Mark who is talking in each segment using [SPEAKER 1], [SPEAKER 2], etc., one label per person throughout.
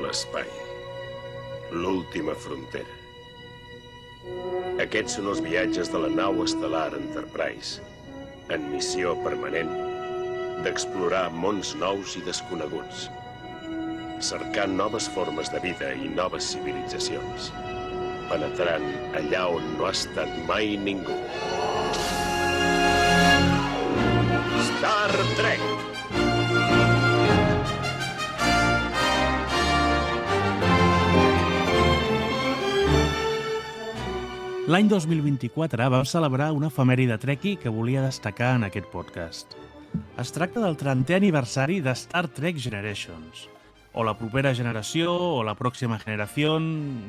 [SPEAKER 1] l'espai. L'última frontera. Aquests són els viatges de la nau estel·lar Enterprise, en missió permanent d'explorar mons nous i desconeguts, cercant noves formes de vida i noves civilitzacions, penetrant allà on no ha estat mai ningú. Star Trek!
[SPEAKER 2] L'any 2024 vam celebrar una efemèride trekkie que volia destacar en aquest podcast. Es tracta del 30è aniversari de Star Trek Generations, o la propera generació, o la pròxima generació,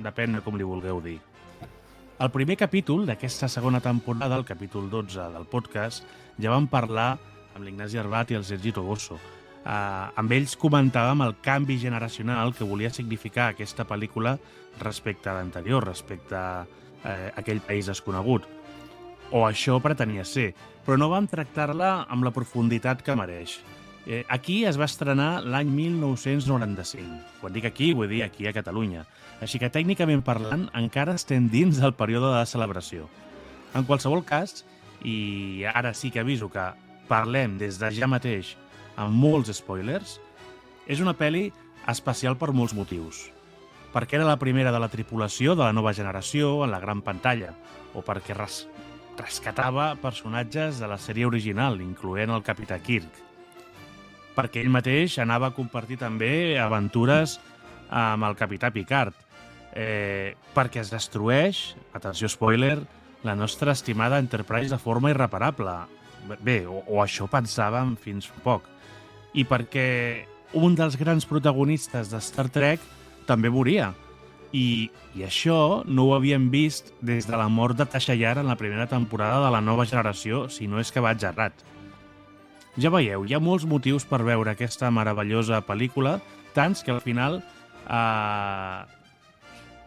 [SPEAKER 2] depèn de com li vulgueu dir. El primer capítol d'aquesta segona temporada, el capítol 12 del podcast, ja vam parlar amb l'Ignasi Arbat i el Sergi Togoso. Amb ells comentàvem el canvi generacional que volia significar aquesta pel·lícula respecte a l'anterior, respecte a aquell país desconegut. O això pretenia ser, però no vam tractar-la amb la profunditat que mereix. Aquí es va estrenar l'any 1995. Quan dic aquí, vull dir aquí a Catalunya. Així que, tècnicament parlant, encara estem dins del període de celebració. En qualsevol cas, i ara sí que aviso que parlem des de ja mateix amb molts spoilers, és una pel·li especial per molts motius. Perquè era la primera de la tripulació de la nova generació en la gran pantalla, o perquè rescatava personatges de la sèrie original, incloent el Capità Kirk. Perquè ell mateix anava a compartir també aventures amb el Capità Picard. Perquè es destrueix, atenció spoiler, la nostra estimada Enterprise de forma irreparable. Bé, o això pensàvem fins fa poc. I perquè un dels grans protagonistes de Star Trek també moria. I això no ho havíem vist des de la mort de Tasha Yar en la primera temporada de la nova generació, si no és que vaig errat. Ja veieu, hi ha molts motius per veure aquesta meravellosa pel·lícula, tants que al final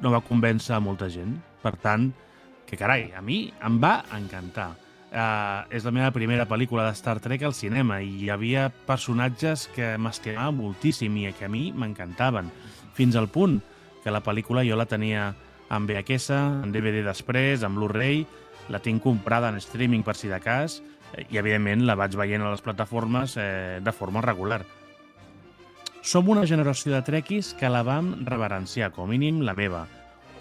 [SPEAKER 2] no va convèncer a molta gent. Per tant, que carai, a mi em va encantar. És la meva primera pel·lícula de Star Trek al cinema i hi havia personatges que m'estimava moltíssim i que a mi m'encantaven. Fins al punt que la pel·lícula jo la tenia en VHS, en DVD després, en Blu-ray, la tinc comprada en streaming per si de cas i, evidentment, la vaig veient a les plataformes de forma regular. Som una generació de trekkies que la vam reverenciar, com a mínim la meva.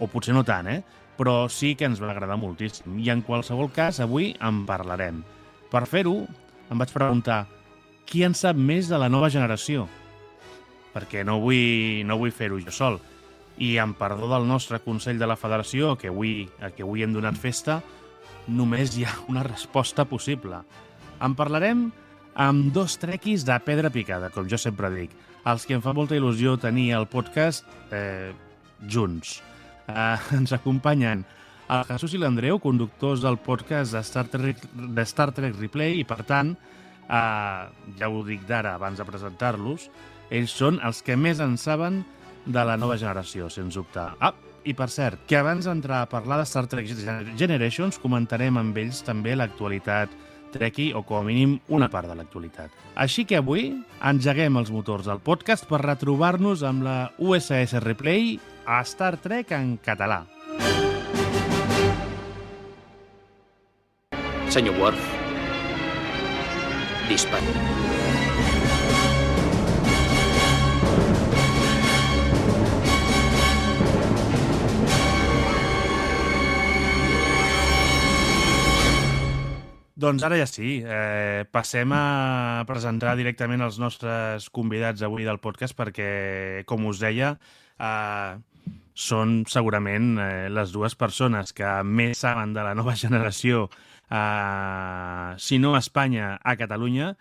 [SPEAKER 2] O potser no tant, però sí que ens va agradar moltíssim. I en qualsevol cas, avui en parlarem. Per fer-ho, em vaig preguntar qui en sap més de la nova generació? Perquè no vull fer-ho jo sol. I en perdó del nostre Consell de la Federació, a què avui hem donat festa, només hi ha una resposta possible. En parlarem amb dos trekkies de pedra picada, com jo sempre dic, els que em fa molta il·lusió tenir el podcast junts. Ens acompanyen el Jesús i l'Andreu, conductors del podcast de Star Trek Replay, i per tant, ja ho dic d'ara abans de presentar-los, ells són els que més en saben de la nova generació, sens dubte. I per cert, que abans d'entrar a parlar de Star Trek Generations comentarem amb ells també l'actualitat trekkie, o com a mínim una part de l'actualitat. Així que avui engeguem els motors del podcast per retrobar-nos amb la USS Replay a Star Trek en català.
[SPEAKER 3] Senyor Worf, dispari.
[SPEAKER 2] Doncs ara ja sí, passem a presentar directament els nostres convidats avui del podcast perquè, com us deia, són segurament les dues persones que més saben de la nova generació, si no a Espanya, a Catalunya,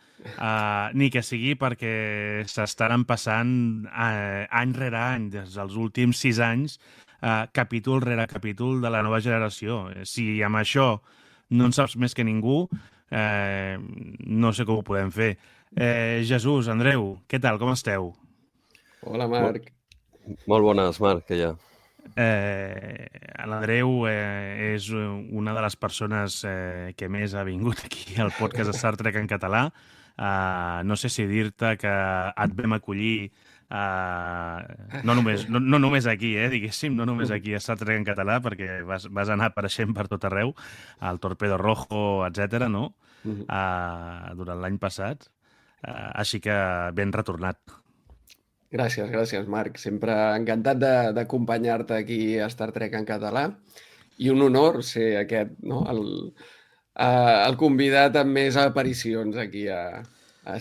[SPEAKER 2] ni que sigui perquè s'estaran passant any rere any, des dels últims 6 anys, capítol rere capítol de la nova generació. Si amb això no en saps més que ningú, no sé com ho podem fer. Jesús, Andreu, què tal, com esteu?
[SPEAKER 4] Hola, Marc.
[SPEAKER 5] Molt bones, Marc, que hi ha.
[SPEAKER 2] L'Andreu és una de les persones que més ha vingut aquí al podcast de Star Trek en català. No sé si dir-te que et vam acollir no només aquí, diguéssim, no només aquí a Star Trek en català, perquè vas anar apareixent per tot arreu, al Torpedo Rojo, etc. no? Durant l'any passat. Així que ben retornat.
[SPEAKER 4] Gràcies, Marc. Sempre encantat d'acompanyar-te aquí a Star Trek en català. I un honor ser aquest, no? El convidat amb més aparicions aquí a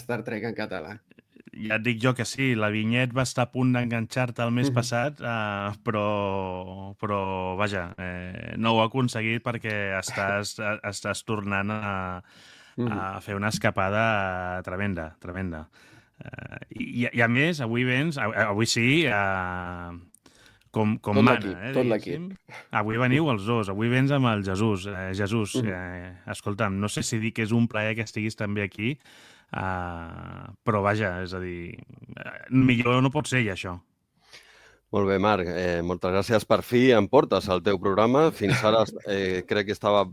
[SPEAKER 4] Star Trek en català.
[SPEAKER 2] Ja et dic jo que sí, la Vinyet va estar a punt d'enganxar-te el mes passat, però vaja, no ho ha aconseguit perquè estàs tornant a fer una escapada tremenda. I a més, avui vens, avui sí, com
[SPEAKER 4] tot
[SPEAKER 2] mana.
[SPEAKER 4] Tot l'equip.
[SPEAKER 2] Avui veniu els dos, avui vens amb el Jesús. Jesús, escolta'm, no sé si dir que és un plaer que estiguis també aquí, però vaja, és a dir, millor no pot ser ja això.
[SPEAKER 5] Molt bé, Marc. Moltes gràcies. Per fi em portes al teu programa. Fins ara crec que estava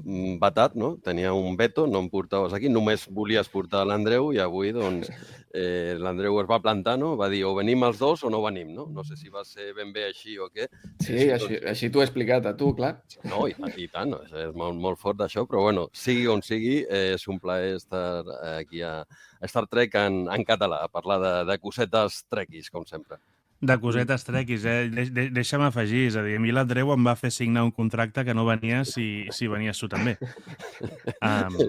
[SPEAKER 5] vetat, no? Tenia un veto, no em portaves aquí. Només volies portar l'Andreu i avui, doncs, l'Andreu es va plantar, no? Va dir o venim els dos o no venim, no? No sé si va ser ben bé així o què.
[SPEAKER 4] Sí, així t'ho he explicat a tu, clar.
[SPEAKER 5] No, i tant, és molt fort d'això, però bueno, sigui on sigui, és un plaer estar aquí a Star Trek en català, a parlar de cosetes trequis, com sempre.
[SPEAKER 2] De cosetes trequis, deixa'm afegir, és a dir, a mi l'Andreu em va fer signar un contracte que no venia si venies tu també.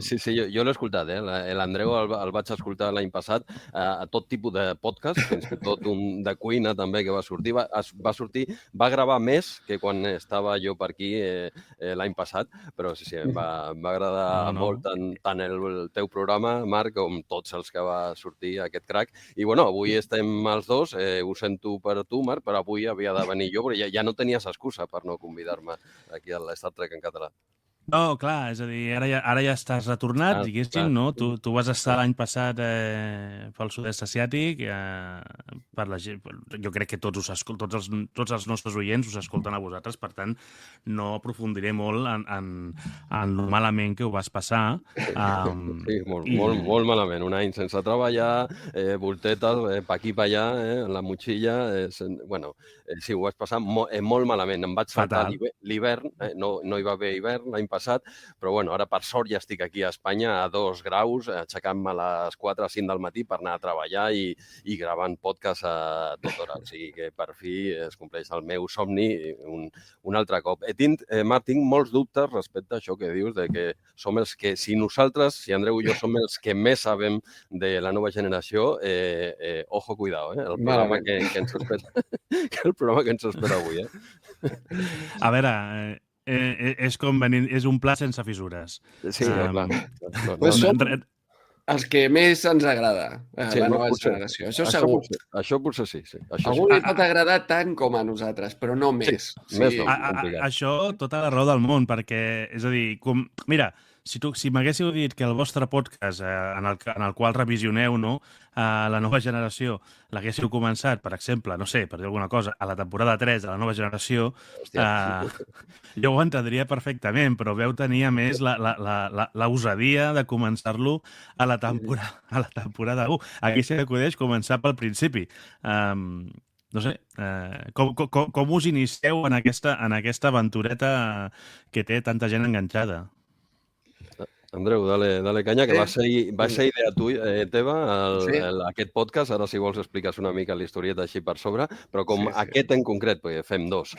[SPEAKER 5] Sí, jo l'he escoltat, l'Andreu el vaig escoltar l'any passat a tot tipus de podcast, fins i tot un de cuina també que va sortir. Va gravar més que quan estava jo per aquí l'any passat, però sí, em va agradar molt tant el teu programa, Marc, com tots els que va sortir aquest crack. I bueno, avui estem els dos, ho sento per tu, Marc, però avui havia de venir jo, però ja no tenies excusa per no convidar-me aquí a l'Star Trek en català.
[SPEAKER 2] No, clar, és a dir, ara ja estàs retornat, diguéssim, no? Tu vas estar l'any passat pel sud-est asiàtic, jo crec que tots els nostres oients us escolten a vosaltres, per tant, no aprofundiré molt en lo malament que ho vas passar.
[SPEAKER 5] Sí, molt malament. Un any sense treballar, voltetes, pa aquí, pa allà, en la motxilla. Bueno, sí, ho vas passar molt malament. Em vaig saltar l'hivern, no hi va haver hivern l'any passat, però bueno, ara per sort ja estic aquí a Espanya a 2 graus, aixecant-me a les 4 o 5 del matí per anar a treballar i gravant podcast a tota hora. O sigui que per fi es compleix el meu somni un altre cop. Marc, tinc molts dubtes respecte a això que dius, de que som els que, si Andreu i jo som els que més sabem de la nova generació, ojo, cuidado, el programa que ens espera, el programa que ens espera avui.
[SPEAKER 2] A veure, és com venir, és un pla sense fissures.
[SPEAKER 5] Sí, clar.
[SPEAKER 4] Som els que més ens agrada, la nova generació. Això segur.
[SPEAKER 5] Això potser sí.
[SPEAKER 4] Algú li pot agradar tant com a nosaltres, però no més.
[SPEAKER 2] Això, tota la raó del món, perquè, és a dir, mira, si m'haguéssiu dit que el vostre podcast, en el qual revisioneu la nova generació, l'haguéssiu començat, per exemple, no sé, per dir alguna cosa, a la temporada 3 de la nova generació, jo ho entendria perfectament, però veu tenir a més la usadia de començar-lo a la temporada 1. Aquí se m'acudeix començar pel principi. No sé, com us inicieu en aquesta aventureta que té tanta gent enganxada?
[SPEAKER 5] Andreu, dale canya, que va ser idea teva, aquest podcast. Ara, si vols, expliques una mica la historieta així per sobre, però com aquest en concret, perquè fem dos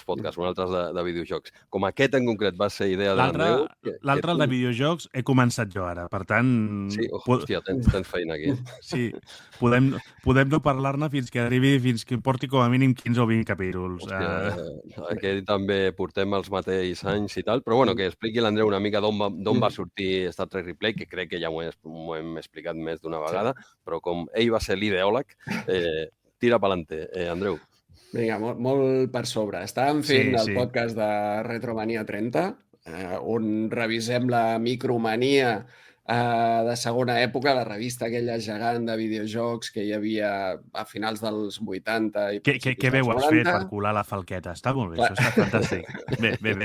[SPEAKER 5] podcasts, un altre de videojocs. Com aquest en concret va ser idea de l'Andreu...
[SPEAKER 2] L'altre, el de videojocs, he començat jo ara, per tant...
[SPEAKER 5] Sí, hòstia, tens feina aquí.
[SPEAKER 2] Sí, podem no parlar-ne fins que porti com a mínim 15 o 20 capítols.
[SPEAKER 5] Aquí també portem els mateixos anys i tal, però bueno, que expliqui l'Andreu una mica d'on va sortir Star Trek Replay, que crec que ja ho hem explicat més d'una vegada, però com ell va ser l'ideòleg, tira pa'lante, Andreu.
[SPEAKER 4] Vinga, molt per sobre. Estàvem fent el podcast de Retromania 30, on revisem la micromania de segona època, la revista aquella gegant de videojocs que hi havia a finals dels 80 i
[SPEAKER 2] Què bé ho has fet per colar la falqueta? Està molt bé, això està fantàstic. Bé.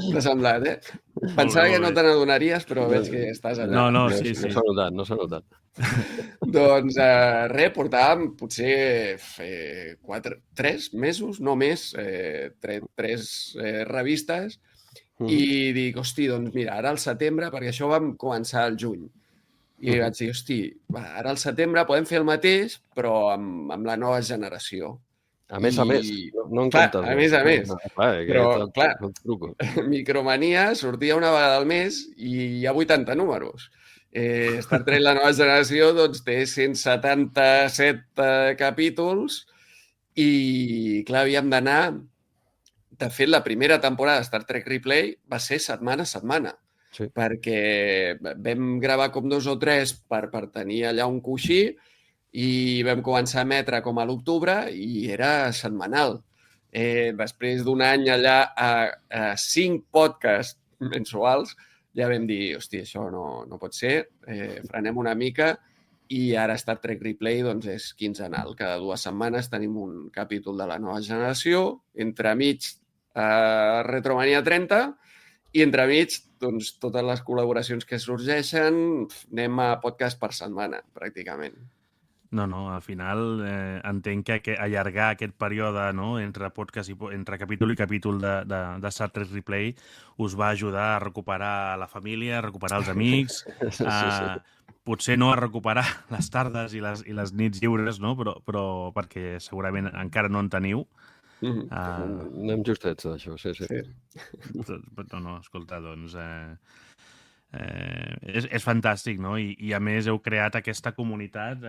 [SPEAKER 4] T'ha semblat, Pensava que no te n'adonaries, però veig que estàs allà.
[SPEAKER 2] No, sí.
[SPEAKER 5] No s'ha notat.
[SPEAKER 4] Doncs res, portàvem potser 3 mesos, no més, 3 revistes, i dic, hosti, doncs mira, ara al setembre, perquè això vam començar al juny, i vaig dir, hosti, ara al setembre podem fer el mateix, però amb la nova generació.
[SPEAKER 5] A més, no en
[SPEAKER 4] clar,
[SPEAKER 5] comptes.
[SPEAKER 4] A més. Però, clar,
[SPEAKER 5] truco.
[SPEAKER 4] Micromania sortia una vegada al mes i hi ha 80 números. Star Trek La Nova Generació doncs, té 177 capítols i, clar, havíem d'anar... De fet, la primera temporada de Star Trek Replay va ser setmana a setmana, perquè vam gravar com 2 o 3 per tenir allà un coixí i vam començar a emetre com a l'octubre i era setmanal. Després d'un any allà a 5 podcasts mensuals, ja vam dir, hosti, això no pot ser, frenem una mica, i ara Star Trek Replay doncs, és quinzenal. Cada 2 setmanes tenim un capítol de La Nova Generació, entremig Retromania 30, i entremig doncs, totes les col·laboracions que sorgeixen, anem a podcast per setmana, pràcticament.
[SPEAKER 2] No, al final entenc que allargar aquest període entre podcast entre capítol i capítol de Star Trek Replay us va ajudar a recuperar la família, a recuperar els amics, potser no a recuperar les tardes i les nits lliures, no? però perquè segurament encara no en teniu.
[SPEAKER 5] Anem justets d'això, sí.
[SPEAKER 2] No, escolta, doncs... és fantàstic, no? I a més heu creat aquesta comunitat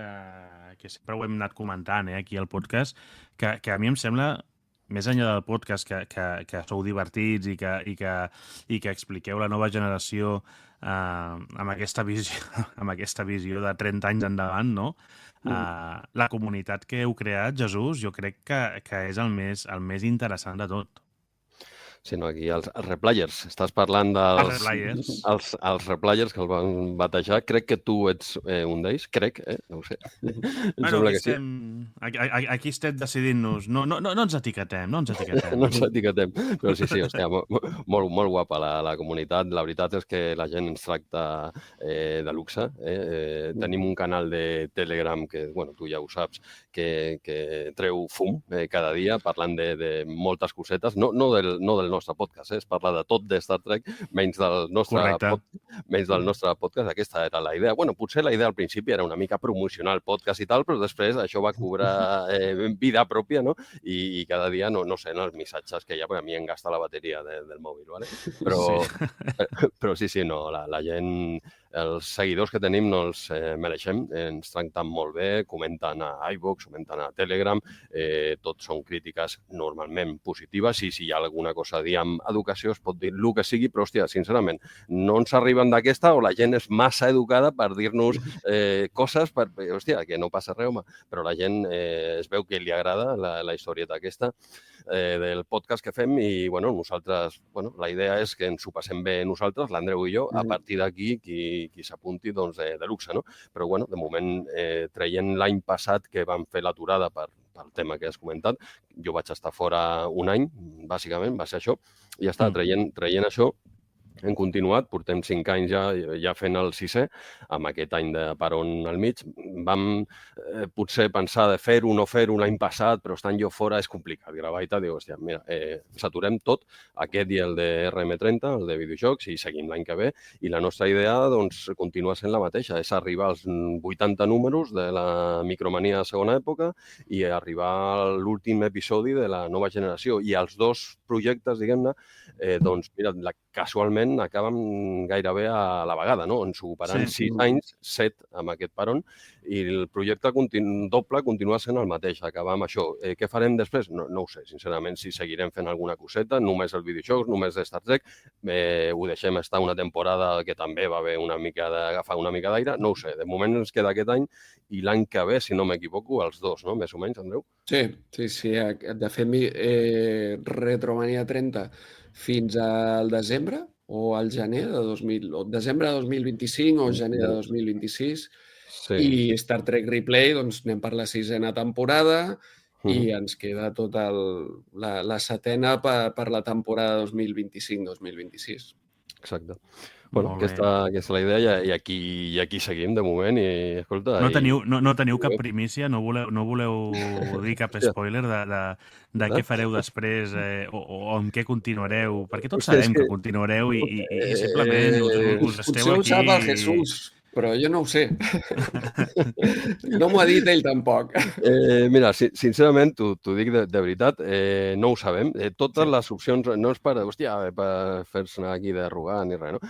[SPEAKER 2] que sempre ho hem anat comentant aquí al podcast, que a mi em sembla, més enllà del podcast, que sou divertits i que expliqueu la nova generació amb aquesta visió de 30 anys endavant, no? La comunitat que heu creat, Jesús, jo crec que és el més interessant de tot.
[SPEAKER 5] Sí, no, aquí els replayers. Estàs parlant dels... Els replayers que el van batejar. Crec que tu ets un d'ells, crec, no ho sé.
[SPEAKER 2] Bueno, aquí estem decidint-nos. No ens etiquetem,
[SPEAKER 5] No ens etiquetem, però sí, hòstia, molt guapa la comunitat. La veritat és que la gent ens tracta de luxe. Tenim un canal de Telegram que, bueno, tu ja ho saps, que treu fum cada dia parlant de moltes cosetes. No del nostre podcast, es parla de tot de Star Trek, menys del nostre podcast. Aquesta era la idea. Bueno, potser la idea al principi era una mica promocionar el podcast i tal, però després això va cobrar vida pròpia, no? I cada dia, no sé, els missatges que hi ha, perquè a mi em gasta la bateria del mòbil, ¿vale? Però sí, no, la gent... Els seguidors que tenim no els mereixem, ens tracten molt bé, comenten a iVoox, comenten a Telegram, tot són crítiques normalment positives, i si hi ha alguna cosa a dir amb educació es pot dir el que sigui, però, hòstia, sincerament, no ens arriben d'aquesta o la gent és massa educada per dir-nos coses, hòstia, que no passa res, home, però la gent es veu que li agrada la historieta aquesta del podcast que fem i, bueno, nosaltres, la idea és que ens ho passem bé nosaltres, l'Andreu i jo, a partir d'aquí qui s'apunti, doncs, de luxe, no? Però, bueno, de moment, traient l'any passat que vam fer l'aturada pel tema que has comentat, jo vaig estar fora un any, bàsicament, va ser això, i ja està, traient això, hem continuat, portem 5 anys ja fent el 6è, amb aquest any de paron al mig. Vam potser pensar de fer-ho o no fer-ho l'any passat, però estant jo fora és complicat gravar i tal. Diu, hòstia, mira, saturem tot, aquest i el de RM30, el de videojocs, i seguim l'any que ve. I la nostra idea, doncs, continua sent la mateixa, és arribar als 80 números de la Micromania de segona època i arribar a l'últim episodi de la nova generació. I els 2 projectes, diguem-ne, doncs, mira, casualment acaben gairebé a la vegada, no? Ens superaran 6 anys, 7 amb aquest paron, i el projecte doble continua sent el mateix, acabar amb això. Què farem després? No ho sé, sincerament, si seguirem fent alguna coseta, només el videojocs, només Star Trek, ho deixem estar una temporada que també va haver agafar una mica d'aire, no ho sé. De moment ens queda aquest any i l'any que ve, si no m'equivoco, els 2, no? Més o menys, Andreu?
[SPEAKER 4] Sí. De fet, Retromania 30 fins al desembre o al gener desembre de 2025 o gener de 2026. Sí. I Star Trek Replay, doncs anem per la 6a temporada i ens queda tota la 7a per la temporada 2025-2026.
[SPEAKER 5] exacte. Bueno, aquesta és la idea i aquí seguim de moment i, escolta...
[SPEAKER 2] No teniu cap primícia? No voleu dir cap spoiler de què fareu després o en què continuareu? Perquè tots sabem que continuareu i simplement us esteu aquí...
[SPEAKER 4] Potser ho sap el Jesús, però jo no ho sé. No m'ho ha dit ell tampoc.
[SPEAKER 5] Mira, sincerament, t'ho dic de veritat, no ho sabem. Totes les opcions, no és per fer-se anar aquí de rogar ni res, no?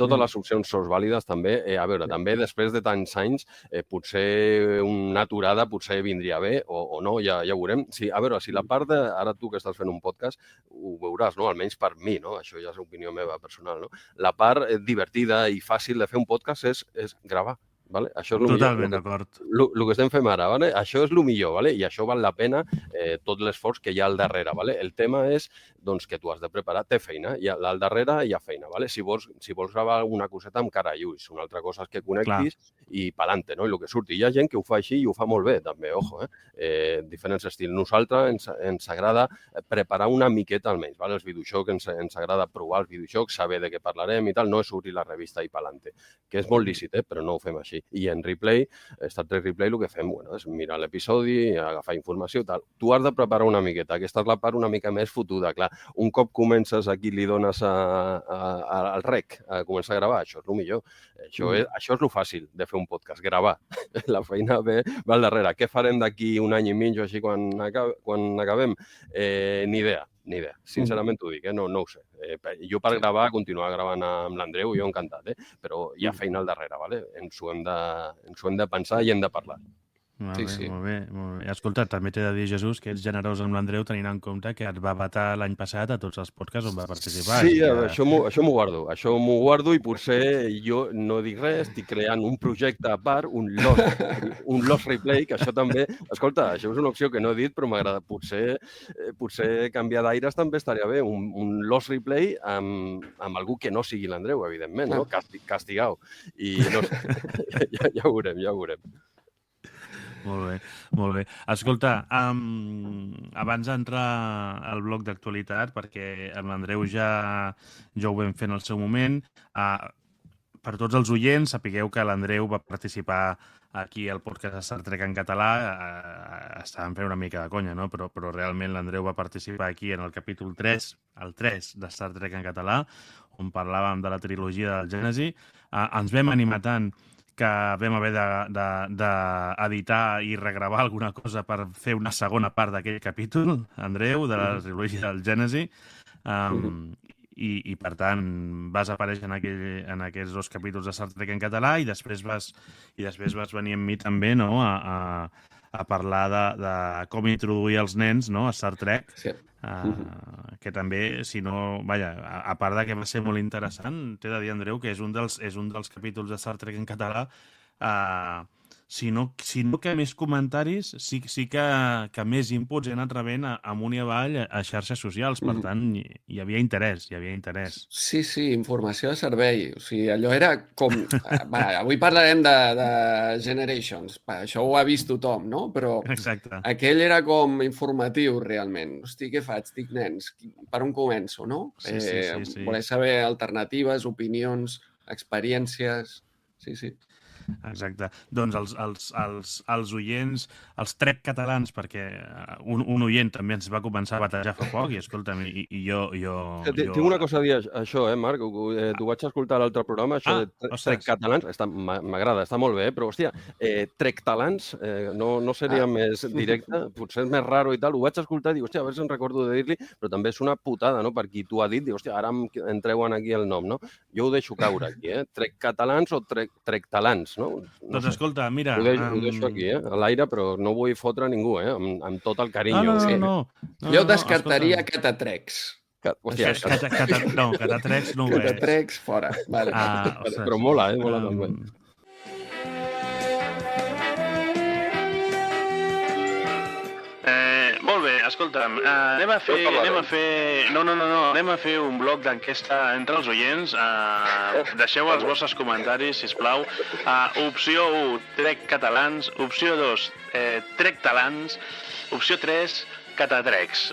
[SPEAKER 5] Totes les opcions són vàlides també. A veure, també després de tants anys, potser una aturada potser vindria bé o no, ja ho veurem. A veure, si la part de... Ara tu que estàs fent un podcast, ho veuràs, no? Almenys per mi, no? Això ja és opinió meva personal, no? La part divertida i fàcil de fer un podcast és gravar. Vale? Això és
[SPEAKER 2] totalment d'acord.
[SPEAKER 5] El que estem fent ara, vale? Això és el millor, vale? I això val la pena tot l'esforç que hi ha al darrere. Vale? El tema és doncs, que tu has de preparar, té feina, i al darrere hi ha feina. Vale? Si vols gravar alguna coseta amb cara i ulls, una altra cosa és que connectis i pa'lante, no? I el que surti. Hi ha gent que ho fa així i ho fa molt bé, també, ojo, diferents estils. Nosaltres ens agrada preparar una miqueta almenys, vale? Els videojocs, ens agrada provar els videojocs, saber de què parlarem i tal, no és obrir la revista i pa'lante, que és molt lícit, però no ho fem així. I en Replay, Star Trek Replay, el que fem és mirar l'episodi, agafar informació i tal. Tu has de preparar una miqueta. Aquesta és la part una mica més fotuda. Clar, un cop comences aquí, li dones al rec a començar a gravar, això és el millor. Això és el fàcil de fer un podcast, gravar. La feina ve al darrere. Què farem d'aquí un any i mig o així quan acabem? Ni idea. Sincerament t'ho dic, no ho sé. Jo per gravar, continuar gravant amb l'Andreu, jo encantat, però hi ha feina al darrere, vale? Ens ho hem de pensar i hem de parlar.
[SPEAKER 2] Molt bé. Escolta, també t'he de dir, Jesús, que ets generós amb l'Andreu tenint en compte que et va vetar l'any passat a tots els podcasts on va participar.
[SPEAKER 5] Sí, això m'ho guardo. Això m'ho guardo i potser jo no dic res, estic creant un projecte a part, un Lost Replay, que això també... Escolta, això és una opció que no he dit, però m'agrada. Potser canviar d'aires també estaria bé. Un Lost Replay amb algú que no sigui l'Andreu, evidentment, no? Castigau. I no sé, ja ho veurem.
[SPEAKER 2] Molt bé. Escolta, abans d'entrar al bloc d'actualitat, perquè amb l'Andreu ja ho vam fer en el seu moment, per tots els oients, sapigueu que l'Andreu va participar aquí al podcast de Star Trek en català. Estàvem fent una mica de conya, no? Però realment l'Andreu va participar aquí en el capítol 3, el 3 de Star Trek en català, on parlàvem de la trilogia del Gènesi. Ens vam animar tant que vam haver d'editar i regravar alguna cosa per fer una segona part d'aquell capítol, Andreu, de la trilogia del Gènesi, i per tant vas aparèixer en aquests 2 capítols de Star Trek en català i després vas venir amb mi també, no?, a parlar de com introduir els nens, no?, a Star Trek. Sí. Que també, si no... Vaja, a part de que va ser molt interessant, t'he de dir, Andreu, que és un dels capítols de Star Trek en català, si no que més comentaris, sí que més inputs he anat rebent amunt i avall a xarxes socials. Per tant, hi havia interès.
[SPEAKER 4] Sí, informació de servei. O sigui, allò era com... Avui parlarem de Generations. Això ho ha vist tothom, no? Però aquell era com informatiu, realment. Hosti, què faig? Dic, nens, per on començo, no? Sí. Voler saber alternatives, opinions, experiències... Sí.
[SPEAKER 2] Exacte. Doncs els oients, els Trek catalans, perquè un oient també ens va començar a batejar fa poc, i escolta'm, i jo...
[SPEAKER 5] Tinc una cosa a dir, això, Marc, t'ho vaig escoltar a l'altre programa, això de Trek catalans, m'agrada, està molt bé, però, hòstia, Trek talans, no seria més directe, potser és més raro i tal, ho vaig escoltar i dic, hòstia, a veure si em recordo de dir-li, però també és una putada, no?, per qui t'ho ha dit, dic, hòstia, ara em treuen aquí el nom, no? Jo ho deixo caure aquí, Trek catalans o Trek talans, no?
[SPEAKER 2] Doncs escolta, mira...
[SPEAKER 5] Ho deixo aquí, a l'aire, però no vull fotre ningú, amb tot el carinyo.
[SPEAKER 2] No.
[SPEAKER 4] Jo descartaria Catatrecs.
[SPEAKER 2] Catatrecs no ho és.
[SPEAKER 4] Catatrecs fora.
[SPEAKER 5] Però mola, mola també.
[SPEAKER 2] Molt bé, escolta'm, anem a fer un bloc d'enquesta entre els oients. Deixeu els vostres comentaris, sisplau. Opció 1, Trek catalans. Opció 2, Trek talans. Opció 3, Catatrecs.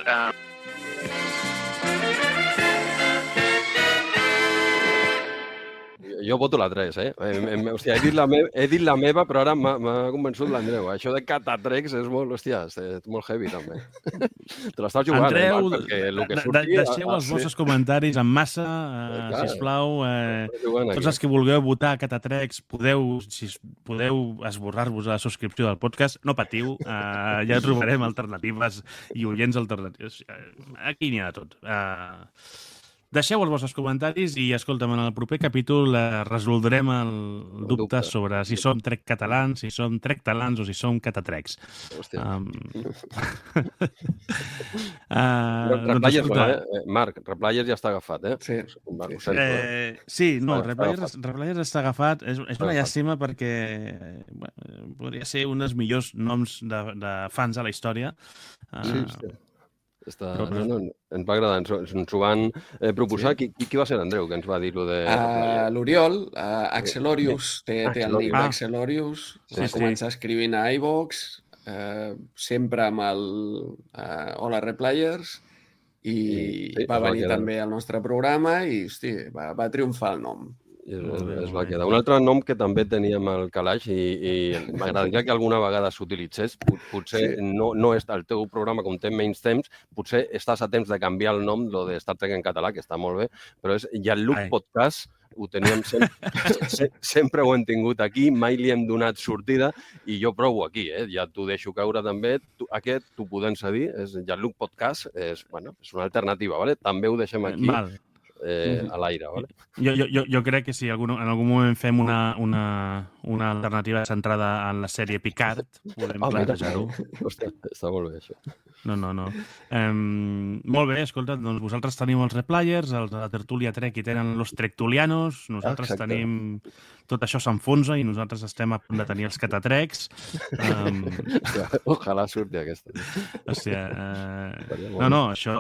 [SPEAKER 5] Jo voto la 3, Hòstia, he dit la meva, però ara m'ha convençut l'Andreu. Això de catatrecs és molt, hòstia, és molt heavy, també. Te l'estàs jugant,
[SPEAKER 2] Andreu,
[SPEAKER 5] perquè el que surti...
[SPEAKER 2] deixeu els vostres comentaris en massa, sisplau. Tots els que vulgueu votar catatrecs, si podeu esborrar-vos a la subscripció del podcast, no patiu, ja trobarem alternatives i oients alternatius. Aquí n'hi ha de tot. Deixeu els vostres comentaris i, escolta'm, en el proper capítol resoldrem el dubte sobre si som trec catalans, si som trec talans o si som catatrecs.
[SPEAKER 5] Hòstia.
[SPEAKER 2] Replayers,
[SPEAKER 5] Marc, Replayers ja està agafat,
[SPEAKER 2] Sí, no, Replayers està agafat. És una llàstima perquè podria ser un dels millors noms de fans a la història.
[SPEAKER 5] Sí, hòstia. Ens va agradar, ens ho van proposar. Qui va ser l'Andreu que ens va dir-ho de...
[SPEAKER 4] L'Oriol, Axelorius, té el nick d'Axelorius, va començar escrivint a iVox, sempre amb el Hola Replayers, i va venir també al nostre programa i, hosti, va triomfar el nom.
[SPEAKER 5] Es va quedar. Un altre nom que també teníem al calaix i m'agradaria que alguna vegada s'utilitzés, potser no és el teu programa com té menys temps, potser estàs a temps de canviar el nom, lo de Star Trek en català, que està molt bé, però és Jean-Luc Podcast, ho teníem sempre ho hem tingut aquí, mai li hem donat sortida i jo provo aquí, ja t'ho deixo caure també. Aquest t'ho podem cedir, és Jean-Luc Podcast, és una alternativa, també ho deixem aquí. A l'aire, vale?
[SPEAKER 2] Jo crec que si en algun moment fem una alternativa centrada en la sèrie Picard, podem plantejar-ho.
[SPEAKER 5] Hòstia, està molt bé, això.
[SPEAKER 2] No. Molt bé, escolta, doncs vosaltres teniu els Replayers, els de la Tertúlia Trek i tenen los Trectulianos, nosaltres tenim... Tot això s'enfonsa i nosaltres estem a punt de tenir els catatrecs.
[SPEAKER 5] Ojalà surti aquesta.
[SPEAKER 2] Hòstia,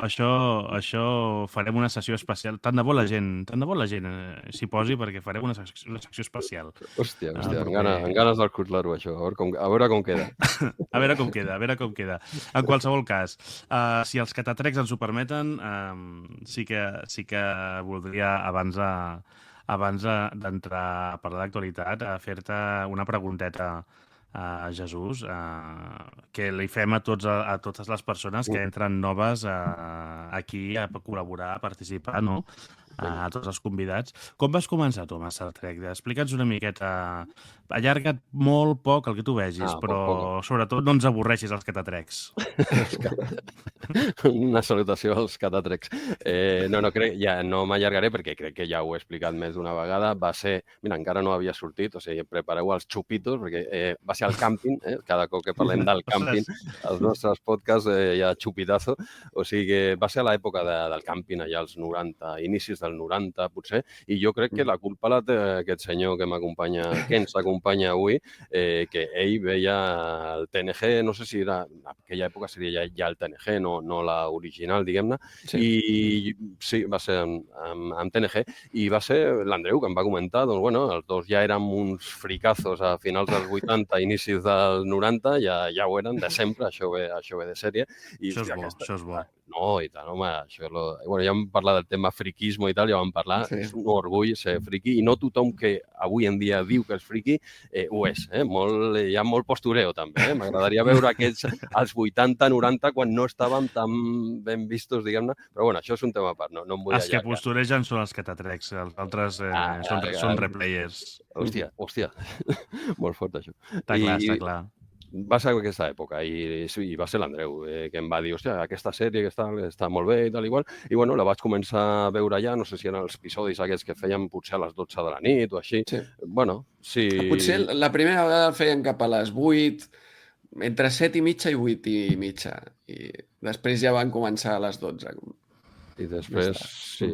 [SPEAKER 2] això farem una sessió especial. Tant de bo la gent s'hi posi perquè farem una secció especial.
[SPEAKER 5] Hòstia, amb ganes d'escoltar-ho, això. A veure com queda.
[SPEAKER 2] A veure com queda. En qualsevol cas, si els catatrecs ens ho permeten, sí que voldria, abans d'entrar a parlar d'actualitat, a fer-te una pregunteta a Jesús, que li fem a totes les persones que entren noves aquí a col·laborar, a participar, no? A tots els convidats. Com vas començar tu amb Star Trek? Explica'ns una miqueta. Allarga't molt poc el que tu vegis, però sobretot no ens avorreixis els catatrecs.
[SPEAKER 5] Una salutació als catatrecs. No m'allargaré perquè crec que ja ho he explicat més d'una vegada. Va ser, mira, encara no havia sortit, o sigui, prepareu els xupitos, perquè va ser al càmping, cada cop que parlem del càmping, als nostres podcasts hi ha xupitazo, o sigui que va ser a l'època del càmping, allà als 90, inicis del 90, potser, i jo crec que la culpa la té aquest senyor que ens acompanya avui, que ell veia el TNG, no sé si era, en aquella època seria ja el TNG, no l'original, diguem-ne, i sí, va ser amb TNG, i va ser l'Andreu que em va comentar, doncs, bueno, els dos ja érem uns fricazos a finals dels 80, inicis del 90, ja ho eren de sempre, això ve de sèrie.
[SPEAKER 2] Això és bo.
[SPEAKER 5] No, i tant, home, això... Bueno, ja vam parlar del tema friquisme i tal, ja vam parlar, és un orgull ser friqui, i no tothom que avui en dia diu que és friqui ho és, hi ha molt postureo també, M'agradaria veure aquests als 80, 90, quan no estàvem tan ben vistos, diguem-ne, però bueno, això és un tema a part, no em vull allargar.
[SPEAKER 2] Els que posturegen són els catatrecs, els altres són replayers.
[SPEAKER 5] Hòstia, molt fort això.
[SPEAKER 2] Està clar.
[SPEAKER 5] Va ser aquesta època i va ser l'Andreu que em va dir, hòstia, aquesta sèrie que està molt bé i tal igual, i bueno, la vaig començar a veure ja, no sé si eren els episodis aquests que feien potser a les 12 de la nit o així. Bueno, sí...
[SPEAKER 4] Potser la primera vegada feien cap a les 8, entre 7 i mitja i 8 i mitja, i després ja van començar a les 12.
[SPEAKER 5] I després, sí.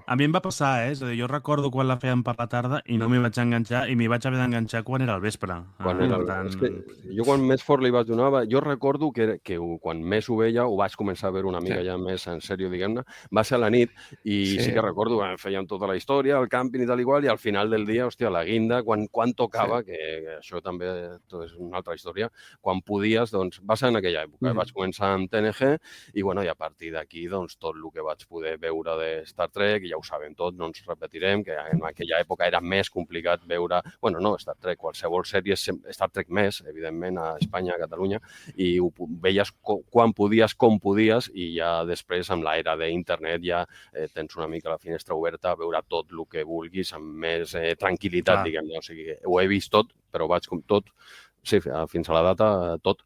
[SPEAKER 2] A mi em va passar, És a dir, jo recordo quan la feien per la tarda i no m'hi vaig enganxar, i m'hi vaig haver d'enganxar quan era al vespre.
[SPEAKER 5] Jo quan més fort li vaig donar, jo recordo que quan més ho veia, ho vaig començar a veure una mica ja més en sèrio, diguem-ne, va ser a la nit, i sí que recordo, fèiem tota la història, el càmping i tal igual, i al final del dia, hòstia, la guinda, quan tocava, que això també és una altra història, quan podies, doncs va ser en aquella època. Vaig començar amb TNG, i bueno, i a partir d'aquí, doncs, doncs, tot el que vaig poder veure de Star Trek, ja ho sabem tot, no ens repetirem, que en aquella època era més complicat veure, bueno, no Star Trek, qualsevol sèrie, Star Trek més, evidentment, a Espanya, a Catalunya, i ho veies quan podies, com podies, i ja després, amb l'era d'internet, ja tens una mica la finestra oberta a veure tot el que vulguis amb més tranquil·litat, diguem-ne. O sigui, ho he vist tot, però vaig com tot, sí, fins a la data, tot,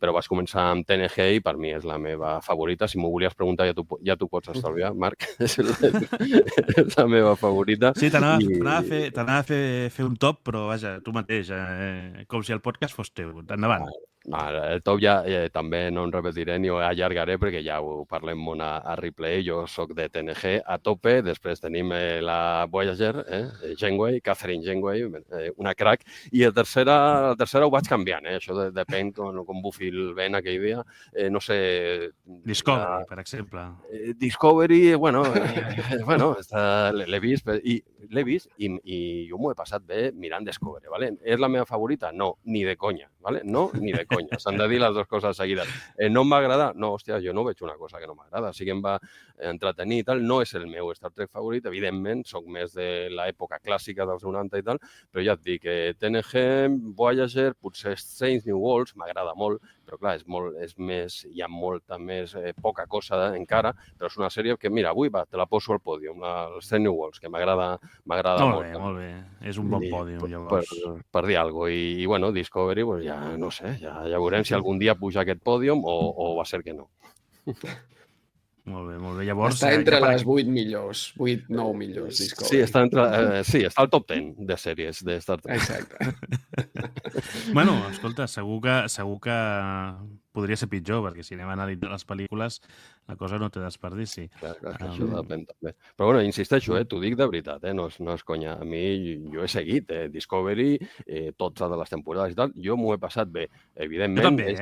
[SPEAKER 5] però vaig començar amb TNG i per mi és la meva favorita. Si m'ho volies preguntar, ja t'ho pots estalviar, Marc. És la meva favorita.
[SPEAKER 2] Sí, t'anava a fer un top, però vaja, tu mateix, com si el podcast fos teu. Endavant.
[SPEAKER 5] El top ja també no em repetiré ni ho allargaré perquè ja ho parlem molt a replay. Jo soc de TNG a tope, després tenim la Voyager, Janeway, Catherine Janeway, una crack, i la tercera ho vaig canviant, això depèn com bufi el vent aquell dia, no sé...
[SPEAKER 2] Discovery, per exemple.
[SPEAKER 5] Discovery, bueno, l'he vist i jo m'ho he passat bé mirant Discovery, ¿vale? És la meva favorita? No, ni de conya, ¿vale? No, ni de conya. S'han de dir les dues coses seguides. No em va agradar? No, hòstia, jo no veig una cosa que no m'agrada. Sí que em va entretenir i tal. No és el meu Star Trek favorit, evidentment. Soc més de l'època clàssica dels 90 i tal, però ja et dic que TNG, Voyager, potser Strange New Worlds, m'agrada molt, però clar, és més, hi ha molta més, poca cosa encara, però és una sèrie que, mira, avui te la poso al pòdium, el Strange New Worlds, que m'agrada molt.
[SPEAKER 2] Molt bé. És un bon pòdium, llavors.
[SPEAKER 5] Per dir alguna cosa. I bueno, Discovery, pues ja no sé, ja veurem si algun dia puja aquest pòdium o va ser que no.
[SPEAKER 2] Molt bé. Llavors,
[SPEAKER 4] està entre les 8 millors, 8-9 millors, Discovery.
[SPEAKER 5] Sí, està al top 10 de sèries de Star Trek.
[SPEAKER 4] Exacte.
[SPEAKER 2] Bueno, escolta, segur que podria ser pitjor, perquè si anem a analitzar les pel·lícules, la cosa no té desperdici.
[SPEAKER 5] Clar, que això depèn també. Però bueno, insisteixo, t'ho dic de veritat, no és conya. A mi, jo he seguit Discovery, totes les temporades i tal, jo m'ho he passat bé. Evidentment,
[SPEAKER 2] jo també,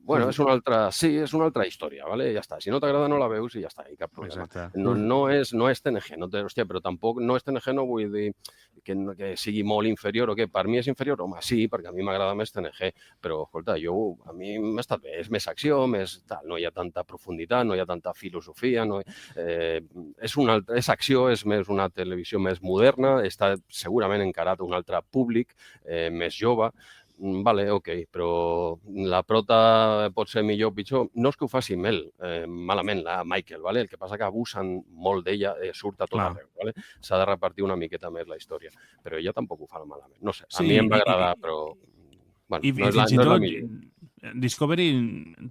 [SPEAKER 5] bueno, és una altra història, ¿vale? Ja està. Si no t'agrada, no la veus i ja està, i cap problema. No és TNG, hòstia, però tampoc no és TNG, no vull dir que sigui molt inferior o què. Per mi és inferior? Home, sí, perquè a mi m'agrada més TNG, però, escolta, a mi m'ha estat bé. És més acció, més tal, no hi ha tanta profunditat, no hi ha tanta filosofia, és acció, és més una televisió més moderna, està segurament encarat a un altre públic més jove. Vale, ok, però la prota pot ser millor o pitjor. No és que ho faci malament la Michael, vale? El que passa que abusen molt d'ella, surt a tot arreu. Vale? S'ha de repartir una miqueta més la història, però ella tampoc ho fa malament. No sé, a mi em va agradar, però...
[SPEAKER 2] I fins i tot, Discovery,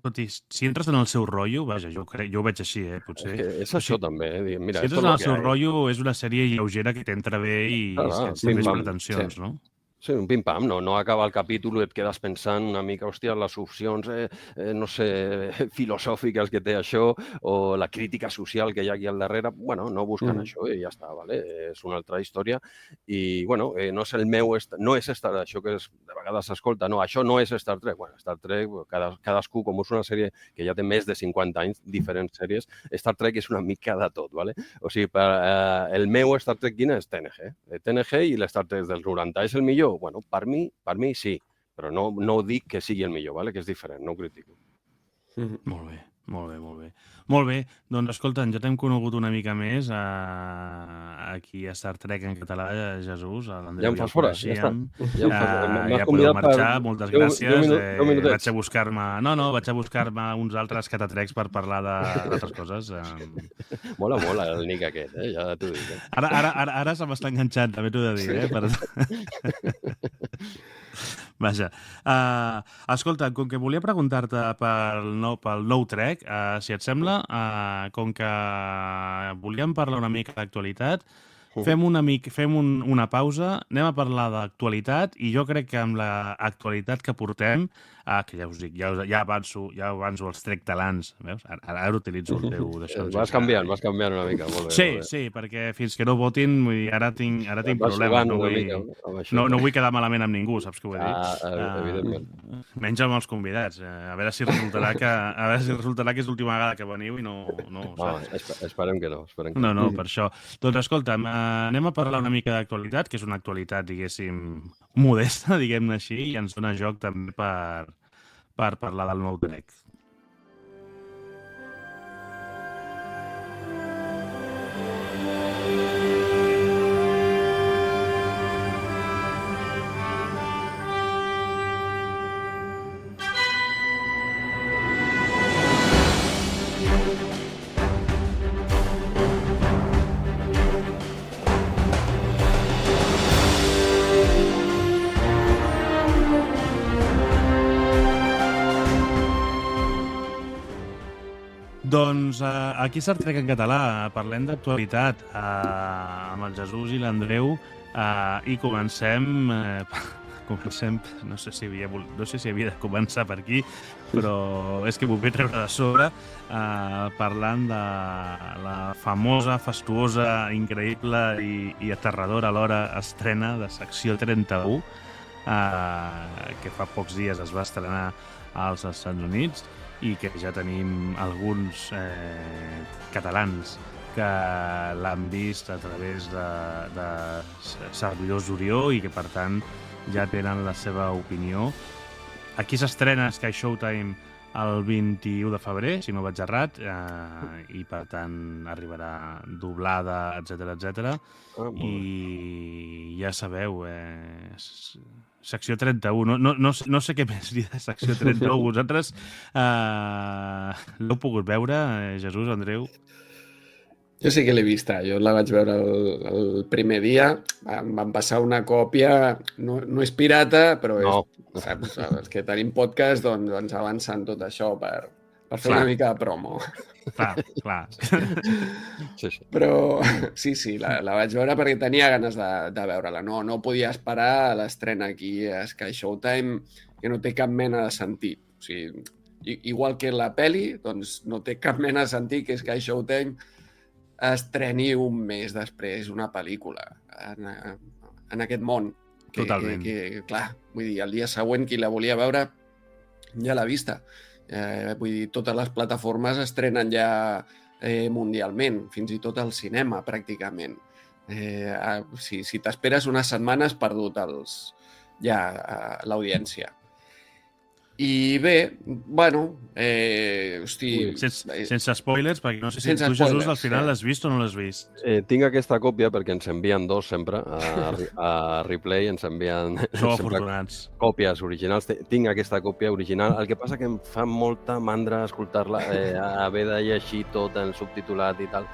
[SPEAKER 2] tot i si entres en el seu rotllo, vaja, jo ho veig així, potser.
[SPEAKER 5] És això també, mira...
[SPEAKER 2] Si entres en el seu rotllo, és una sèrie lleugera que t'entra bé i sense més pretensions, no?
[SPEAKER 5] Sí, un pim-pam, no acaba el capítol i et quedes pensant una mica, hòstia, les opcions, no sé, filosòfiques que té això, o la crítica social que hi ha aquí al darrere. Bueno, no busquen això i ja està, vale? És una altra història. I, bueno, no és el meu... No és això que de vegades s'escolta, no, això no és Star Trek. Bueno, Star Trek, cadascú, com és una sèrie que ja té més de 50 anys, diferents sèries, Star Trek és una mica de tot, vale? O sigui, el meu Star Trek quin és TNG. TNG i l'Star Trek dels 90 és el millor? Bueno, per mi sí, però no dic que sigui el millor, vale? Que és diferent, no ho critico.
[SPEAKER 2] Molt bé, doncs escolta, ja t'hem conegut una mica més aquí a Star Trek en català, Jesús.
[SPEAKER 5] Ja em fas fora, ja està.
[SPEAKER 2] Ja podeu marxar, moltes gràcies. Vaig a buscar-me uns altres catatrecs per parlar d'altres coses.
[SPEAKER 5] Mola el Nick aquest, ja t'ho dic.
[SPEAKER 2] Ara se m'està enganxant, també t'ho he de dir, Vaja. Escolta, com que volia preguntar-te pel nou Trek, si et sembla, com que volíem parlar una mica d'actualitat, fem una pausa, anem a parlar d'actualitat i jo crec que amb l'actualitat que portem, que ja us dic, ja avanço els Trek talants, veus? Ara utilitzo el teu d'això.
[SPEAKER 5] Vas canviant una mica, molt bé.
[SPEAKER 2] Sí, perquè fins que no votin, ara tinc problemes. No vull quedar malament amb ningú, saps què vull dir?
[SPEAKER 5] Evidentment.
[SPEAKER 2] Menys amb els convidats. A veure si resultarà que és l'última vegada que veniu i no saps?
[SPEAKER 5] Esperem que no.
[SPEAKER 2] No, per això. Doncs escolta'm, anem a parlar una mica d'actualitat, que és una actualitat, diguéssim, modesta, diguem-ne així, i ens dona joc també per parlar del nou Trek. Doncs aquí Star Trek en català parlem d'actualitat amb el Jesús i l'Andreu i comencem, no sé si havia de començar per aquí, però és que m'ho vull treure de sobre parlant de la famosa, fastuosa, increïble i aterradora alhora estrena de Secció 31, que fa pocs dies es va estrenar als Estats Units i que ja tenim alguns catalans que l'han vist a través de servidors d'Orió i que, per tant, ja tenen la seva opinió. Aquí s'estrena Sky Showtime el 21 de febrer, si no vaig errat, i, per tant, arribarà doblada, etc. I ja sabeu, Secció 31. No sé què més dir de Secció 31. Vosaltres l'heu pogut veure, Jesús, Andreu?
[SPEAKER 4] Jo sí que l'he vista. Jo la vaig veure el primer dia. Em van passar una còpia. No és pirata, però saps, els que tenim podcast doncs avancen tot això per fer una mica de promo.
[SPEAKER 2] Clar.
[SPEAKER 5] Sí.
[SPEAKER 4] Però sí, la vaig veure perquè tenia ganes de veure-la. No podia esperar a l'estrena aquí a Sky Showtime, que no té cap mena de sentit. O sigui, igual que la peli, doncs no té cap mena de sentit que Sky Showtime estreni un mes després una pel·lícula en aquest món.
[SPEAKER 2] Totalment.
[SPEAKER 4] Clar, vull dir, el dia següent qui la volia veure ja l'ha vista. Vull dir, totes les plataformes estrenen ja mundialment, fins i tot al cinema, pràcticament. Si t'esperes unes setmanes, perdut l'audiència. I bé, bueno,
[SPEAKER 2] sense spoilers, perquè no sé si tu, Jesús, al final l'has vist o no l'has vist.
[SPEAKER 5] Tinc aquesta còpia perquè ens envien dos sempre a Replay, ens envien còpies originals. Tinc aquesta còpia original. El que passa que em fa molta mandra escoltar-la, haver de llegir tot en subtitulat i tal.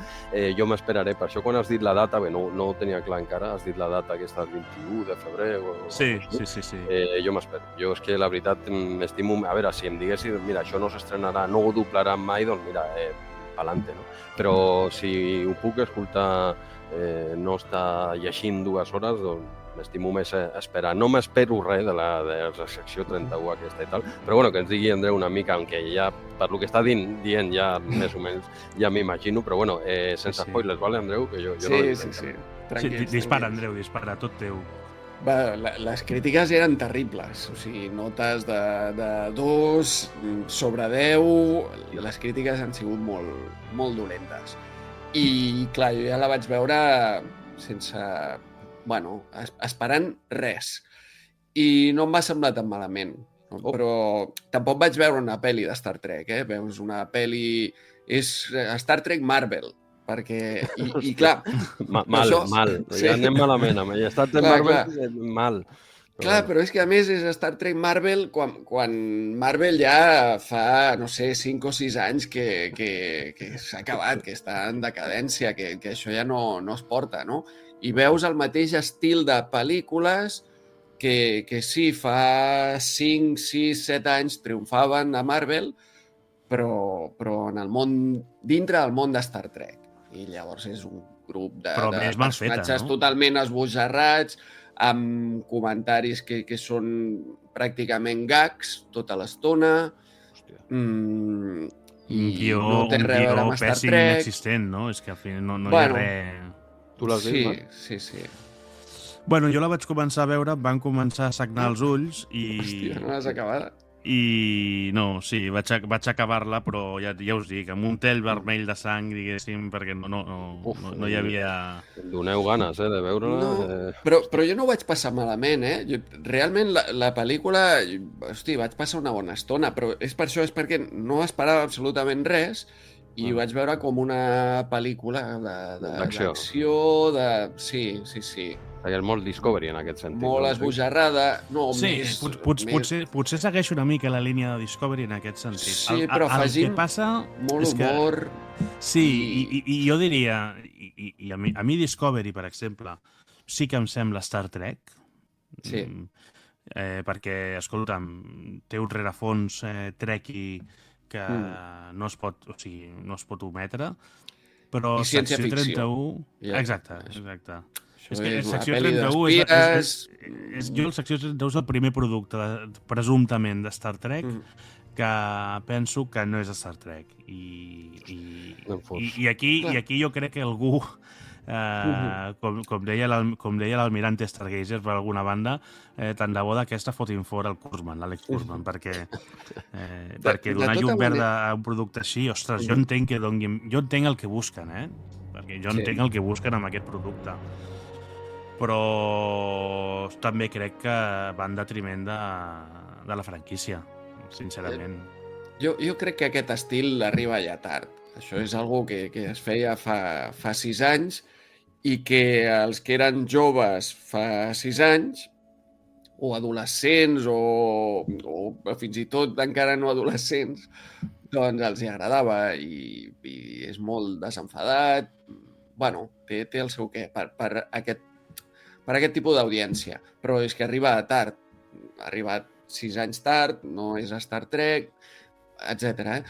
[SPEAKER 5] Jo m'esperaré. Per això, quan has dit la data, bé, no ho tenia clar encara, has dit la data aquesta del 21 de febrer.
[SPEAKER 2] Sí.
[SPEAKER 5] Jo m'espero. Jo és que la veritat m'estimo... A veure, si em diguessis, mira, això no s'estrenarà, no ho doblarà mai, doncs mira, pa'lante, no? Però si ho puc escoltar, no estar llegint 2 hores, doncs m'estimo més esperar. No m'espero res de la secció 31 aquesta i tal, però bueno, que ens digui Andreu una mica, aunque ja, per lo que està dient ja més o menys ja m'imagino, però bueno, sense spoilers, vale, Andreu? Que jo
[SPEAKER 4] sí.
[SPEAKER 2] Dispara, Andreu, dispara, tot teu.
[SPEAKER 4] Les crítiques eren terribles, o sigui, notes de 2 sobre 10, les crítiques han sigut molt dolentes. I, clar, jo ja la vaig veure sense... Bueno, esperant res. I no em va semblar tan malament. Però tampoc vaig veure una pel·li de Star Trek, Veus una pel·li... És Star Trek Marvel, perquè... I clar...
[SPEAKER 5] Mal. Ja anem malament amb ella. Star Trek Marvel, mal.
[SPEAKER 4] Clar, però és que a més és Star Trek Marvel quan Marvel ja fa, no sé, 5 o 6 anys que s'ha acabat, que està en decadència, que això ja no es porta, no? I veus el mateix estil de pel·lícules que sí, fa 5, 6, 7 anys triomfaven a Marvel, però en el món, dintre del món de Star Trek. I llavors és un grup de personatges totalment esbojarrats, amb comentaris que són pràcticament gags tota l'estona.
[SPEAKER 2] Un guió pèssim inexistent, no? És que al final no hi ha res...
[SPEAKER 5] Tu l'has vist?
[SPEAKER 4] Sí.
[SPEAKER 2] Bueno, jo la vaig començar a veure, em van començar a sagnar els ulls i...
[SPEAKER 4] Hòstia, no l'has acabada?
[SPEAKER 2] I no, sí, vaig acabar-la, però ja us dic, amb un tel vermell de sang, diguéssim, perquè no hi havia...
[SPEAKER 5] Doneu ganes, de veure-la.
[SPEAKER 4] No, però jo no ho vaig passar malament, Realment la pel·lícula, vaig passar una bona estona, però és per això, és perquè no esperava absolutament res i ho vaig veure com una pel·lícula d'acció. Sí.
[SPEAKER 5] És molt Discovery en aquest sentit.
[SPEAKER 4] Molt esbojarrada. No,
[SPEAKER 2] sí, potser segueix una mica la línia de Discovery en aquest sentit.
[SPEAKER 4] Sí, però afegint molt humor.
[SPEAKER 2] Sí, i jo diria, i a mi Discovery, per exemple, sí que em sembla Star Trek.
[SPEAKER 4] Sí.
[SPEAKER 2] Perquè, escolta'm, té un rerefons trekky que no es pot, o sigui, no es pot ometre, però
[SPEAKER 4] I ciència ficció.
[SPEAKER 2] 31...
[SPEAKER 4] Ja.
[SPEAKER 2] Exacte.
[SPEAKER 4] Això
[SPEAKER 2] És que
[SPEAKER 4] és una
[SPEAKER 2] secció
[SPEAKER 4] pel·li
[SPEAKER 2] 31
[SPEAKER 4] d'espies...
[SPEAKER 2] jo el secció 31 és el primer producte, presumptament, de Star Trek que penso que no és Star Trek. I aquí jo crec que algú, com deia l'almirante Stargazer per alguna banda, tant de bo d'aquesta fotin fora el Kurzman, l'Àlex Kurzman, perquè donar llum verda a un producte així, ostres, jo entenc el que busquen, perquè jo entenc el que busquen amb aquest producte. Però també crec que va en detriment de la franquícia, sincerament.
[SPEAKER 4] Jo crec que aquest estil arriba ja tard. Això és algo que es feia fa 6 anys i que els que eren joves fa 6 anys, o adolescents, o fins i tot encara no adolescents, doncs els hi agradava i és molt desenfadat. Bueno, té el seu què per aquest tipus d'audiència, però és que arriba tard, ha arribat 6 anys tard, no és Star Trek, etc.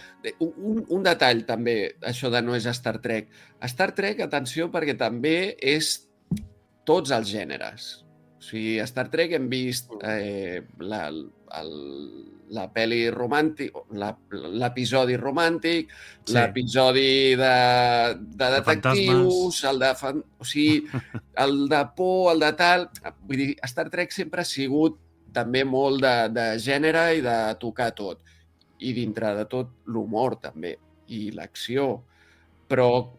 [SPEAKER 4] Un detall també, això de no és Star Trek. Star Trek, atenció, perquè també és tots els gèneres. O sigui, a Star Trek hem vist la pel·li romàntic, l'episodi romàntic, l'episodi de detectius, o sigui, el de por, el de tal... Vull dir, Star Trek sempre ha sigut també molt de gènere i de tocar tot. I dintre de tot l'humor també, i l'acció. Però,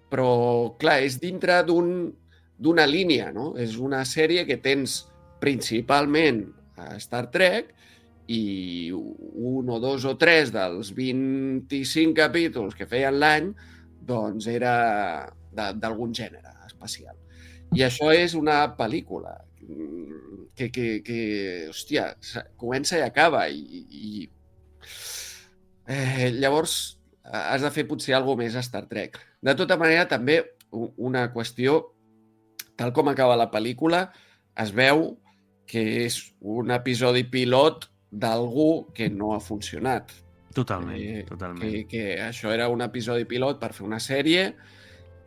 [SPEAKER 4] clar, és dintre d'una línia, no? És una sèrie que tens principalment a Star Trek i 1 o 2 o 3 dels 25 capítols que feien l'any doncs era d'algun gènere especial. I això és una pel·lícula que hòstia, comença i acaba i llavors has de fer potser alguna més a Star Trek. De tota manera, també una qüestió, tal com acaba la pel·lícula, es veu que és un episodi pilot d'algú que no ha funcionat.
[SPEAKER 2] Totalment.
[SPEAKER 4] Que això era un episodi pilot per fer una sèrie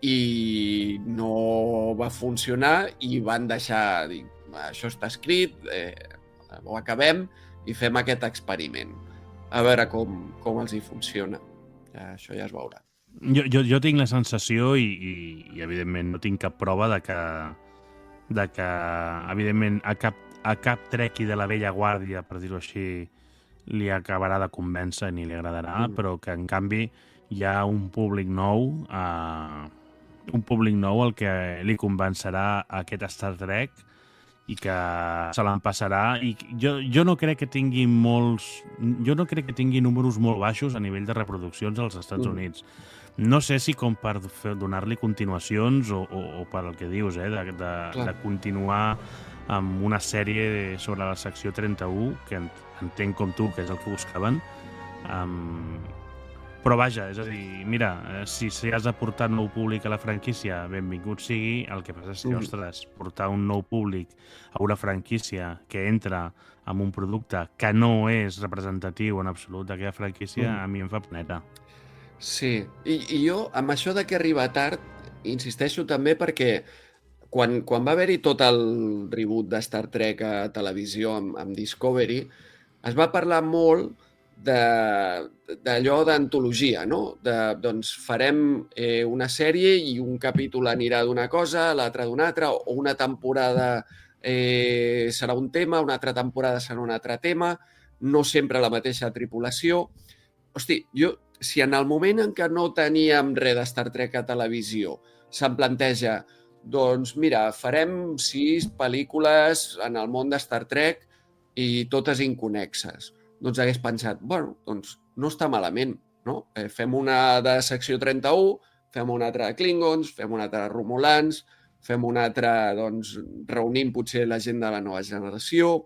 [SPEAKER 4] i no va funcionar i van deixar, dir, això està escrit, ho acabem i fem aquest experiment. A veure com els hi funciona. Això ja es veurà.
[SPEAKER 2] Jo tinc la sensació i evidentment no tinc cap prova de que evidentment a cap trequi de la vella guàrdia, per dir-ho així, li acabarà de convèncer ni li agradarà, però que en canvi hi ha un públic nou al que li convencerà aquest Star Trek i que se l'empassarà. I jo no crec que tingui números molt baixos a nivell de reproduccions als Estats Units. No sé si com per donar-li continuacions o per el que dius, de continuar amb una sèrie sobre la secció 31, que entenc com tu, que és el que buscaven. Però vaja, és a dir, mira, si has de portar nou públic a la franquícia, benvingut sigui. El que passa és que, ostres, portar un nou públic a una franquícia que entra amb un producte que no és representatiu en absolut d'aquella franquícia, a mi em fa planeta.
[SPEAKER 4] Sí, i jo amb això de que arriba tard insisteixo també perquè quan va haver-hi tot el reboot de Star Trek a televisió amb Discovery, es va parlar molt d'allò d'antologia, no? Doncs farem una sèrie i un capítol anirà d'una cosa, l'altre d'una altra, o una temporada serà un tema, una altra temporada serà un altre tema, no sempre la mateixa tripulació. Hosti, si en el moment en què no teníem res de Star Trek a televisió se'm planteja, doncs mira, farem 6 pel·lícules en el món de Star Trek i totes inconexes. Doncs hagués pensat, bueno, doncs no està malament, no? Fem una de secció 31, fem una altra de Klingons, fem una altra de Romulans, fem una altra, doncs, reunim potser la gent de la nova generació.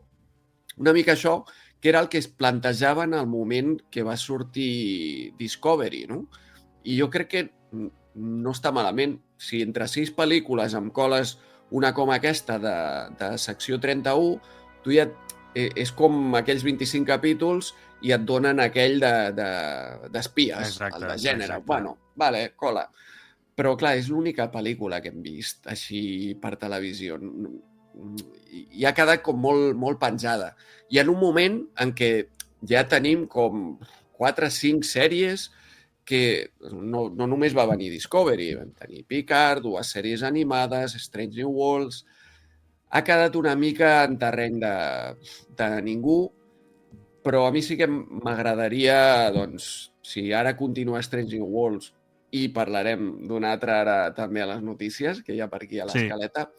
[SPEAKER 4] Una mica això, que era el que es plantejava en el moment que va sortir Discovery, no? I jo crec que no està malament. Si entre 6 pel·lícules em coles una com aquesta de secció 31, tu ja és com aquells 25 capítols i et donen aquell d'espies, el de gènere. Bueno, vale, cola. Però, clar, és l'única pel·lícula que hem vist així per televisió. I ha quedat com molt penjada. I en un moment en què ja tenim com 4 o 5 sèries que no només va venir Discovery, vam tenir Picard, 2 sèries animades, Strange New Worlds... Ha quedat una mica en terreny de ningú, però a mi sí que m'agradaria, doncs, si ara continua Strange New Worlds i parlarem d'una altra ara també a les notícies, que hi ha per aquí a l'escaleta,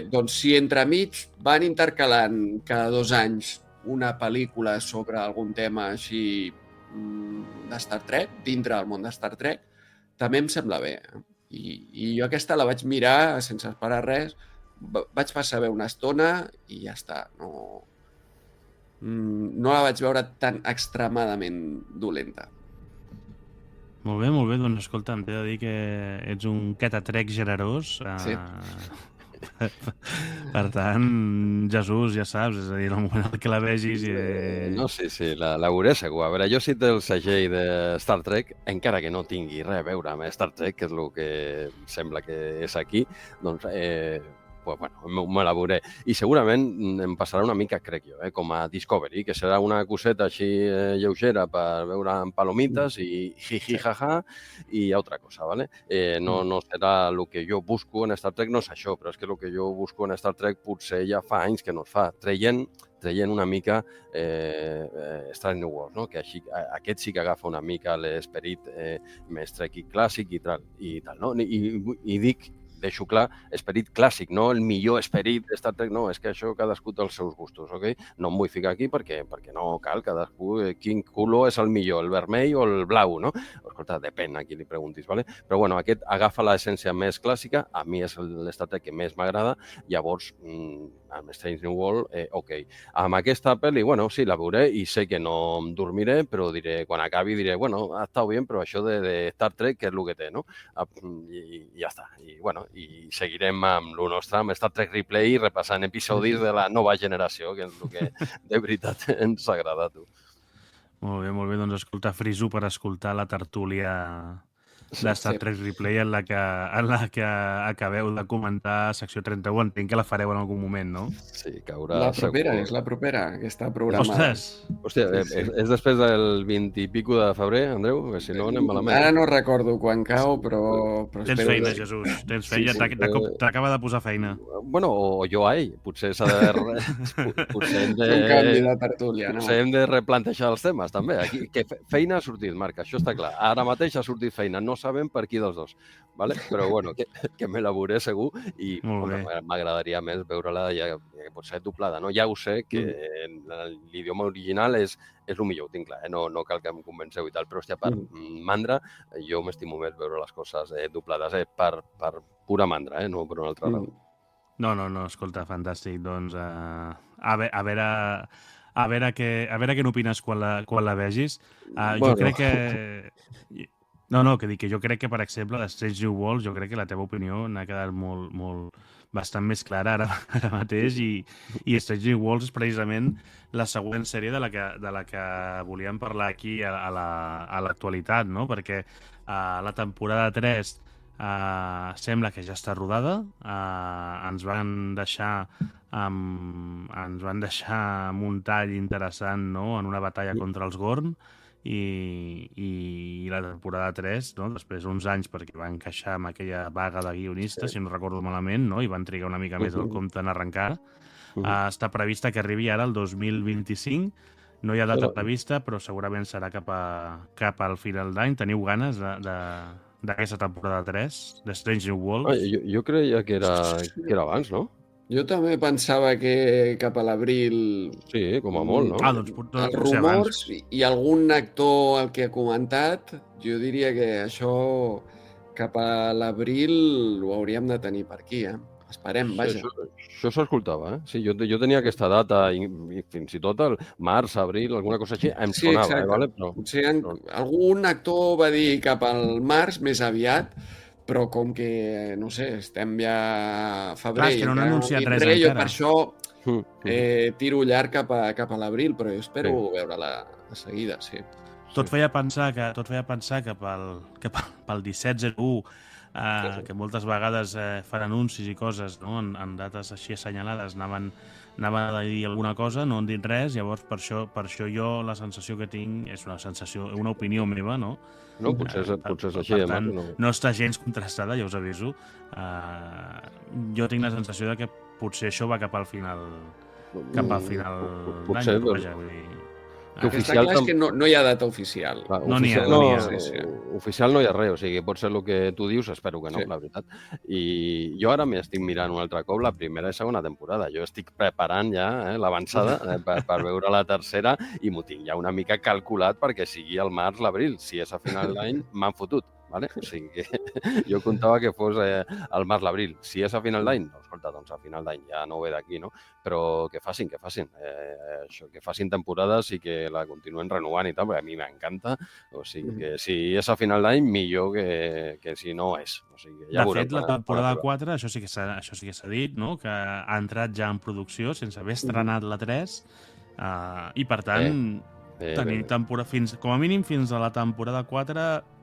[SPEAKER 4] doncs si entremig van intercalant cada 2 anys una pel·lícula sobre algun tema així de Star Trek, dintre del món de Star Trek, també em sembla bé. I jo aquesta la vaig mirar sense esperar res, vaig passar bé una estona i ja està. No la vaig veure tan extremadament dolenta.
[SPEAKER 2] Molt bé, doncs escolta, t'he de dir que ets un catatrec generós.
[SPEAKER 4] Sí.
[SPEAKER 2] Per tant, Jesús, ja saps, és a dir, en el moment que la vegis...
[SPEAKER 5] No, sí, la veuré segur. A veure, jo si té el segell de Star Trek, encara que no tingui res a veure amb Star Trek, que és el que sembla que és aquí, doncs... pues bueno, me la veuré. I segurament em passarà una mica, crec jo, com a Discovery, que serà una coseta així lleugera per veure amb palomites i jiji, jaja, i altra cosa, ¿vale? No serà el que jo busco en Star Trek, no és això, però és que el que jo busco en Star Trek potser ja fa anys que no es fa, traient una mica Strange New Worlds, no? Que així, aquest sí que agafa una mica l'esperit més trekky clàssic i tal, no? I dic, deixo clar, esperit clàssic, no el millor esperit de Star Trek, no, és que això cadascú té els seus gustos, ok? No em vull ficar aquí perquè no cal, cadascú, quin color és el millor, el vermell o el blau, no? Escolta, depèn a qui li preguntis, ¿vale? Però bueno, aquest agafa l'essència més clàssica, a mi és l'Star Trek que més m'agrada, llavors, amb Strange New World, ok. Amb aquesta pel·li, bueno, sí, la veuré i sé que no em dormiré, però diré, quan acabi diré, bueno, ha estat bé, però això de Star Trek, què és el que té, no? I ja està. I, bueno, i seguirem amb el nostre, amb Star Trek Replay, repassant episodis de la nova generació, que és el que de veritat ens agrada a tu.
[SPEAKER 2] Molt bé, doncs escolta, friso per escoltar la tertúlia de Star Trek Replay en la que acabeu de comentar secció 31. Entenc que la fareu en algun moment, no?
[SPEAKER 5] Sí, caurà
[SPEAKER 4] és la propera, que està programada.
[SPEAKER 5] Hòstia, és després del 20 i pico de febrer, Andreu? Que si no anem malament.
[SPEAKER 4] Ara no recordo quan cau, però
[SPEAKER 2] tens feina, Jesús. Tens feina, t'acaba de posar feina.
[SPEAKER 5] Bueno, o jo a ell. Potser s'ha de... Potser hem de...
[SPEAKER 4] Un canvi de tertúlia, no?
[SPEAKER 5] Potser hem de replantejar els temes, també. Aquí, que feina ha sortit, Marc, això està clar. Ara mateix ha sortit feina. No sabem per qui dels dos, ¿vale? Però bueno, que me la veuré segur i m'agradaria més veure-la ja que pot ser doblada, no? Ja ho sé que l'idioma original és el millor, ho tinc clar, no cal que em convenceu i tal, però hòstia, per mandra jo m'estimo més veure les coses doblades, per pura mandra, no per una altra raó.
[SPEAKER 2] No, escolta, fantàstic, doncs a veure què n'opines quan la vegis. Jo crec que... No, que dic que jo crec que, per exemple, de Strange New Worlds, jo crec que la teva opinió n'ha quedat bastant més clara ara mateix i Strange New Worlds és precisament la següent sèrie de la que volíem parlar aquí a l'actualitat, no? Perquè la temporada 3 sembla que ja està rodada, ens van deixar amb un tall interessant, no? En una batalla contra els Gorn, i la temporada 3, no? Després d'uns anys, perquè va encaixar amb aquella vaga de guionistes, si no recordo malament, no? I van trigar una mica més del compte en arrencar. Està prevista que arribi ara el 2025. No hi ha data prevista, però segurament serà cap al final d'any. Teniu ganes d'aquesta temporada 3, de Strange New Worlds?
[SPEAKER 5] Jo creia que era abans, no?
[SPEAKER 4] Jo també pensava que cap a l'abril...
[SPEAKER 5] Sí, com a molt, no?
[SPEAKER 2] Doncs
[SPEAKER 4] els rumors i algun actor el que ha comentat, jo diria que això cap a l'abril ho hauríem de tenir per aquí, Esperem, vaja.
[SPEAKER 5] Això s'escoltava, Sí, jo tenia aquesta data i fins i tot el març, abril, alguna cosa així, em sonava, vale?
[SPEAKER 4] Potser algun actor va dir cap al març més aviat, però com que, no sé, estem ja a febrer...
[SPEAKER 2] Clar, és que no han anunciat res encara.
[SPEAKER 4] Jo per això tiro llarg cap a l'abril, però jo espero veure-la de seguida, sí.
[SPEAKER 2] Tot feia pensar que pel 1701, que moltes vegades fan anuncis i coses, no? En dates així assenyalades anaven a dir alguna cosa, no han dit res, llavors per això jo la sensació que tinc és una opinió meva, no?
[SPEAKER 5] No, potser és així.
[SPEAKER 2] Per tant, no està gens contrastada, ja us aviso. Jo tinc la sensació de que potser això va cap al final
[SPEAKER 5] potser,
[SPEAKER 2] d'any.
[SPEAKER 4] El que està clar és que no hi ha data oficial.
[SPEAKER 2] No n'hi ha.
[SPEAKER 5] Oficial no hi ha res, o sigui, pot ser el que tu dius, espero que no, la veritat. I jo ara m'estic mirant un altre cop la primera i segona temporada. Jo estic preparant ja l'avançada per veure la tercera i m'ho tinc ja una mica calculat perquè sigui el març, l'abril. Si és a final d'any, m'han fotut. Vale? O sigui que jo comptava que fos al març, l'abril. Si és a final d'any, escolta, doncs a final d'any ja no ve d'aquí, no? Però que facin. Això, que facin temporades i que la continuen renovant i tal, perquè a mi m'encanta. O sigui que si és a final d'any, millor que si no és. O sigui, ja
[SPEAKER 2] de fet, la temporada 4, això sí que s'ha dit, no? Que ha entrat ja en producció sense haver estrenat la 3 i, per tant, tenim temporada com a mínim fins a la temporada 4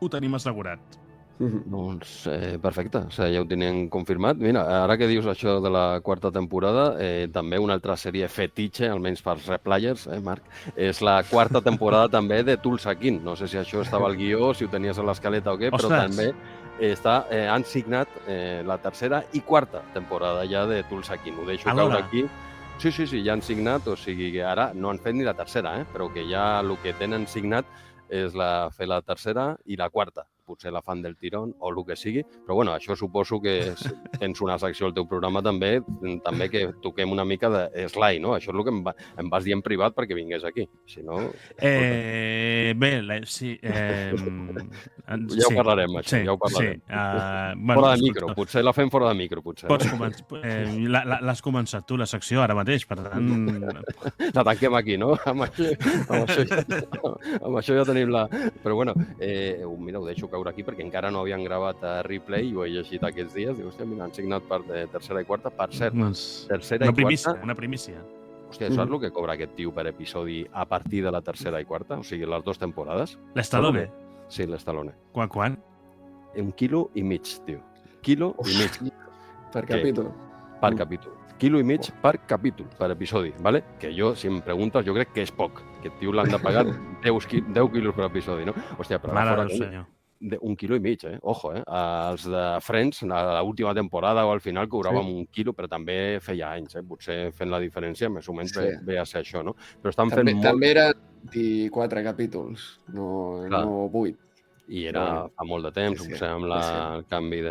[SPEAKER 2] ho tenim assegurat.
[SPEAKER 5] Doncs perfecte, ja ho tenim confirmat. Mira, ara que dius això de la quarta temporada, també una altra sèrie fetitxe, almenys pels replayers, Marc, és la quarta temporada també de Tulsa King. No sé si això estava al guió, si ho tenies a l'escaleta o què, però també han signat la tercera i quarta temporada ja de Tulsa King. Ho deixo caure aquí. Sí, ja han signat, o sigui que ara no han fet ni la tercera, però que ja el que tenen signat és fer la tercera i la quarta. Potser la fan del tirón o el que sigui, però bueno, això suposo que tens una secció al teu programa també que toquem una mica de Sly, no? Això és el que em vas dir en privat perquè vingués aquí, si no...
[SPEAKER 2] sí.
[SPEAKER 5] Ja ho parlarem, això, ja ho parlarem. Fora de micro, potser la fem fora de micro, potser.
[SPEAKER 2] Pots començar. L'has començat tu, la secció, ara mateix, per tant...
[SPEAKER 5] La tanquem aquí, no? Amb això ja tenim la... Però bueno, mira, ho deixo caure aquí perquè encara no havien gravat a Replay i ho he llegit aquests dies. Diu, hòstia, mira, han signat per tercera i quarta. Per cert, tercera i quarta...
[SPEAKER 2] Una primícia.
[SPEAKER 5] Hòstia, saps el que cobra aquest tio per episodi a partir de la tercera i quarta? O sigui, les 2 temporades?
[SPEAKER 2] L'Stallone?
[SPEAKER 5] Sí, l'Stallone.
[SPEAKER 2] Quan?
[SPEAKER 5] 1,5 quilos, tio. 1,5 quilos.
[SPEAKER 4] Per capítol.
[SPEAKER 5] Per capítol. 1,5 quilos per capítol, per episodi, ¿vale? Que jo, si em preguntes, jo crec que és poc. Aquest tio l'han de pagar 10 quilos per episodi, no? Hòstia, però
[SPEAKER 2] mare del senyor.
[SPEAKER 5] 1,5 quilos, Ojo, Els de Friends, a l'última temporada o al final cobràvem 1 quilo, però també feia anys, Potser fent la diferència, més o menys ve a ser això, no? Però estan fent molt...
[SPEAKER 4] També eren 24 capítols, no 8.
[SPEAKER 5] I era fa molt de temps, potser amb el canvi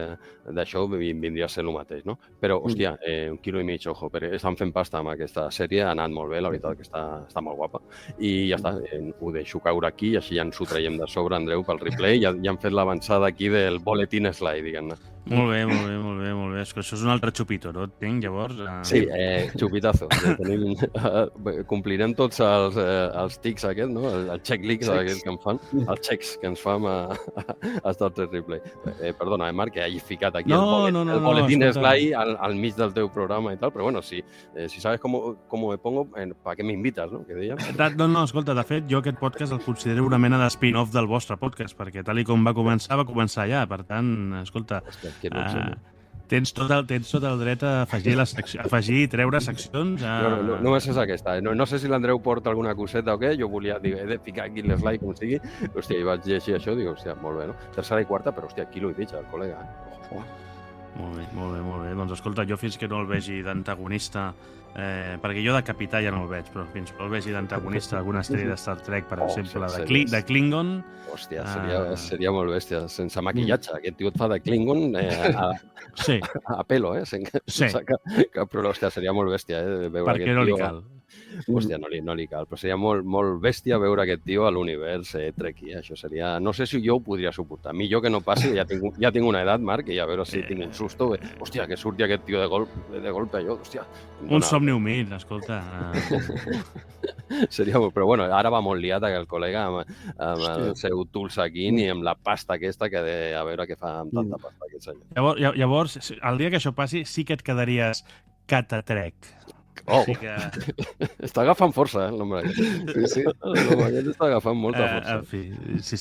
[SPEAKER 5] d'això vindria a ser el mateix, no? Però, hòstia, 1,5 quilos, ojo, perquè estan fent pasta amb aquesta sèrie, ha anat molt bé, la veritat que està molt guapa. I ja està, ho deixo caure aquí i així ja ens ho traiem de sobre, Andreu, pel replay. Ja han fet l'avançada aquí del boletín Sly, diguem-ne.
[SPEAKER 2] Molt bé. És que això és un altre xupito, no? Tinc, llavors...
[SPEAKER 5] Sí, xupitazo. Complirem tots els tics aquests, no? Els checklists aquests que em fan, els checks que ens fan a Star Trek Replay. Perdona, Marc, que hagi ficat aquí el boletín Sly al mig del teu programa i tal, però bueno, si sabes cómo me pongo, ¿para qué me invitas, no? Que deia.
[SPEAKER 2] No, escolta, de fet, jo aquest podcast el considero una mena de spin-off del vostre podcast, perquè tal com va començar ja. Per tant, escolta, tens tot el dret a afegir i treure seccions.
[SPEAKER 5] Només és aquesta. No sé si l'Andreu porta alguna coseta o què. Jo volia dir, he de ficar aquí l'Sly com sigui. Hòstia, i vaig llegir això i dic, hòstia, molt bé, no? Tercera i quarta, però hòstia, 1,5 quilos, el col·lega.
[SPEAKER 2] Molt bé. Doncs escolta, jo fins que no el vegi d'antagonista, perquè jo de capità ja no el veig, però fins que no el vegi d'antagonista d'alguna sèrie de Star Trek, per exemple, de Klingon...
[SPEAKER 5] Hòstia, seria molt bèstia, sense maquillatge. Aquest tio et fa de Klingon a pelo, sense cap problema. Hòstia, seria molt bèstia, veure aquest tio...
[SPEAKER 2] Perquè no li cal.
[SPEAKER 5] Hòstia, no li cal, però seria molt bèstia veure aquest tio a l'univers Trekkie. Això seria... No sé si jo ho podria suportar. Millor que no passi, ja tinc una edat, Marc, i a veure si tinc un susto. Hòstia, que surti aquest tio de golpe, allò, hòstia...
[SPEAKER 2] Un somni humil, escolta.
[SPEAKER 5] Seria molt... Però bueno, ara va molt liat el col·lega amb el seu Tulsa King i amb la pasta aquesta que a veure què fa amb tanta pasta aquest senyor.
[SPEAKER 2] Llavors, el dia que això passi, sí que et quedaries catatrec.
[SPEAKER 5] Oh,
[SPEAKER 2] Així que...
[SPEAKER 5] està agafant força, l'home aquest.
[SPEAKER 4] Sí.
[SPEAKER 5] L'home aquest està agafant molta força.
[SPEAKER 2] En fi, sí,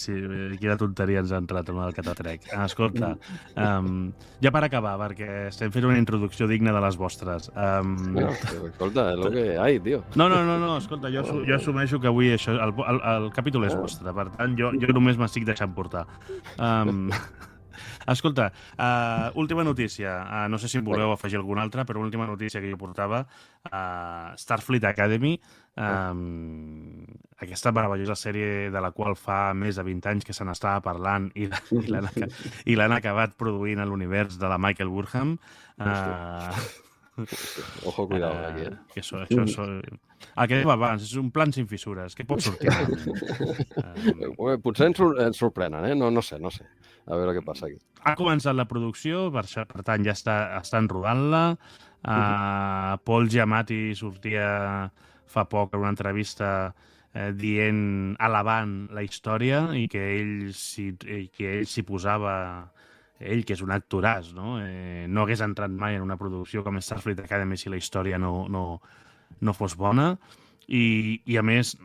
[SPEAKER 2] quina tonteria ens ha entrat amb el Catatrec. Escolta, ja per acabar, perquè estem fent una introducció digna de les vostres.
[SPEAKER 5] Escolta, és el que hi, tio.
[SPEAKER 2] No, escolta, jo assumeixo que avui això, el capítol és vostre, per tant, jo només m'estic deixant portar. Escolta, última notícia. No sé si voleu afegir alguna altra, però última notícia que jo portava. Starfleet Academy, aquesta meravellosa sèrie de la qual fa més de 20 anys que se n'estava parlant i l'han acabat produint a l'univers de la Michael Burnham.
[SPEAKER 5] Ojo, cuidado, aquí.
[SPEAKER 2] Que això el que va abans, és un plan sin fissures. Què pot sortir?
[SPEAKER 5] Potser ens sorprenen, no sé. A veure què passa aquí.
[SPEAKER 2] Ha començat la producció, per tant ja estan rodant-la. Paul Giamatti sortia fa poc en una entrevista alabant la història i que ell s'hi posava, ell que és un actoràs, no hagués entrat mai en una producció com Starfleet Academy si la història no fos bona i a més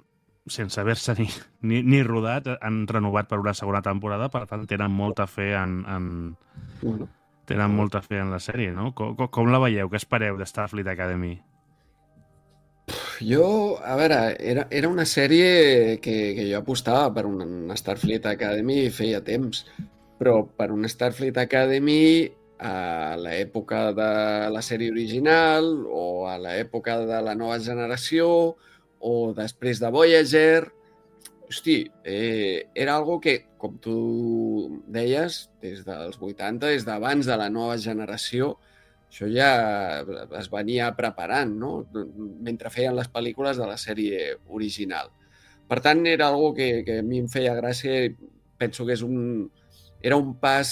[SPEAKER 2] sense haver-se ni rodat, han renovat per una segona temporada, per tant tenen molta fe en la sèrie, no? Com la veieu? Què espereu de Starfleet Academy?
[SPEAKER 4] Jo, a veure, era una sèrie que jo apostava per una Starfleet Academy feia temps, però per una Starfleet Academy a l'època de la sèrie original o a l'època de la nova generació o després de Voyager, hosti, era algo que, com tu deies, des dels 80, des d'abans de la nova generació, això ja es venia preparant, no? Mentre feien les pel·lícules de la sèrie original. Per tant, era algo que a mi em feia gràcia i penso que era un pas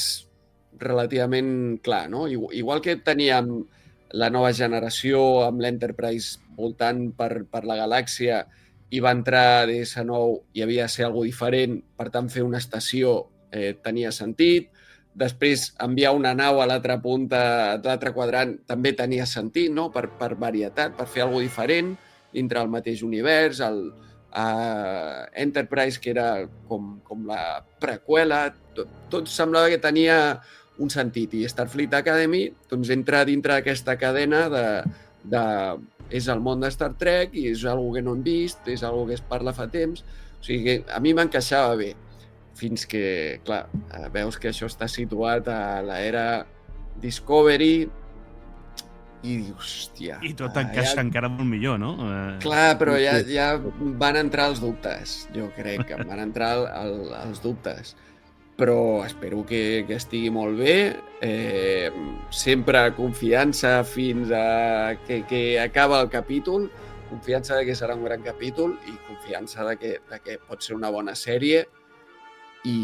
[SPEAKER 4] relativament clar, no? Igual que teníem la nova generació amb l'Enterprise voltant per la galàxia i va entrar DS9 i havia de ser alguna diferent, per tant fer una estació tenia sentit. Després enviar una nau a l'altra punta, a l'altre quadrant, també tenia sentit, no? Per varietat, per fer alguna diferent dintre del mateix univers. Enterprise, que era com la preqüela, tot semblava que tenia un sentit. I Starfleet Academy doncs, entra dintre d'aquesta cadena és el món de Star Trek i és una que no hem vist, és una que es parla fa temps. O sigui que a mi m'encaixava bé. Fins que, clar, veus que això està situat a l'era Discovery i dius, hòstia...
[SPEAKER 2] I tot encaixa encara molt millor, no?
[SPEAKER 4] Clar, però ja van entrar els dubtes, jo crec que van entrar els dubtes. Però espero que estigui molt bé. Sempre confiança fins a que acaba el capítol, confiança de que serà un gran capítol i confiança de que pot ser una bona sèrie. I,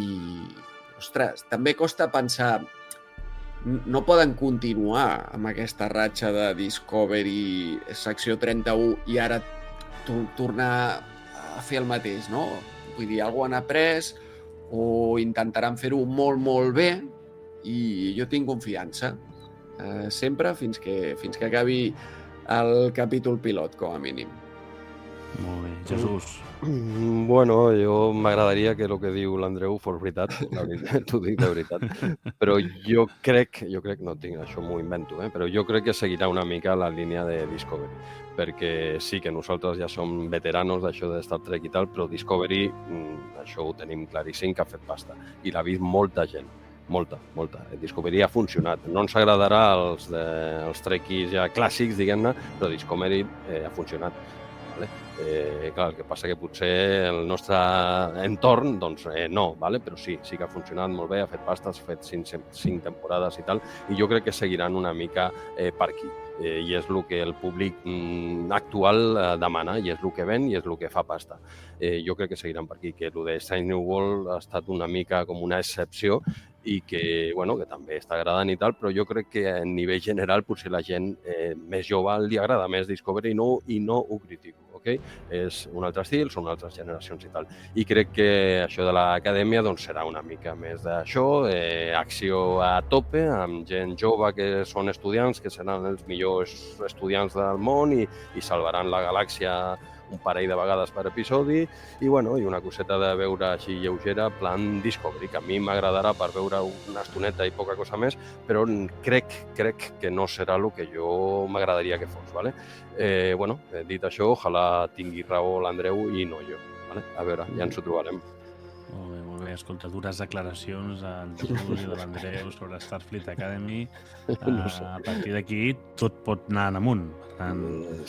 [SPEAKER 4] ostres, també costa pensar, no poden continuar amb aquesta ratxa de Discovery secció 31 i ara tornar a fer el mateix, no? Vull dir, alguna han après o intentaran fer-ho molt, molt bé i jo tinc confiança sempre fins que acabi el capítol pilot, com a mínim.
[SPEAKER 2] Molt bé. Jesús?
[SPEAKER 5] Bueno, jo m'agradaria que el que diu l'Andreu fos veritat, t'ho dic de veritat, però jo crec, no tinc, això m'ho invento, però jo crec que seguirà una mica la línia de Discovery, perquè sí que nosaltres ja som veteranos d'això de Star Trek i tal, però Discovery, això ho tenim claríssim, que ha fet pasta, i l'ha vist molta gent. Molta. Discovery ha funcionat. No ens agradarà els trekkies ja clàssics, diguem-ne, però Discovery ha funcionat. Clar, el que passa que potser el nostre entorn, doncs no, però sí que ha funcionat molt bé, ha fet pasta, ha fet 5 temporades i tal, i jo crec que seguiran una mica per aquí. I és el que el públic actual demana, i és el que ven, i és el que fa pasta. Jo crec que seguiran per aquí, que el de Strange New World ha estat una mica com una excepció i que també està agradant i tal, però jo crec que a nivell general potser la gent més jove li agrada més Discovery i no ho critico. ok? És un altre estil, són altres generacions i tal. I crec que això de l'acadèmia doncs, serà una mica més d'això, acció a tope, amb gent jove que són estudiants, que seran els millors estudiants del món i salvaran la galàxia un parell de vegades per episodi i una coseta de veure així lleugera, plan Discovery, que a mi m'agradarà per veure una estoneta i poca cosa més, però crec que no serà el que jo m'agradaria que fos, ¿vale? Dit això, ojalà tingui raó l'Andreu i no jo, ¿vale? A veure, ja ens ho trobarem.
[SPEAKER 2] Molt bé. Escolta, dures declaracions del Jesús i de l'Andreu sobre Starfleet Academy. A partir d'aquí tot pot anar en amunt.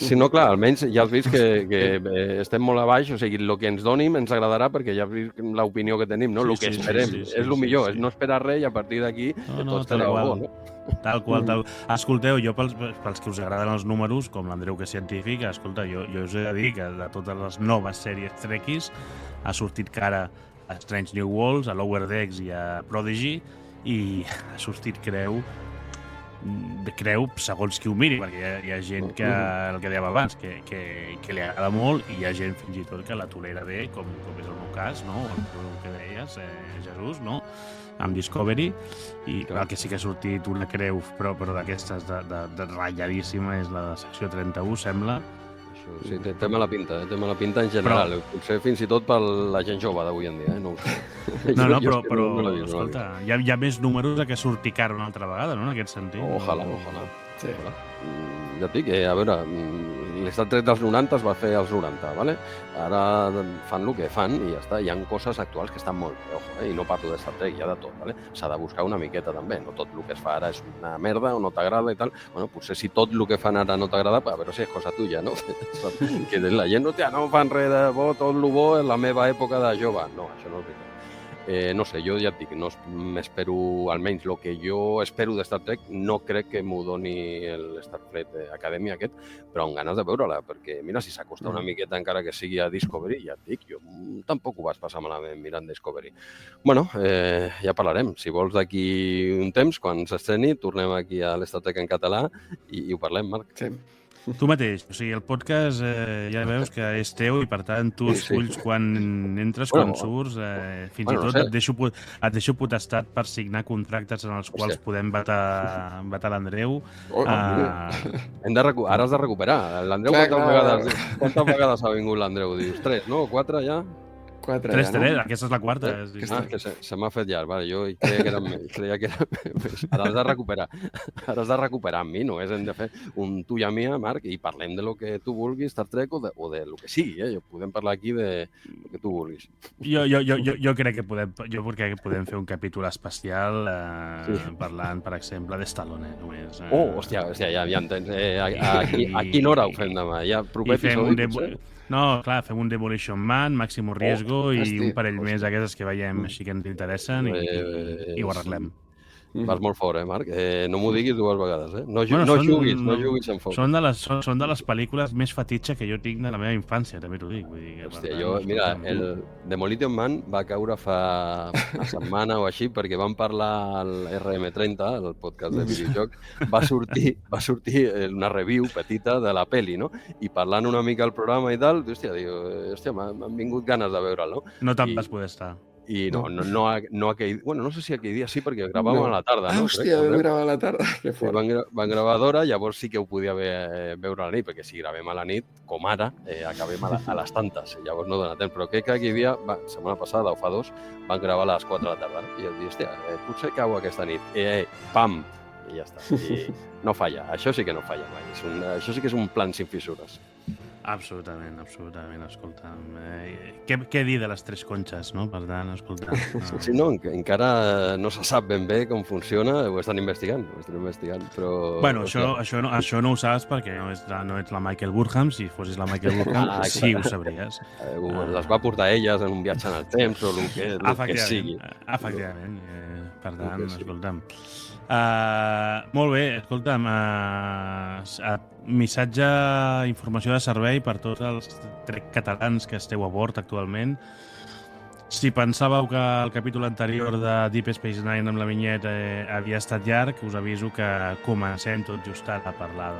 [SPEAKER 5] Si no, clar, almenys ja has vist que estem molt a baix, o sigui, el que ens donin ens agradarà perquè ja has vist l'opinió que tenim, no? El que esperem. És el millor, és no esperar res i a partir d'aquí tot estarà bo, no?
[SPEAKER 2] Tal qual. Escolteu, jo pels que us agraden els números, com l'Andreu que és científic, escolta, jo us he de dir que de totes les noves sèries Trekkies ha sortit cara a Strange New Worlds, a Lower Decks i a Prodigy, i ha sortit creu segons qui ho miri, perquè hi ha gent que, el que dèiem abans, que li agrada molt, i hi ha gent fins i tot que la tolera bé, com és el meu cas, no? El que deies, Jesús, no? Amb Discovery, i el que sí que ha sortit una creu, però d'aquestes de ratlladíssima, és la de secció 31, sembla.
[SPEAKER 5] Sí, té mala pinta en general, potser fins i tot per la gent jove d'avui en dia. No,
[SPEAKER 2] escolta, hi ha més números que surti cara una altra vegada, no?, en aquest sentit.
[SPEAKER 5] Ojalà. Sí. Ja et dic, a veure, l'Star Trek dels 90 es va fer als 90, ¿vale? Ara fan el que fan i ja està. Hi ha coses actuals que estan molt bé, ojo, i no parlo de Star Trek, hi ha de tot, ¿vale? S'ha de buscar una miqueta també, no tot el que es fa ara és una merda o no t'agrada i tal. Bueno, potser si tot el que fan ara no t'agrada, a veure si és cosa tuya, no? Que la gent no fan res de bo, tot el bo és la meva època de jove. No, això no és veritat. No sé, jo ja et dic, no m'espero, almenys el que jo espero de Star Trek, no crec que m'ho doni l'Starfleet Academy aquest, però amb ganes de veure-la, perquè mira, si s'acosta una miqueta encara que sigui a Discovery, ja et dic, jo tampoc ho vaig passar malament mirant Discovery. Bueno, ja parlarem. Si vols d'aquí un temps, quan s'estreni, tornem aquí a l'Star Trek en català i ho parlem, Marc.
[SPEAKER 4] Sí.
[SPEAKER 2] Tu mateix, o sigui, el podcast ja veus que és teu i per tant tu esculls quan entres, quan surts, fins i tot et deixo potestat per signar contractes en els quals podem vetar l'Andreu.
[SPEAKER 5] Ara has de recuperar. L'Andreu, quantes vegades ha vingut l'Andreu? Dius 3, no? 4 ja?
[SPEAKER 2] 3, aquesta és la quarta.
[SPEAKER 5] Que se m'ha fet llarg, vale, jo creia que era més. Ara has de recuperar amb mi, no? Hem de fer un tu i a mi, Marc, i parlem de lo que tu vulguis, Star Trek, o de lo que sigui, podem parlar aquí de lo que tu vulguis.
[SPEAKER 2] Jo crec que podem fer un capítol especial parlant, per exemple, de Stallone, només.
[SPEAKER 5] Hòstia, ja entens. A quina hora ho fem demà? Ja proper episodi,
[SPEAKER 2] No, clar, fem un Demolition Man, Máximo Riesgo i un parell més d'aquestes que veiem així que ens interessen i ho arreglem.
[SPEAKER 5] Vas molt fort, Marc? No m'ho diguis 2 vegades, No juguis amb foc.
[SPEAKER 2] Són de les pel·lícules més fetitxe que jo tinc de la meva infància, també t'ho dic.
[SPEAKER 5] Hòstia, mira, el Demolition Man va caure fa una setmana o així perquè vam parlar al RM30, el podcast de videojoc, va sortir una review petita de la peli, no? I parlant una mica al programa i tal, hòstia, m'han vingut ganes de veure'l, no?
[SPEAKER 2] No te'n vas poder estar.
[SPEAKER 5] I no aquell... Bueno, no sé si aquell dia sí, perquè gravàvem a la tarda, no?
[SPEAKER 4] Hòstia, vam gravar a la tarda. Que fort.
[SPEAKER 5] Van gravar d'hora, llavors sí que ho podia veure a la nit, perquè si gravem a la nit, com ara, acabem a les tantes, llavors no dona temps. Però crec que aquell dia, setmana passada o fa 2, van gravar a les 4 de la tarda. I jo dic, hòstia, potser cau aquesta nit. Pam! I ja està. I no falla. Això sí que no falla mai. Això sí que és un plan sin fissures.
[SPEAKER 2] Absolutament, escolta. Què dir de les 3 conxes, no? Per tant, escolta...
[SPEAKER 5] Sí, no, encara no se sap ben bé com funciona, ho estan investigant, però...
[SPEAKER 2] Bueno, això no ho saps perquè no ets la Michael Burnham, si fossis la Michael Burnham sí ho sabries.
[SPEAKER 5] Les va portar elles en un viatge en el temps o el que sigui.
[SPEAKER 2] Efectivament, per tant, escolta'm. Molt bé, escolta'm, missatge, informació de servei per tots els catalans que esteu a bord actualment. Si pensàveu que el capítol anterior de Deep Space Nine amb la vinyeta havia estat llarg, us aviso que comencem tot just ara a parlar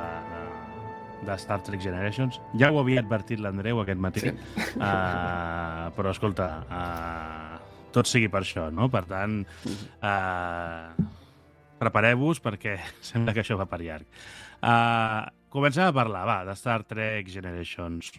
[SPEAKER 2] de Star Trek Generations. Ja ho havia advertit l'Andreu aquest matí, sí. Però escolta, tot sigui per això, no? Per tant, prepareu-vos perquè sembla que això va per llarg. Comencem a parlar, va, de Star Trek Generations.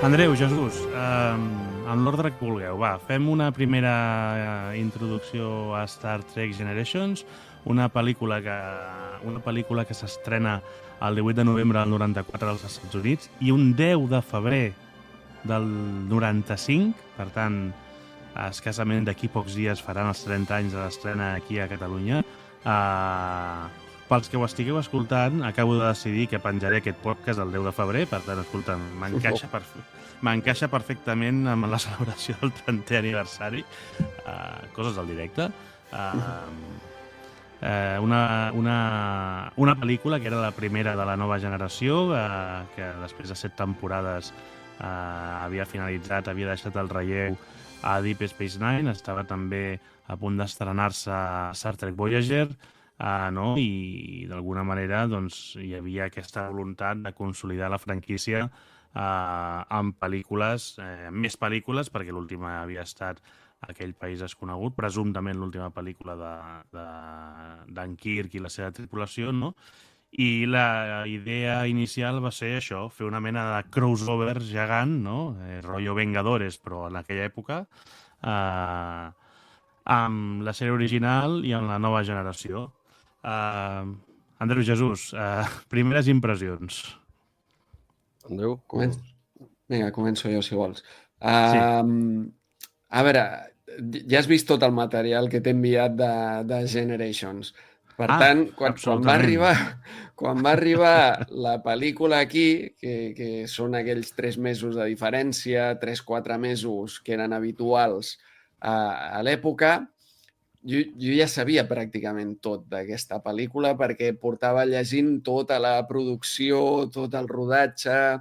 [SPEAKER 2] Andreu, Jesús, en l'ordre que vulgueu, va, fem una primera introducció a Star Trek Generations, una pel·lícula que s'estrena el 18 de novembre del 94 als Estats Units i un 10 de febrer del 95, per tant, escassament d'aquí pocs dies faran els 30 anys de l'estrena aquí a Catalunya. Pels que ho estigueu escoltant, acabo de decidir que penjaré aquest podcast el 10 de febrer, per tant, escolta, m'encaixa perfectament amb la celebració del 30è aniversari. Coses del directe. Una pel·lícula que era la primera de la nova generació, que després de 7 temporades havia finalitzat, havia deixat el relleu a Deep Space Nine, estava també a punt d'estrenar-se Star Trek Voyager, i d'alguna manera doncs, hi havia aquesta voluntat de consolidar la franquícia amb pel·lícules, més pel·lícules, perquè l'última havia estat Aquell país desconegut, presumptament l'última pel·lícula d'en Kirk i la seva tripulació, no? I la idea inicial va ser això, fer una mena de crossover gegant, no? Rotllo Vengadores, però en aquella època, amb la sèrie original i amb la nova generació. Andreu, Jesús, primeres impressions.
[SPEAKER 5] Andreu?
[SPEAKER 4] Vinga, començo jo, si vols. A veure, ja has vist tot el material que t'he enviat de Generations. Per tant, quan va arribar la pel·lícula aquí, que són aquells 3 mesos de diferència, 3-4 mesos que eren habituals a l'època, jo ja sabia pràcticament tot d'aquesta pel·lícula perquè portava llegint tota la producció, tot el rodatge,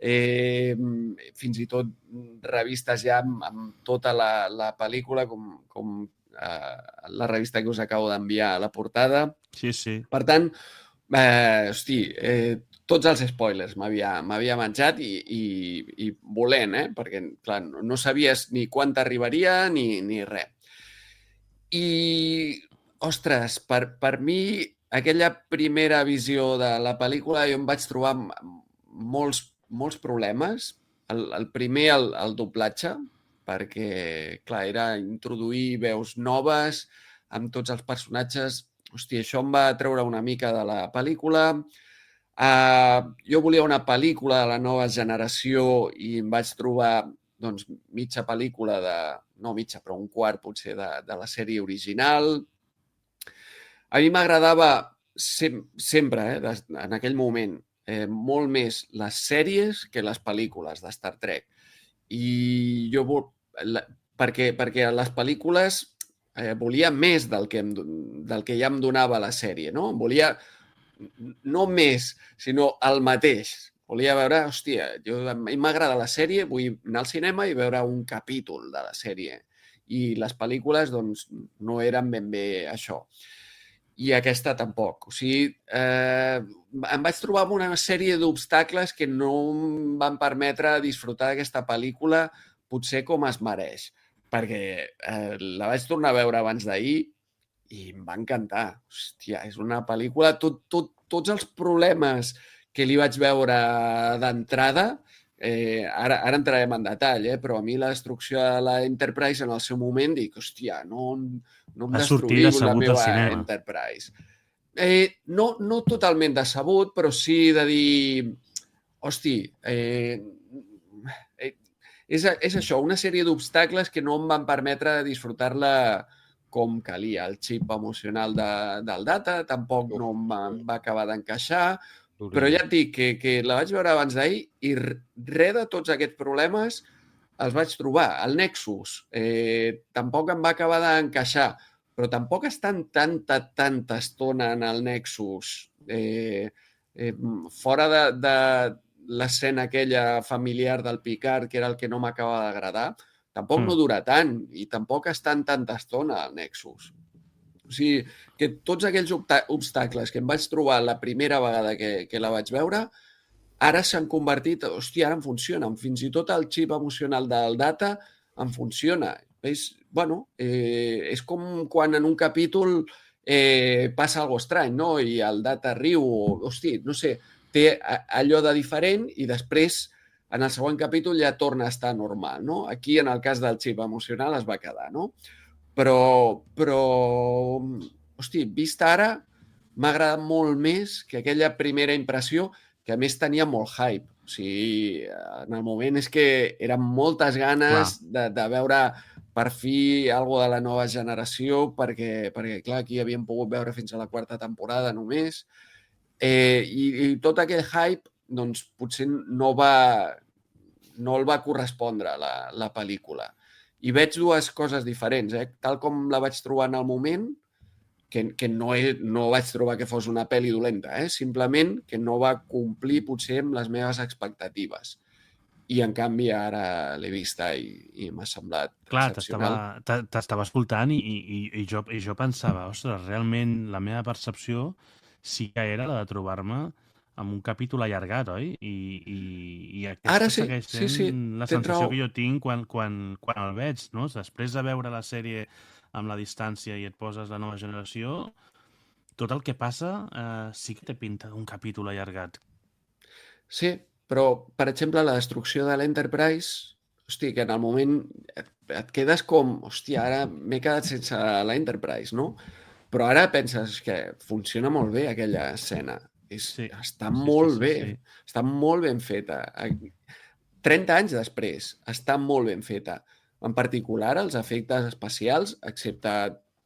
[SPEAKER 4] fins i tot revistes ja amb tota la pel·lícula, com la revista que us acabo d'enviar a la portada.
[SPEAKER 2] Sí.
[SPEAKER 4] Per tant, tots els spoilers m'havia menjat i volent, perquè clar, no sabies ni quan t'arribaria ni res. I, ostres, per mi, aquella primera visió de la pel·lícula jo em vaig trobar molts problemes. El primer, el doblatge, perquè, clar, era introduir veus noves amb tots els personatges. Hòstia, això em va treure una mica de la pel·lícula. Jo volia una pel·lícula de la nova generació i em vaig trobar doncs, mitja pel·lícula no mitja, però un quart potser de la sèrie original. A mi m'agradava sempre, en aquell moment, molt més les sèries que les pel·lícules de Star Trek. I jo, perquè les pel·lícules volia més del que ja em donava la sèrie, no? Volia no més, sinó el mateix. Volia veure, hòstia, a mi m'agrada la sèrie, vull anar al cinema i veure un capítol de la sèrie. I les pel·lícules, doncs, no eren ben bé això. I aquesta tampoc. O sigui, em vaig trobar amb una sèrie d'obstacles que no em van permetre disfrutar d'aquesta pel·lícula potser com es mereix. Perquè la vaig tornar a veure abans d'ahir i em va encantar. Hòstia, és una pel·lícula... Tots els problemes que li vaig veure d'entrada, ara entrarem en detall, però a mi la destrucció de la Enterprise en el seu moment dic, hòstia, no em destruïu la meva Enterprise. No totalment decebut, però sí de dir... Hosti, és això, una sèrie d'obstacles que no em van permetre disfrutar-la com calia. El xip emocional del Data tampoc no em va acabar d'encaixar, però ja et dic que la vaig veure abans d'ahir i res de tots aquests problemes els vaig trobar. El Nexus tampoc em va acabar d'encaixar, però tampoc estan tanta estona en el Nexus. Fora de l'escena aquella familiar del Picard, que era el que no m'acaba d'agradar, tampoc no dura tant i tampoc estan tanta estona al Nexus. O sigui, que tots aquells obstacles que em vaig trobar la primera vegada que la vaig veure, ara s'han convertit... Hòstia, ara em funcionen. Fins i tot el xip emocional del Data em funciona. És com quan en un capítol passa alguna cosa estrany, no? I el Data riu, hosti, no sé, té allò de diferent i després, en el següent capítol, ja torna a estar normal, no? Aquí, en el cas del xip emocional, es va quedar, no? Però hosti, vist ara, m'ha agradat molt més que aquella primera impressió, que a més tenia molt hype. O sigui, en el moment és que eren moltes ganes de veure per fi alguna de la nova generació, perquè clar, aquí havíem pogut veure fins a la 4ª temporada només, i tot aquell hype, doncs, potser no el va correspondre la pel·lícula. I veig dues coses diferents, tal com la vaig trobar en el moment, que no vaig trobar que fos una pel·li dolenta, simplement que no va complir potser amb les meves expectatives. I en canvi ara l'he vista i m'ha semblat excepcional.
[SPEAKER 2] Clar, t'estava escoltant i jo pensava, ostres, realment la meva percepció sí que era la de trobar-me amb un capítol allargat, oi? I aquesta segueix sent la sensació que jo tinc quan el veig, no? Després de veure la sèrie amb la distància i et poses la nova generació, tot el que passa sí que té pinta d'un capítol allargat.
[SPEAKER 4] Sí, però, per exemple, la destrucció de l'Enterprise, hosti, que en el moment et quedes com, hòstia, ara m'he quedat sense l'Enterprise, no? Però ara penses que funciona molt bé aquella escena. Està molt bé, està molt ben feta. 30 anys després, està molt ben feta. En particular, els efectes especials, excepte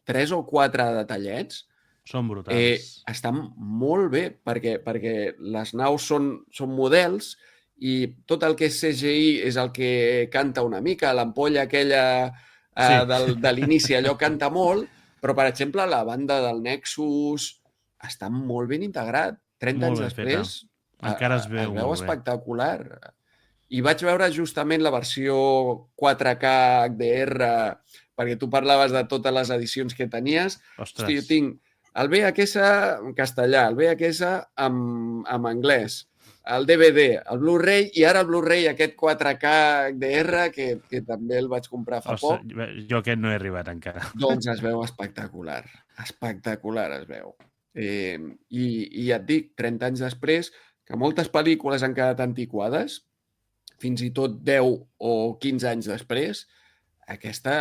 [SPEAKER 4] 3 o 4 detallets,
[SPEAKER 2] són brutals.
[SPEAKER 4] Estan molt bé, perquè les naus són models i tot el que és CGI és el que canta una mica. L'ampolla aquella de l'inici, allò canta molt, però, per exemple, la banda del Nexus està molt ben integrat. 30 anys després
[SPEAKER 2] encara es veu
[SPEAKER 4] espectacular. I vaig veure justament la versió 4K HDR, perquè tu parlaves de totes les edicions que tenies.
[SPEAKER 2] Ostres.
[SPEAKER 4] Hosti, jo tinc el VHS en castellà, el VHS en anglès, el DVD, el Blu-ray i ara el Blu-ray aquest 4K HDR que també el vaig comprar fa poc.
[SPEAKER 2] Jo aquest no he arribat encara.
[SPEAKER 4] Doncs es veu espectacular. Espectacular es veu. I ja et dic, 30 anys després, que moltes pel·lícules han quedat antiquades, fins i tot 10 o 15 anys després, aquesta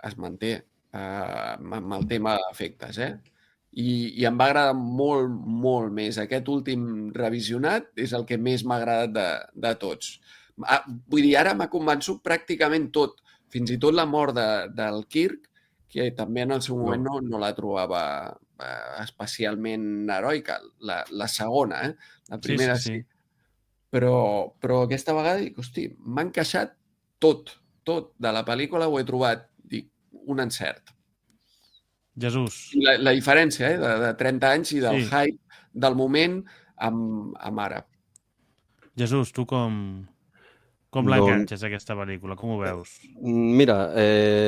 [SPEAKER 4] es manté amb el tema d'efectes, I em va agradar molt, molt més. Aquest últim revisionat és el que més m'ha agradat de tots. Vull dir, ara m'ha convençut pràcticament tot, fins i tot la mort del Kirk, que també en el seu moment no la trobava especialment heroica. La segona, la primera sí. Però aquesta vegada dic, hosti, m'ha encaixat tot de la pel·lícula, ho he trobat, dic, un encert.
[SPEAKER 2] Jesús.
[SPEAKER 4] La diferència de 30 anys i del hype del moment amb ara.
[SPEAKER 2] Jesús, tu com l'enganxes, aquesta pel·lícula? Com ho veus?
[SPEAKER 5] Mira,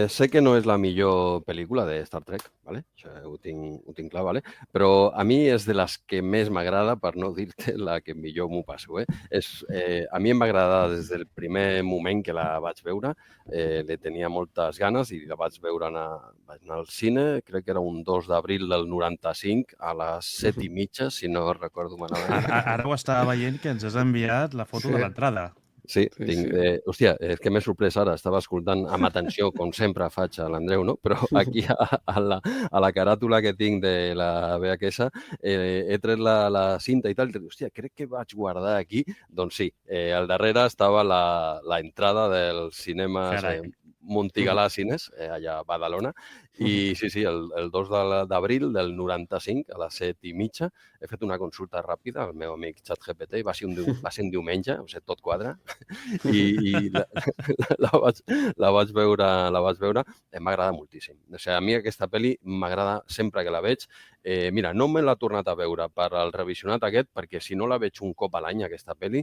[SPEAKER 5] sé que no és la millor pel·lícula de Star Trek, ¿vale? Això ho tinc clar, ¿vale? Però a mi és de les que més m'agrada, per no dir-te la que millor m'ho passo. A mi em va agradar des del primer moment que la vaig veure. Le tenia moltes ganes i la vaig veure vaig anar al cine, crec que era un 2 d'abril del 95 a les 7:30, si no recordo malament.
[SPEAKER 2] Ara ho estava veient que ens has enviat la foto de l'entrada.
[SPEAKER 5] Sí, tinc... hòstia, és que m'he sorprès ara, estava escoltant amb atenció, com sempre faig a l'Andreu, no? Però aquí a la caràtula que tinc de la VHS he tret la cinta i tal, i hòstia, crec que vaig guardar aquí. Doncs sí, al darrere estava la entrada dels cinemes Montigalà Cines, allà a Badalona, i sí, el 2 d'abril del 95, a les 7:30, he fet una consulta ràpida al meu amic ChatGPT, va ser un diumenge, o sigui, tot quadra, i la vaig veure, m'ha agradat moltíssim. O sigui, a mi aquesta pel·li m'agrada sempre que la veig. Mira, no me l'ha tornat a veure per al revisionat aquest, perquè si no la veig un cop a l'any, aquesta pel·li,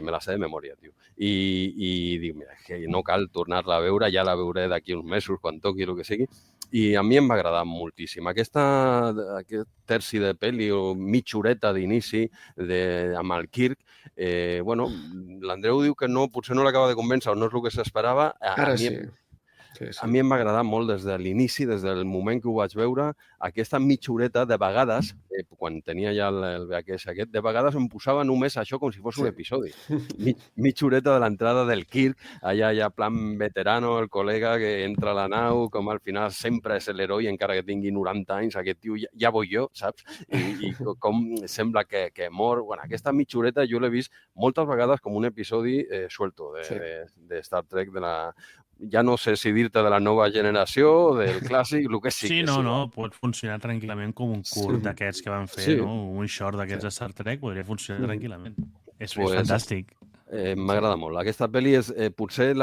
[SPEAKER 5] me la sé de memòria, tio. I dic, mira, que no cal tornar-la a veure, ja la veuré d'aquí uns mesos, quan toqui, el que sigui. I a mi em va agradar moltíssim. Aquest terci de pel·li o mitja horeta d'inici amb el Kirk, bueno, l'Andreu diu que potser no l'acaba de convèncer o no és el que s'esperava.
[SPEAKER 4] Ara sí.
[SPEAKER 5] A mi em va agradar molt des de l'inici, des del moment que ho vaig veure, aquesta mitja horeta, de vegades, quan tenia ja el VHS aquest, de vegades em posava només això com si fos un episodi. Mitja horeta de l'entrada del Kirk, allà plan veterano, el col·lega que entra a la nau, com al final sempre és l'heroi, encara que tingui 90 anys, aquest tio ja vull jo, saps? I com sembla que mor. Bueno, aquesta mitja horeta jo l'he vist moltes vegades com un episodi suelto de Star Trek, ja no sé si dir-te de la nova generació, del clàssic, el que sigui.
[SPEAKER 2] Sí, no, pot funcionar tranquil·lament com un curt d'aquests que van fer, no? Un short d'aquests de Star Trek podria funcionar tranquil·lament. És fantàstic.
[SPEAKER 5] M'agrada molt. Aquesta pel·li és potser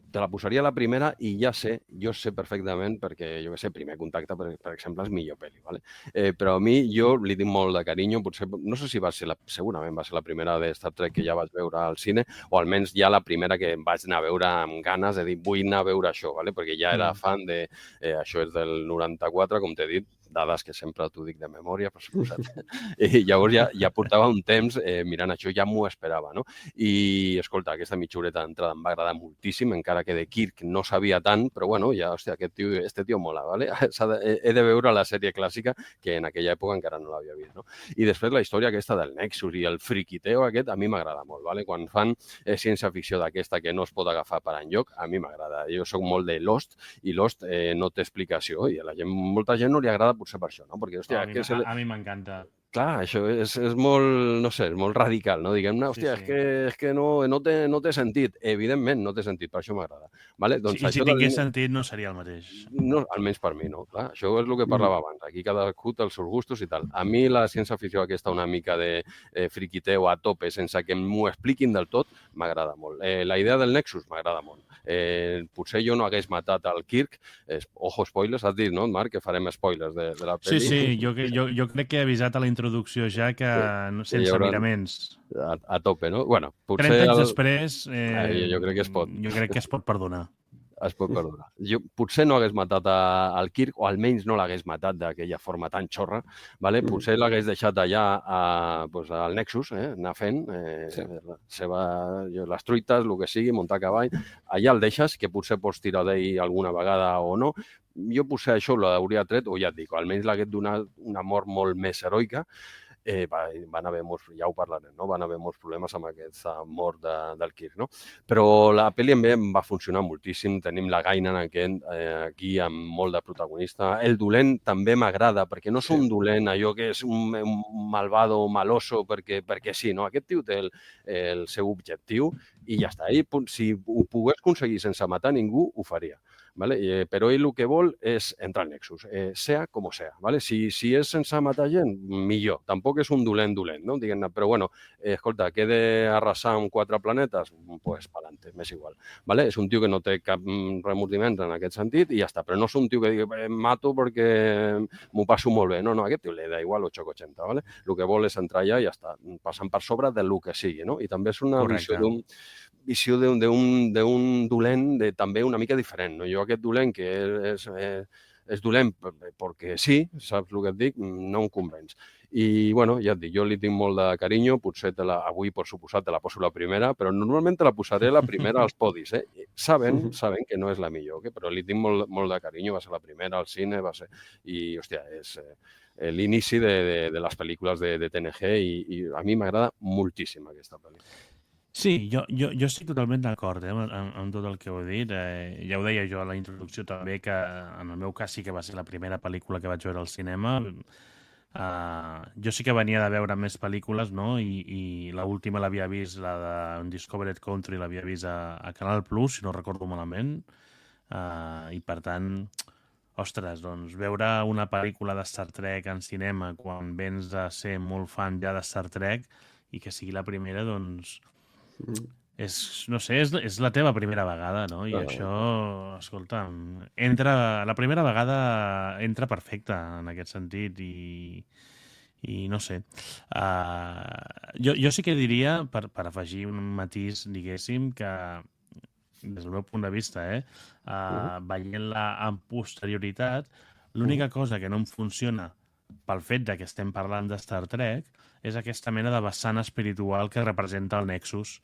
[SPEAKER 5] te la posaria la primera i jo sé perfectament, perquè jo que sé, Primer Contacte, per exemple, és millor pel·li, ¿vale? Però a mi, jo li tinc molt de carinyo, potser, no sé si segurament va ser la primera de Star Trek que ja vaig veure al cine, o almenys ja la primera que vaig anar a veure amb ganes de dir, vull anar a veure això, ¿vale? Perquè ja era fan de... això és del 94, com t'he dit, dades que sempre t'ho dic de memòria, per suposat. I llavors ja portava un temps mirant això, ja m'ho esperava, no? I, escolta, aquesta mitja horeta d'entrada em va agradar moltíssim, encara que de Kirk no sabia tant, però bueno, ja, hòstia, este tio mola, ¿vale? He de veure la sèrie clàssica, que en aquella època encara no l'havia vist, no? I després la història aquesta del Nexus i el friquiteo aquest, a mi m'agrada molt, ¿vale? Quan fan ciència-ficció d'aquesta que no es pot agafar per enlloc, a mi m'agrada. Jo soc molt de Lost, i Lost no té explicació, i a molta gent no li agrada potser per això, no? Perquè, hòstia,
[SPEAKER 2] a mi m'encanta.
[SPEAKER 5] Clar, això és molt, no sé, és molt radical, no? Diguem-ne, hòstia, és que no té sentit. Evidentment no té sentit, per això m'agrada. Vale? Doncs
[SPEAKER 2] si tingués sentit no seria el mateix.
[SPEAKER 5] No, almenys per mi, no. Clar, això és el que parlava abans. Aquí cadascú té els seus gustos i tal. A mi la ciència-ficció aquesta, una mica de friquiteo a tope, sense que m'ho expliquin del tot, m'agrada molt. La idea del Nexus m'agrada molt. Potser jo no hagués matat el Kirk. Ojo, spoilers, has dit, no, Marc, que farem spoilers de la pel·li?
[SPEAKER 2] Sí, jo crec que he avisat a la introducció ja que sense miraments.
[SPEAKER 5] A tope, no? Bueno, potser
[SPEAKER 2] 30 anys després
[SPEAKER 5] jo crec que es pot.
[SPEAKER 2] Jo crec que es pot perdonar.
[SPEAKER 5] Es pot perdonar. Jo potser no hagués matat al Kirk, o almenys no l'hagués matat d'aquella forma tan xorra, ¿vale? Potser l'hagués deixat allà al Nexus, anar fent les truites, el que sigui, muntar a cavall. Allà el deixes, que potser pots tirar d'ell alguna vegada o no. Jo potser això l'hauria tret, o ja et dic, almenys l'hagués donat una mort molt més heroica. Van haver molts, ja ho parlarem, no? Van haver molts problemes amb aquesta mort del Kirk, no? Però la pel·li em va funcionar moltíssim. Tenim la Guinan aquí amb molt de protagonista. El dolent també m'agrada, perquè no és un dolent allò que és un malvado o maloso perquè sí, no? Aquest tio té el seu objectiu i ja està. Si ho pogués aconseguir sense matar ningú, ho faria. ¿Vale? Però ell el que vol és entrar al Nexus, sea com sea. ¿Vale? Si és sense matar gent, millor. Tampoc és un dolent, no? Diguem-ne, però bueno, escolta, que he d'arrasar amb 4 planetes, pues pa'lante, m'és igual. ¿Vale? És un tio que no té cap remordiment en aquest sentit i ja està, però no és un tio que digui mato perquè m'ho passo molt bé. No, aquest tio li da igual 880, ¿vale? El que vol és entrar allà i ja està, passant per sobre del que sigui, no? I també és una visió d'un dolent també una mica diferent, no? Jo aquest dolent que és dolent perquè sí, saps el que et dic, no em convenç. I, bueno, ja et dic, jo li tinc molt de carinyo, potser avui, per suposat, te la poso la primera, però normalment te la posaré la primera als podis, Sabent que no és la millor, però li tinc molt de carinyo, va ser la primera al cine, i, hòstia, és l'inici de les pel·lícules de TNG i a mi m'agrada moltíssim aquesta pel·lícula.
[SPEAKER 2] Sí, jo estic totalment d'acord amb tot el que heu dit. Ja ho deia jo a la introducció també, que en el meu cas sí que va ser la primera pel·lícula que vaig veure al cinema. Jo sí que venia de veure més pel·lícules, no? I l'última l'havia vist, la de Undiscovered Country, l'havia vist a Canal Plus, si no recordo malament. I per tant, ostres, doncs veure una pel·lícula de Star Trek en cinema quan vens de ser molt fan ja de Star Trek i que sigui la primera, doncs no sé, és la teva primera vegada, no? I això, escolta'm, la primera vegada entra perfecte en aquest sentit i no sé. Jo sí que diria, per afegir un matís, diguéssim, que des del meu punt de vista, veient-la amb posterioritat, l'única cosa que no em funciona pel fet de que estem parlant de Star Trek és aquesta mena de vessant espiritual que representa el Nexus.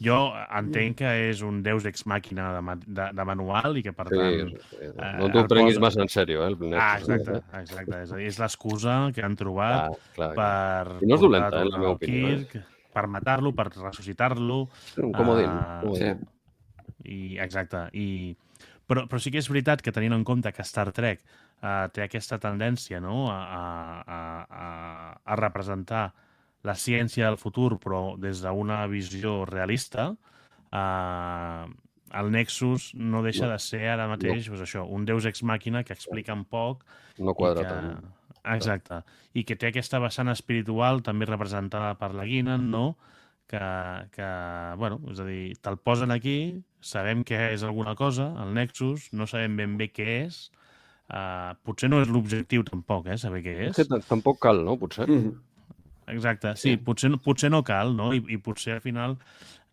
[SPEAKER 2] Jo entenc que és un deus ex màquina de manual i que, per tant...
[SPEAKER 5] No t'ho prenguis massa en sèrio, el Nexus.
[SPEAKER 2] Exacte. És a dir, és l'excusa que han trobat per
[SPEAKER 5] no és dolenta, la meva opinió.
[SPEAKER 2] Kirk, per matar-lo, per ressuscitar-lo.
[SPEAKER 5] Un comodín.
[SPEAKER 2] Exacte. Però sí que és veritat que, tenint en compte que Star Trek té aquesta tendència, no?, a representar la ciència del futur, però des d'una visió realista, el Nexus no deixa de ser ara mateix un deus ex màquina que explica en poc.
[SPEAKER 5] No quadra tant.
[SPEAKER 2] Exacte. I que té aquesta vessant espiritual també representada per la Guinan, no?, que bueno, és a dir, te'l posen aquí, sabem que és alguna cosa, el Nexus, no sabem ben bé què és, potser no és l'objectiu tampoc, saber què és.
[SPEAKER 5] És que tampoc cal, no?, potser.
[SPEAKER 2] Exacte, sí, potser no cal, no? I potser al final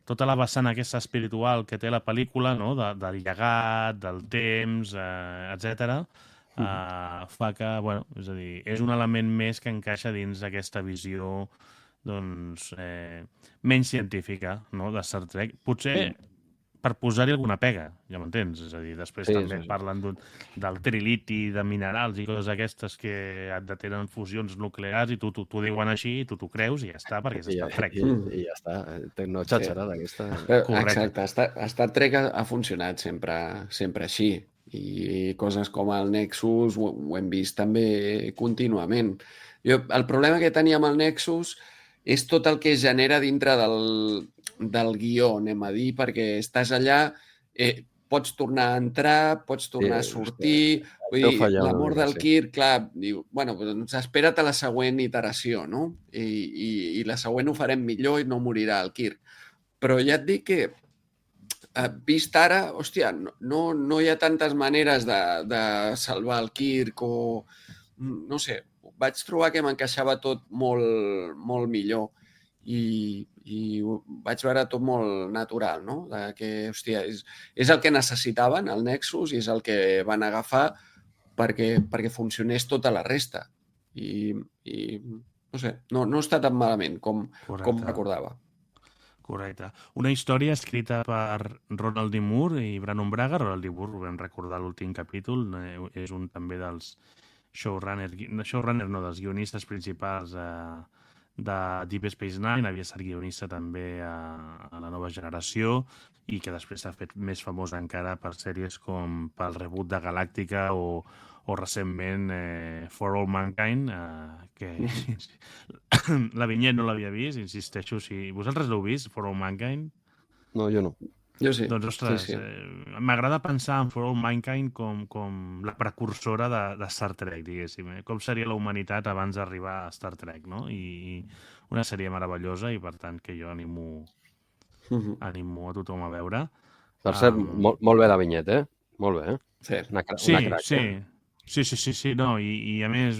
[SPEAKER 2] tota la vessant aquesta espiritual que té la pel·lícula, no?, del llegat, del temps, etc., fa que, bueno, és a dir, és un element més que encaixa dins d'aquesta visió, doncs, menys científica, no?, de Star Trek. Potser per posar-hi alguna pega, ja m'entens? És a dir, després també parlen del triliti, de minerals i coses aquestes que et detenen fusions nuclears i tu diuen així i tu t'ho creus i ja està, perquè és Star Trek.
[SPEAKER 5] I ja està, no xatxarada aquesta.
[SPEAKER 4] Exacte, Star Trek ha funcionat sempre així i coses com el Nexus ho hem vist també contínuament. El problema que tenia amb el Nexus és tot el que genera dintre del guió, anem a dir, perquè estàs allà, pots tornar a entrar, pots tornar a sortir... Vull dir, la mort del Kirk, clar, diu, bueno, doncs espera't a la següent iteració, no? I la següent ho farem millor i no morirà el Kirk. Però ja et dic que, vist ara, hòstia, no hi ha tantes maneres de salvar el Kirk o... No sé, vaig trobar que m'encaixava tot molt, molt millor i ho vaig veure tot molt natural, no? Que, hòstia, és el que necessitaven, el Nexus, i és el que van agafar perquè funcionés tota la resta. I no sé, no està tan malament com recordava.
[SPEAKER 2] Correcte. Una història escrita per Ronald D. Moore i Brannon Braga. Ronald D. Moore, ho vam recordar l'últim capítol, és un també dels dels guionistes principals de Deep Space Nine, havia estat guionista també a la nova generació i que després s'ha fet més famós encara per sèries com pel reboot de Galàctica o recentment For All Mankind, que la Vinyet no l'havia vist, insisteixo, si vosaltres l'heu vist, For All Mankind?
[SPEAKER 5] No, jo no.
[SPEAKER 4] Jo sí.
[SPEAKER 2] Doncs, ostres, m'agrada pensar en For All Mankind com la precursora de Star Trek, diguéssim. Com seria la humanitat abans d'arribar a Star Trek, no? I una sèrie meravellosa i, per tant, que jo animo a tothom a veure.
[SPEAKER 5] Per cert, molt bé la Vinyet, Molt bé,
[SPEAKER 4] Sí.
[SPEAKER 5] Una crac,
[SPEAKER 2] Sí, no, i a més,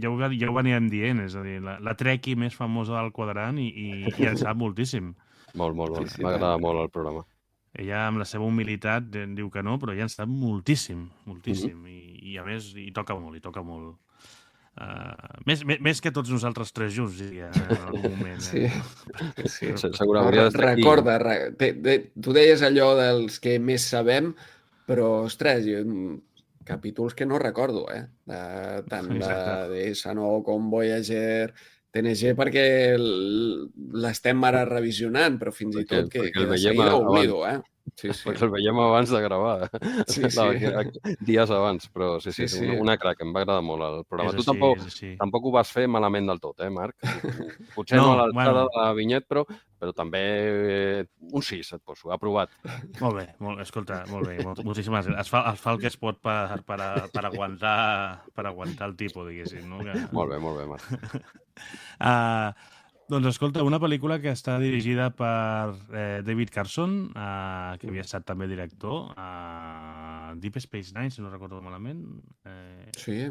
[SPEAKER 2] ja ho veníem dient, és a dir, la Trekkie més famosa del quadrant i en sap moltíssim.
[SPEAKER 5] Molt. M'agrada molt el programa.
[SPEAKER 2] Ella, amb la seva humilitat, diu que no, però ella en sap moltíssim. I a més, hi toca molt. Més que tots nosaltres tres junts, diria, en algun moment.
[SPEAKER 4] Sí.
[SPEAKER 5] Segurament
[SPEAKER 4] recorda, tu deies allò dels que més sabem, però, ostres, capítols que no recordo, tant de S9 com Voyager, TNG perquè l'estem ara revisionant, però fins i tot que de seguida ho oblido, Sí.
[SPEAKER 5] Perquè el veiem abans de gravar,
[SPEAKER 4] sí.
[SPEAKER 5] dies abans, però sí. Una crac, em va agradar molt el programa. Tu tampoc ho vas fer malament del tot, Marc? Potser no a l'alçada de la Vinyet, però també un 6 et poso, aprovat.
[SPEAKER 2] Molt bé, escolta, molt bé, moltíssimes gràcies. Es fa el que es pot per aguantar el tipus, diguéssim. No?
[SPEAKER 5] Molt bé, Marc.
[SPEAKER 2] Doncs escolta, una pel·lícula que està dirigida per David Carson, que havia estat també director a Deep Space Nine, si no recordo malament.
[SPEAKER 4] Sí,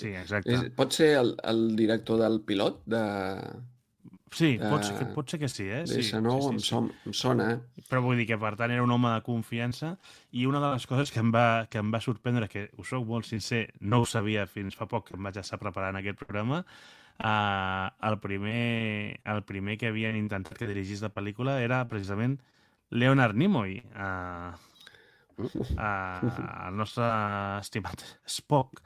[SPEAKER 2] exacte.
[SPEAKER 4] Pot ser el director del pilot de...
[SPEAKER 2] Sí, pot ser que sí,
[SPEAKER 4] De Sanou, em sona.
[SPEAKER 2] Però vull dir que, per tant, era un home de confiança i una de les coses que em va sorprendre, que us soc molt sincer, no ho sabia fins fa poc que em vaig estar preparant aquest programa, el primer que havien intentat que dirigís la pel·lícula era precisament Leonard Nimoy, el nostre estimat Spock,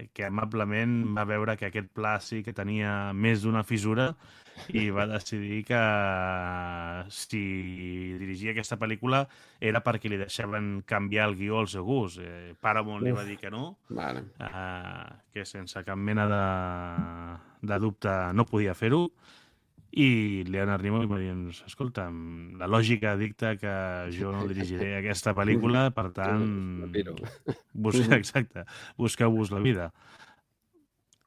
[SPEAKER 2] que amablement va veure que aquest pla sí que tenia més d'una fissura i va decidir que si dirigia aquesta pel·lícula era perquè li deixaven canviar el guió al seu gust. Paramount li va dir que no, que sense cap mena de dubte no podia fer-ho, i Leonard Nimoy va dir, escolta, la lògica dicta que jo no dirigiré aquesta pel·lícula, per tant, busqueu-vos la vida.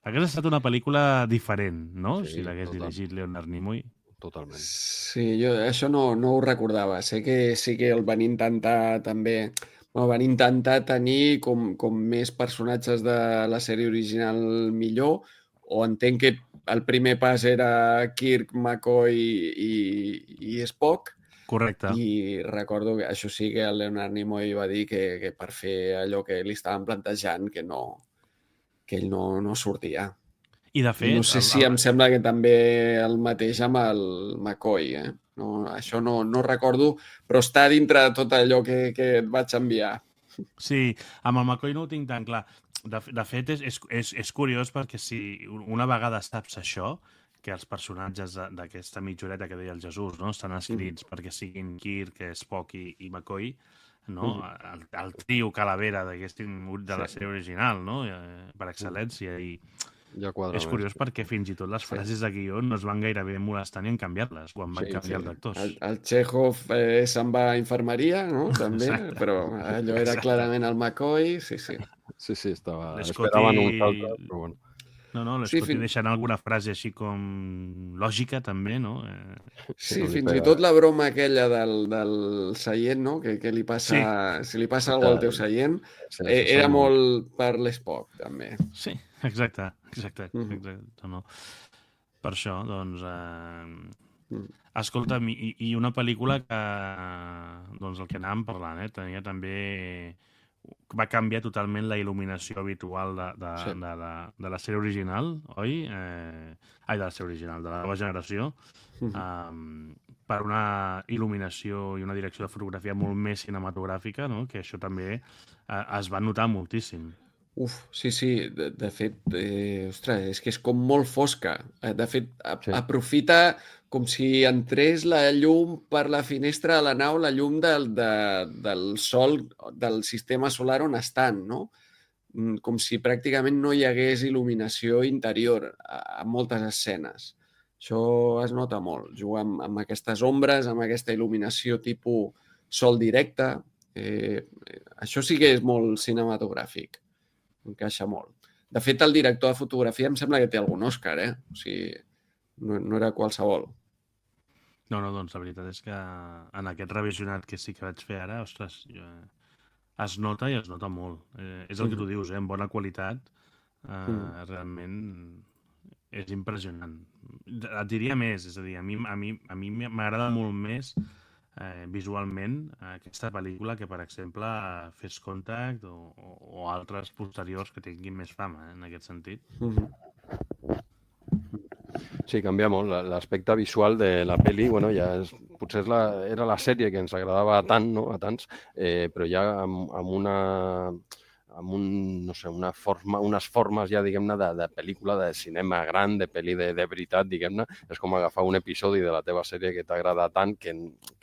[SPEAKER 2] Hauria estat una pel·lícula diferent, no? Si l'hagués dirigit Leonard Nimoy.
[SPEAKER 5] Totalment.
[SPEAKER 4] Sí, jo això no ho recordava. Sé que sí que el van intentar també... Van intentar tenir com més personatges de la sèrie original millor, o entenc que el primer pas era Kirk, McCoy i Spock.
[SPEAKER 2] Correcte.
[SPEAKER 4] I recordo que això sí que el Leonard Nimoy va dir que per fer allò que li estaven plantejant, que ell no sortia.
[SPEAKER 2] I de fet...
[SPEAKER 4] No sé si em sembla que també el mateix amb el McCoy, No, això no recordo, però està dintre de tot allò que et vaig enviar.
[SPEAKER 2] Sí, amb el McCoy no ho tinc tan clar. De fet, és curiós perquè si una vegada saps això, que els personatges d'aquesta mitjoreta que deia el Jesús, no, estan escrits perquè siguin Kirk, Spock i McCoy, no? El trio calavera de la sèrie original, no? Per excel·lència. I és curiós perquè fins i tot les frases de guió no es van gairebé molestar ni en canviar-les quan van canviar els actors.
[SPEAKER 4] El Chekhov se'n va a infermeria, no? També, però allò era clarament el McCoy, sí.
[SPEAKER 5] Sí, esperaven un altre, però bueno.
[SPEAKER 2] No, l'Scotty deixant alguna frase així com lògica, també, no?
[SPEAKER 4] Sí, fins i tot la broma aquella del seient, no? Que li passa... Si li passa alguna cosa al teu seient, era molt per l'Spock, també.
[SPEAKER 2] Sí, exacte. No. Per això, doncs... Escolta'm, i una pel·lícula que... Doncs el que anàvem parlant, tenia també... Va canviar totalment la il·luminació habitual de la sèrie original, oi? De la sèrie original, de la nova generació, per una il·luminació i una direcció de fotografia molt més cinematogràfica, no? Que això també es va notar moltíssim.
[SPEAKER 4] Sí. De fet, ostres, és que és com molt fosca. De fet, aprofita com si entrés la llum per la finestra de la nau, la llum del sol, del sistema solar on estan, no? Com si pràcticament no hi hagués il·luminació interior a moltes escenes. Això es nota molt. Jugar amb aquestes ombres, amb aquesta il·luminació tipus sol directe. Això sí que és molt cinematogràfic. Encaixa molt. De fet, el director de fotografia em sembla que té algun Òscar, O sigui, no era qualsevol.
[SPEAKER 2] No, doncs la veritat és que en aquest revisionat que sí que vaig fer ara, ostres, es nota i es nota molt. És el que tu dius, en bona qualitat, realment és impressionant. Et diria més, és a dir, a mi m'agrada molt més visualment aquesta pel·lícula que, per exemple, First Contact o altres posteriors que tinguin més fama, en aquest sentit.
[SPEAKER 5] Sí, canvia molt. L'aspecte visual de la pel·li, potser era la sèrie que ens agradava tant, no? A tants, però ja amb no sé, unes formes ja, diguem-ne, de pel·lícula, de cinema gran, de pel·li de veritat, diguem-ne. És com agafar un episodi de la teva sèrie que t'agrada tant, que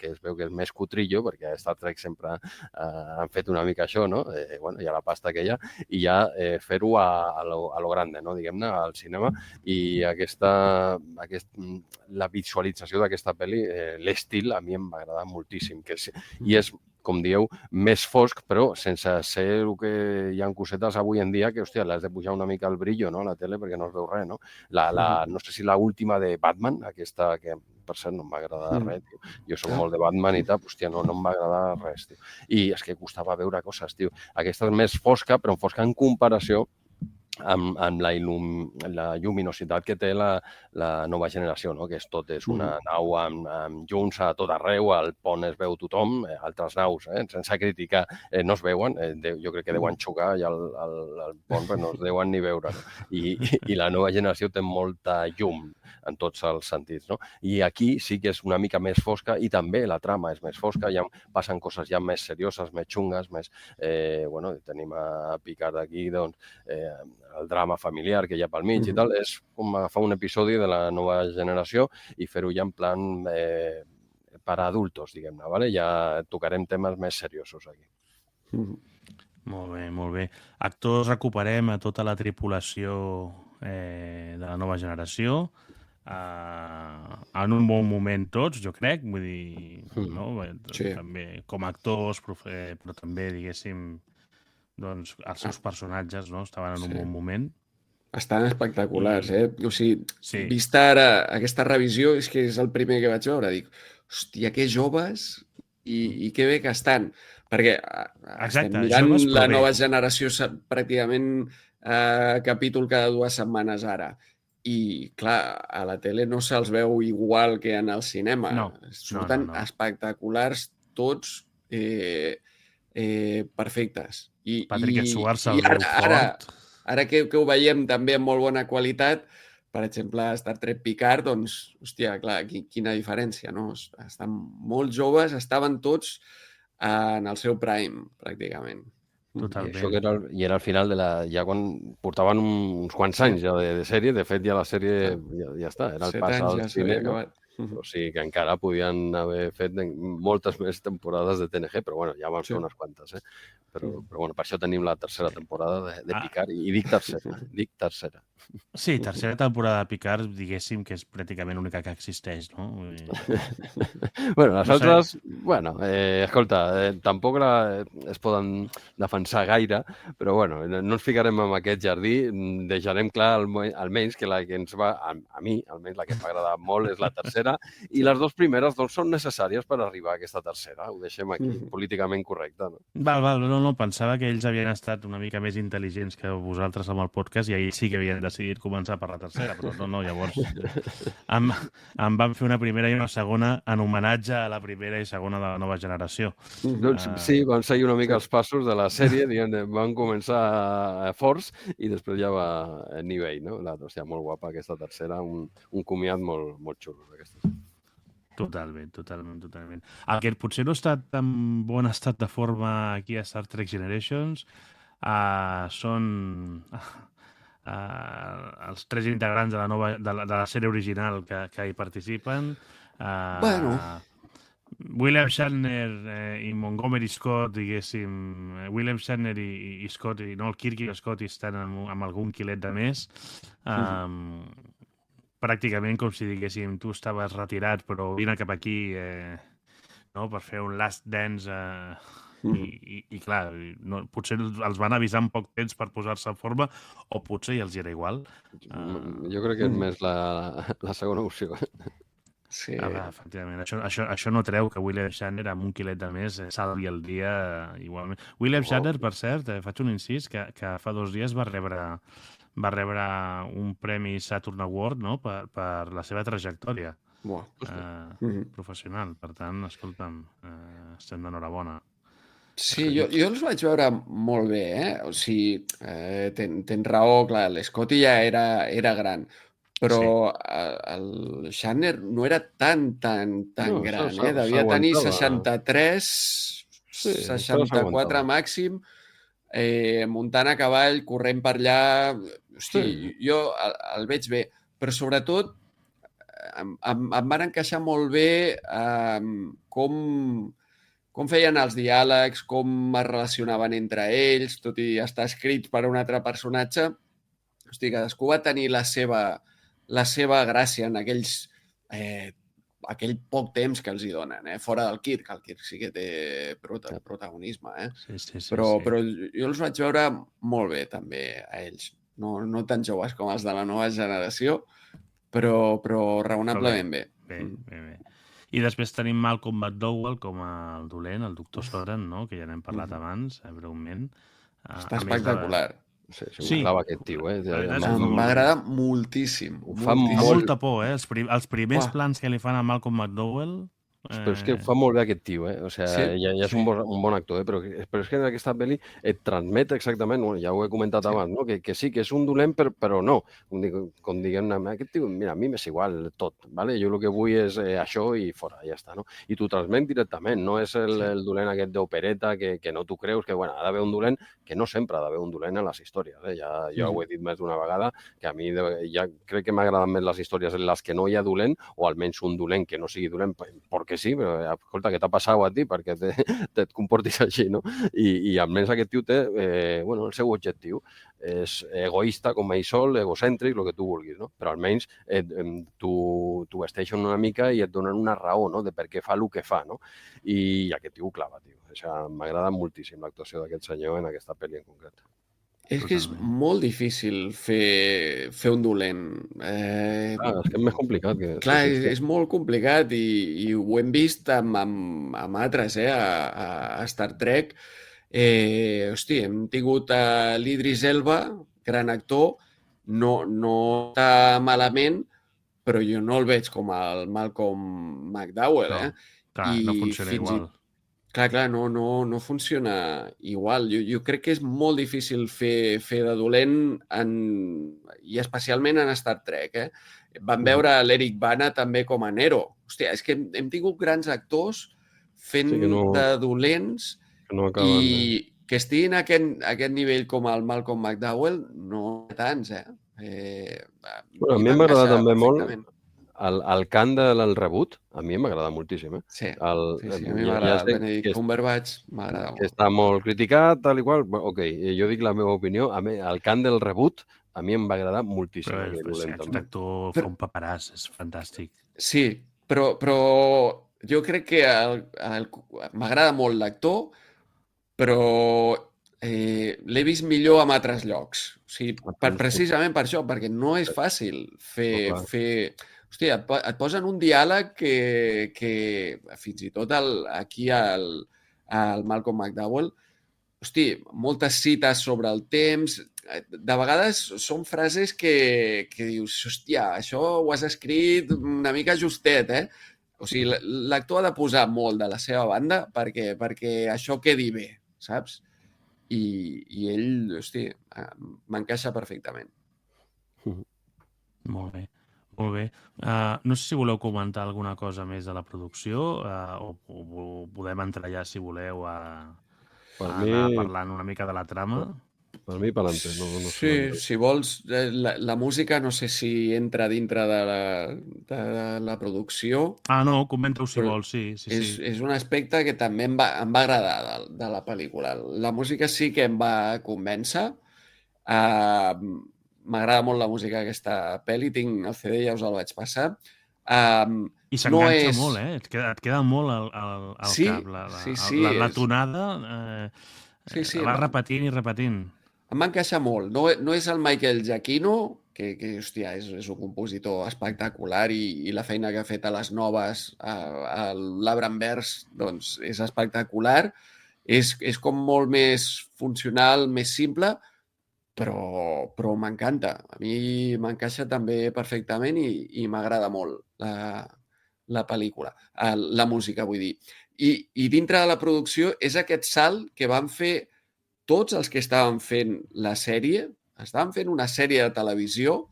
[SPEAKER 5] es veu que és més cutrillo, perquè a Star Trek sempre han fet una mica això, no? Bueno, hi ha la pasta aquella, i ja fer-ho a lo grande, no? Diguem-ne, al cinema. I la visualització d'aquesta pel·li, l'estil, a mi em va agradar moltíssim. I és, com dieu, més fosc, però sense ser el que hi ha cosetes avui en dia que, hòstia, l'has de pujar una mica el brillo, no?, a la tele, perquè no es veu res, no? No sé si l'última de Batman, aquesta que, per cert, no em va agradar res, tio. Jo soc molt de Batman i tal, hòstia, no em va agradar res, tio. I és que costava veure coses, tio. Aquesta és més fosca, però fosca en comparació amb la lluminositat que té la nova generació, no? Que tot és una nau amb llums a tot arreu, al pont es veu tothom, altres naus, sense criticar, no es veuen, jo crec que deuen xocar i al pont no es deuen ni veure. No? I la nova generació té molta llum en tots els sentits. No? I aquí sí que és una mica més fosca i també la trama és més fosca, ja passen coses ja més serioses, més xungues, més... Bueno, tenim a Picard aquí, doncs, el drama familiar que hi ha pel mig i tal, és com agafar un episodi de la nova generació i fer-ho ja en plan per a adultos, diguem-ne, ¿vale? Ja tocarem temes més seriosos aquí.
[SPEAKER 2] Molt bé, molt bé. Actors recuperem a tota la tripulació de la nova generació, en un bon moment tots, jo crec, vull dir, no? També com a actors, però també, diguéssim, doncs els seus personatges, no?, estaven en un bon moment.
[SPEAKER 4] Estan espectaculars, O sigui, vista ara aquesta revisió, és que és el primer que vaig veure. Dic, hòstia, que joves i que bé que estan. Perquè estem mirant la nova generació pràcticament capítol cada 2 setmanes ara. I, clar, a la tele no se'ls veu igual que en el cinema. Surten espectaculars tots perfectes.
[SPEAKER 2] Patrick Stewart se'l veu fort.
[SPEAKER 4] Ara que ho veiem també amb molt bona qualitat, per exemple, Star Trek Picard, doncs, hòstia, clar, quina diferència, no? Estan molt joves, estaven tots en el seu prime, pràcticament.
[SPEAKER 2] Totalment.
[SPEAKER 5] I era al final ja quan portaven uns quants anys ja de sèrie, de fet ja la sèrie ja està, era el pas al cinema. O sigui que encara podien haver fet moltes més temporades de TNG, però bueno, ja van fer unes quantes, Però bueno, per això tenim la tercera temporada de Picard, i dic tercera.
[SPEAKER 2] Sí, tercera temporada de Picard, diguéssim que és pràcticament l'única que existeix, no?
[SPEAKER 5] Bueno, les altres, bueno, escolta, tampoc es poden defensar gaire, però bueno, no ens ficarem en aquest jardí, deixarem clar almenys que la que ens va, a mi, almenys la que m'ha agradat molt és la tercera, i les 2 primeres doncs són necessàries per arribar a aquesta tercera. Ho deixem aquí, políticament correcte, no?
[SPEAKER 2] Val, no, pensava que ells havien estat una mica més intel·ligents que vosaltres amb el podcast i ells sí que havien decidit començar per la tercera, però no, llavors em van fer una primera i una segona en homenatge a la primera i segona de la nova generació.
[SPEAKER 5] Doncs sí, van seguir una mica els passos de la sèrie, van començar forts i després ja va a nivell, no? Hòstia, molt guapa aquesta tercera, un comiat molt xulo d'aquestes.
[SPEAKER 2] Totalment. El que potser no està en bon estat de forma aquí a Star Trek Generations són els 3 integrants de la sèrie original que hi participen. William Shatner i Montgomery Scott, diguéssim, William Shatner i Scott, no, el Kirk i el Scott estan amb algun quilet de més. Pràcticament com si diguéssim tu estaves retirat però vine cap aquí per fer un last dance i clar, potser els van avisar en poc temps per posar-se en forma o potser ja els era igual.
[SPEAKER 5] Jo crec que és més la segona opció.
[SPEAKER 4] Sí.
[SPEAKER 2] Efectivament, això no treu que William Shatner amb un quilet de més salvi el dia igualment. William Shatner, per cert, faig un incís, que fa 2 dies va rebre un premi Saturn Award, no?, per la seva trajectòria professional. Per tant, escolta'm, estem d'enhorabona.
[SPEAKER 4] Sí, jo els vaig veure molt bé, O sigui, tens raó, clar, l'Scotty ja era gran, però el Shatner no era tan gran, Devia tenir 63, 64 màxim. muntant a cavall, corrent per allà... Hosti, jo el veig bé, però sobretot em van encaixar molt bé com feien els diàlegs, com es relacionaven entre ells, tot i estar escrits per un altre personatge. Hosti, cadascú va tenir la seva gràcia en aquell poc temps que els hi donen, fora del Kirk. El Kirk sí que té protagonisme, però jo els vaig veure molt bé també a ells. No tan joves com els de la nova generació, però raonablement bé.
[SPEAKER 2] Bé. I després tenim Malcolm McDowell com el dolent, el doctor Soren, no? Que ja n'hem parlat abans, breument.
[SPEAKER 4] Està espectacular.
[SPEAKER 5] Sí, m'agrada aquest tio,
[SPEAKER 4] m'agrada moltíssim.
[SPEAKER 2] Fa molta por, els primers plans que li fan a Malcolm McDowell...
[SPEAKER 5] Però és que fa molt bé aquest tio, O sigui, ja és un bon actor, però és que en aquesta pel·li et transmet exactament, ja ho he comentat abans, no? Que sí, que és un dolent, però no. Com diguem, aquest tio, mira, a mi m'és igual tot, ¿vale? Jo el que vull és això i fora, ja està, no? I t'ho transmet directament, no és el dolent aquest d'opereta que no t'ho creus, que, bueno, ha d'haver un dolent, que no sempre ha d'haver un dolent en les històries, Ja ho he dit més d'una vegada, que a mi ja crec que m'agraden més les històries en les que no hi ha dolent, o almenys un dolent que no sigui dolent, perquè sí, però escolta, què t'ha passat a ti perquè et comportis així, no? I almenys aquest tio té el seu objectiu. És egoista com ell sol, egocèntric, el que tu vulguis, no? Però almenys t'ho vesteixen una mica i et donen una raó, no?, de per què fa el que fa, no? I aquest tio ho clava, tio. M'agrada moltíssim l'actuació d'aquest senyor en aquesta pel·li en concret.
[SPEAKER 4] És que és molt difícil fer un dolent.
[SPEAKER 5] És que és més complicat.
[SPEAKER 4] Clar, és molt complicat i ho hem vist amb altres, a Star Trek. Hosti, hem tingut l'Idris Elba, gran actor, no està malament, però jo no el veig com el Malcolm McDowell,
[SPEAKER 2] Clar, no funciona igual.
[SPEAKER 4] Clar, no funciona igual. Jo crec que és molt difícil fer de dolent i especialment en Star Trek. Vam veure l'Eric Bana també com a Nero. Hòstia, és que hem tingut grans actors fent de dolents i que estiguin a aquest nivell com el Malcolm McDowell, no tants,
[SPEAKER 5] A mi m'agrada també molt el cant del Reboot, a mi m'agrada moltíssim,
[SPEAKER 4] Sí, a mi m'agrada. Benedict Cumberbatch m'agrada molt.
[SPEAKER 5] Que està molt criticat, tal i qual. Ok, jo dic la meva opinió. A mi, el cant del Reboot, a mi em va agradar moltíssim.
[SPEAKER 2] Aquest actor fa un paperàs, és fantàstic.
[SPEAKER 4] Sí, però jo crec que m'agrada molt l'actor, però l'he vist millor en altres llocs. O sigui, precisament per això, perquè no és fàcil fer... Hòstia, et posen un diàleg que fins i tot aquí al Malcolm McDowell, hosti, moltes cites sobre el temps. De vegades són frases que dius, hòstia, això ho has escrit una mica justet, O sigui, l'actor ha de posar molt de la seva banda perquè això quedi bé, saps? I ell, hosti, m'encaixa perfectament.
[SPEAKER 2] Molt bé. Molt bé. No sé si voleu comentar alguna cosa més de la producció o podem entrar ja, si voleu, a anar parlant una mica de la trama.
[SPEAKER 5] Per mi, per l'entre.
[SPEAKER 4] Sí, si vols, la música no sé si entra dintre de la producció.
[SPEAKER 2] No, comenta-ho si vols, sí.
[SPEAKER 4] És un aspecte que també em va agradar de la pel·lícula. La música sí que em va convèncer. M'agrada molt la música d'aquesta pel·li, tinc el CD, ja us el vaig passar.
[SPEAKER 2] I s'enganxa molt, et queda molt al cap. La tonada la vas repetint i repetint.
[SPEAKER 4] Em va encaixar molt. No és el Michael Giacchino, que hòstia, és un compositor espectacular i la feina que ha fet a les noves, a l'Abramverse, doncs és espectacular. És com molt més funcional, més simple, però m'encanta. A mi m'encaixa també perfectament i m'agrada molt la pel·lícula, la música, vull dir. I dintre de la producció és aquest salt que van fer tots els que estaven fent la sèrie. Estaven fent una sèrie de televisió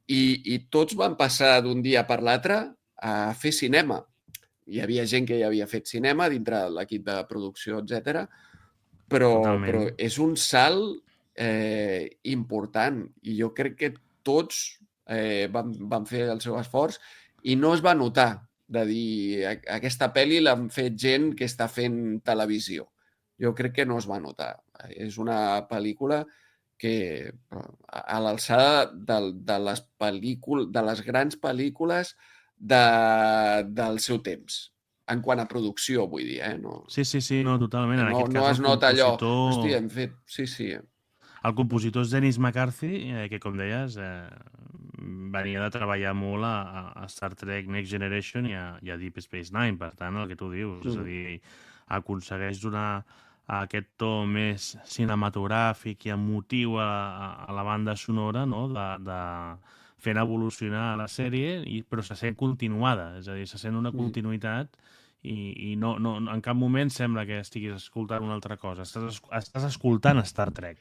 [SPEAKER 4] i tots van passar d'un dia per l'altre a fer cinema. Hi havia gent que ja havia fet cinema dintre de l'equip de producció, etc. però és un salt important i jo crec que tots van fer el seu esforç i no es va notar de dir aquesta pel·li l'han fet gent que està fent televisió. Jo crec que no es va notar. És una pel·lícula que a l'alçada de les grans pel·lícules del seu temps, en quant a producció, vull dir, no?
[SPEAKER 2] Sí, no, totalment. En aquest cas,
[SPEAKER 4] no es nota allò. Hòstia, hem fet... Sí.
[SPEAKER 2] El compositor és Dennis McCarthy, que, com deies, venia de treballar molt a Star Trek Next Generation i a Deep Space Nine, per tant, el que tu dius. És a dir, aconsegueix donar aquest to més cinematogràfic i emotiu a la banda sonora, no? de fent evolucionar la sèrie, però se sent continuada, és a dir, se sent una continuïtat i no, en cap moment sembla que estiguis escoltant una altra cosa. Estàs escoltant Star Trek.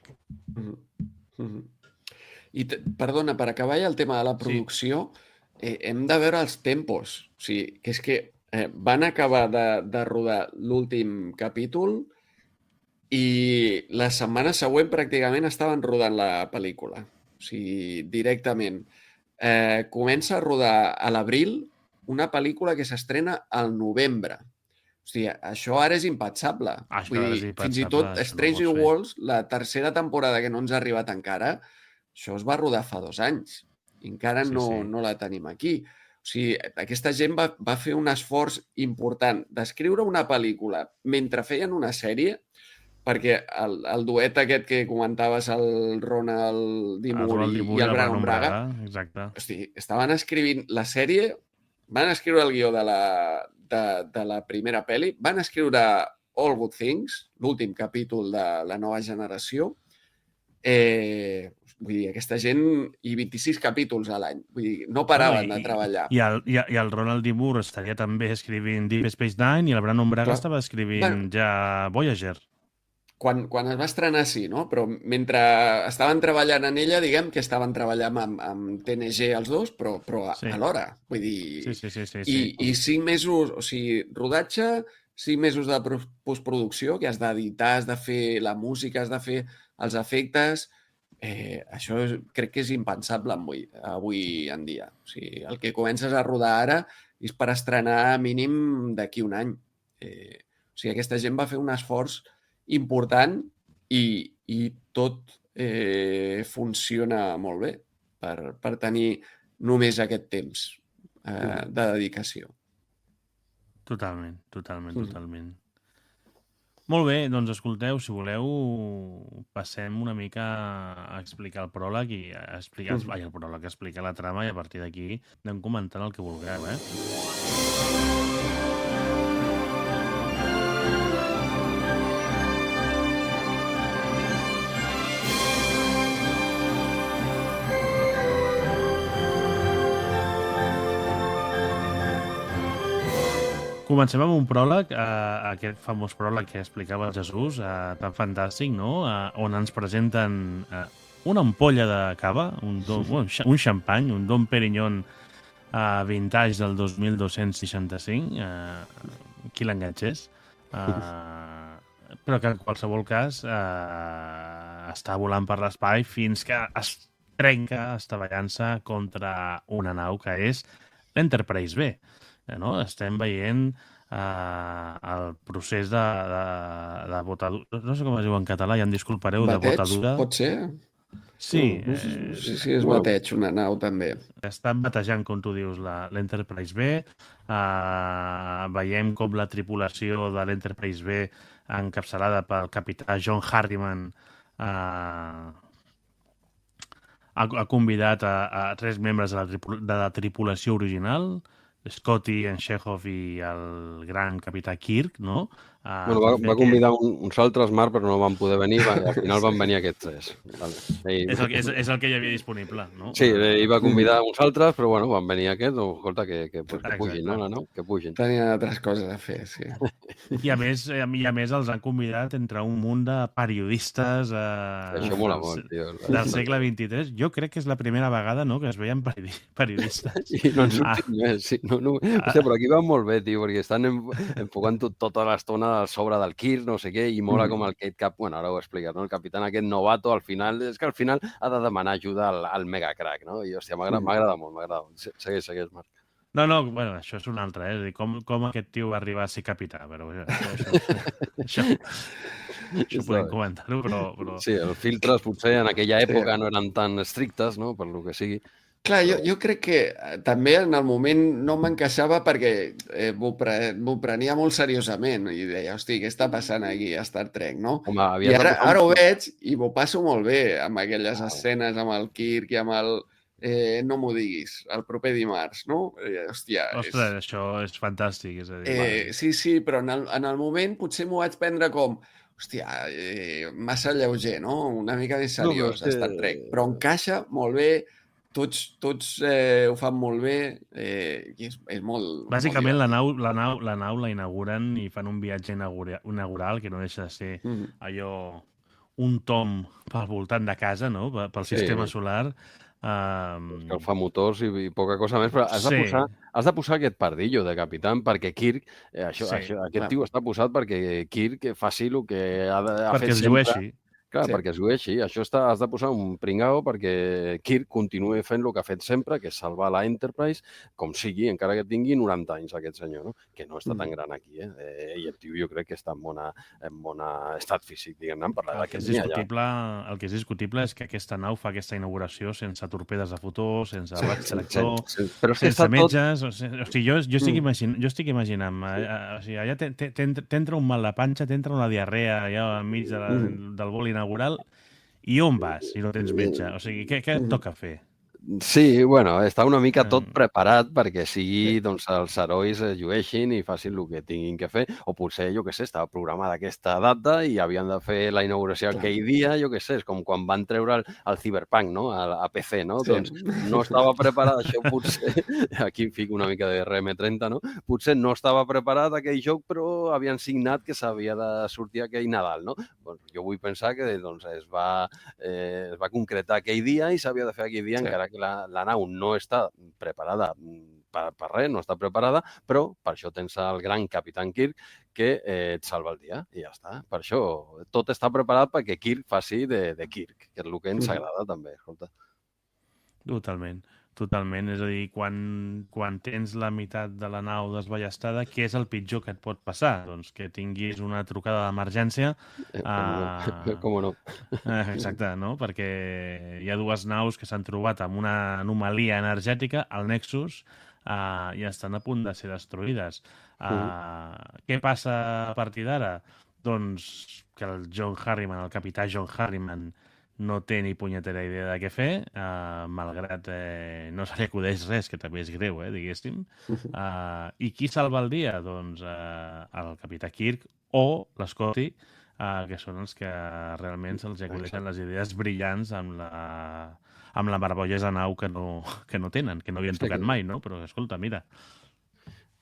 [SPEAKER 4] I, perdona, per acabar ja el tema de la producció, hem de veure els tempos. O sigui, que és que van acabar de rodar l'últim capítol i la setmana següent pràcticament estaven rodant la pel·lícula. O sigui, directament. Comença a rodar a l'abril una pel·lícula que s'estrena al novembre. O sigui, això ara és impensable. Fins i tot Strange New Worlds, la tercera temporada que no ens ha arribat encara, això es va rodar fa 2 anys. I encara no la tenim aquí. O sigui, aquesta gent va fer un esforç important d'escriure una pel·lícula mentre feien una sèrie, perquè el duet aquest que comentaves, el Ronald D. Moore i el Brannon Braga, hosti, estaven escrivint la sèrie, van escriure el guió de la primera pel·li, van escriure All Good Things, l'últim capítol de la nova generació. Vull dir, aquesta gent, i 26 capítols a l'any. Vull dir, no paraven de treballar.
[SPEAKER 2] I el Ronald D. Moore estaria també escrivint Deep Space Nine i el Brannon Braga estava escrivint ja Voyager.
[SPEAKER 4] Quan es va estrenar, sí, no? Però mentre estaven treballant en ella, diguem que estaven treballant amb TNG els dos, però alhora. Vull dir... Sí. I 5 mesos, o sigui, rodatge, 5 mesos de postproducció, que has d'editar, has de fer la música, has de fer els efectes... Això crec que és impensable avui en dia. O sigui, el que comences a rodar ara és per estrenar mínim d'aquí un any. O sigui, aquesta gent va fer un esforç important i tot funciona molt bé per tenir només aquest temps de dedicació.
[SPEAKER 2] Totalment. Molt bé, doncs escolteu, si voleu, passem una mica a explicar el pròleg i explicar la trama i a partir d'aquí anem comentant el que vulgueu, Comencem amb un pròleg, aquest famós pròleg que explicava el Jesús, tan fantàstic, no? On ens presenten una ampolla de cava, un xampany, un Dom Perignon vintage del 2265, qui l'enganxés, però que en qualsevol cas està volant per l'espai fins que es trenca estavellant-se contra una nau que és l'Enterprise B. No? Estem veient el procés de botadura, no sé com es diu en català, ja em disculpareu, de botadura.
[SPEAKER 4] Pot ser?
[SPEAKER 2] Sí.
[SPEAKER 4] Sí, és bateig, una nau també.
[SPEAKER 2] Estan batejant, com tu dius, l'Enterprise B. Veiem com la tripulació de l'Enterprise B, encapçalada pel capità John Harriman, ha convidat a 3 membres de la tripulació original, Scotty, en Chekhov i el gran capità Kirk, no?
[SPEAKER 5] Va convidar uns altres, Marc, però no van poder venir, al final van venir aquests 3.
[SPEAKER 2] És el que hi havia disponible, no?
[SPEAKER 5] Sí, hi va convidar uns altres, però bueno, van venir aquests, escolta, que pugin, no? Que pugin.
[SPEAKER 4] Tenien altres coses a fer, sí.
[SPEAKER 2] I a més els han convidat entre un munt de periodistes
[SPEAKER 5] això mola molt, tio.
[SPEAKER 2] Del segle XXIII. Jo crec que és la primera vegada, no?, que es veien periodistes.
[SPEAKER 5] I no en sortim més, sí. Hòstia, però aquí van molt bé, tio, perquè estan enfocant tota l'estona al sobre del Kirk, no sé què, i mola com el Kate Cap, bueno, ara ho expliques, no? El capità aquest novato, al final, és que al final ha de demanar ajuda al mega crack, no? I, hòstia, m'agrada molt, m'agrada molt. Segueix, Marc.
[SPEAKER 2] No, bueno, això és un altre, és a dir, com aquest tio va arribar a ser capità, però això podem comentar-ho, però...
[SPEAKER 5] Sí, els filtres potser en aquella època no eren tan estrictes, no?, per lo que sigui.
[SPEAKER 4] Clar, jo crec que també en el moment no m'encaixava perquè m'ho prenia molt seriosament i deia, hosti, què està passant aquí a Star Trek, no?
[SPEAKER 5] Home,
[SPEAKER 4] I ara ho veig i m'ho passo molt bé amb aquelles escenes, amb el Kirk i amb el... no m'ho diguis, el proper dimarts, no? Hòstia,
[SPEAKER 2] ostres, això és fantàstic, és a dir...
[SPEAKER 4] Sí, però en el moment potser m'ho vaig prendre com hòstia, massa lleuger, no? Una mica més seriós, Star Trek, però encaixa molt bé, tots ho fan molt bé i és molt...
[SPEAKER 2] Bàsicament, la nau la inauguren i fan un viatge inaugural que no deixa de ser allò un tom pel voltant de casa, no? Pel sistema solar.
[SPEAKER 5] Que fa motors i poca cosa més, però has de posar aquest pardillo de capità perquè Kirk, aquest tio està posat perquè Kirk faci el que ha fet sempre.
[SPEAKER 2] Perquè es llueixi.
[SPEAKER 5] Clar, perquè es llueixi. Això has de posar un pringao perquè Kirk continuï fent el que ha fet sempre, que és salvar la Enterprise, com sigui, encara que tingui 90 anys aquest senyor, no? Que no està tan gran aquí, I el tio jo crec que està en bon estat físic, diguem-ne, per l'edat que tenia allà.
[SPEAKER 2] El que és discutible és que aquesta nau fa aquesta inauguració sense torpedes de futur, sense raig selector, sense metges... O sigui, jo estic imaginant, o sigui, allà t'entra un mal de panxa, t'entra una diarrea allà al mig del vol inaugural, i on vas si no tens metge? O sigui, què et toca fer?
[SPEAKER 5] Sí, bueno, està una mica tot preparat perquè sigui, doncs, els herois es llueixin i facin el que tinguin que fer, o potser, jo què sé, estava programada aquesta data i havien de fer la inauguració aquell dia, jo què sé, és com quan van treure el Cyberpunk, no?, a PC, no? Doncs no estava preparat, això potser, aquí em fico una mica de RM30, no? Potser no estava preparat aquell joc, però havien signat que s'havia de sortir aquell Nadal, no? Doncs jo vull pensar que doncs, es va concretar aquell dia i s'havia de fer aquell dia encara que la nau no està preparada per res, no està preparada, però per això tens el gran Capitán Kirk que et salva el dia i ja està. Per això tot està preparat perquè Kirk faci de Kirk, que és el que ens agrada també, escolta.
[SPEAKER 2] Totalment. És a dir, quan tens la meitat de la nau desballestada, què és el pitjor que et pot passar? Doncs que tinguis una trucada d'emergència.
[SPEAKER 5] Com no?
[SPEAKER 2] Exacte, no? Perquè hi ha dues naus que s'han trobat amb una anomalia energètica, el Nexus, i estan a punt de ser destruïdes. Què passa a partir d'ara? Doncs que el capità John Harriman, no té ni punyetera idea de què fer, malgrat no se li acudeix res, que també és greu, diguéssim. I qui salva el dia? Doncs el capità Kirk o l'Scotty, que són els que realment se'ls acudeixen les idees brillants amb la marbollosa nau que no tenen, que no havien tocat mai, no? Però, escolta, mira...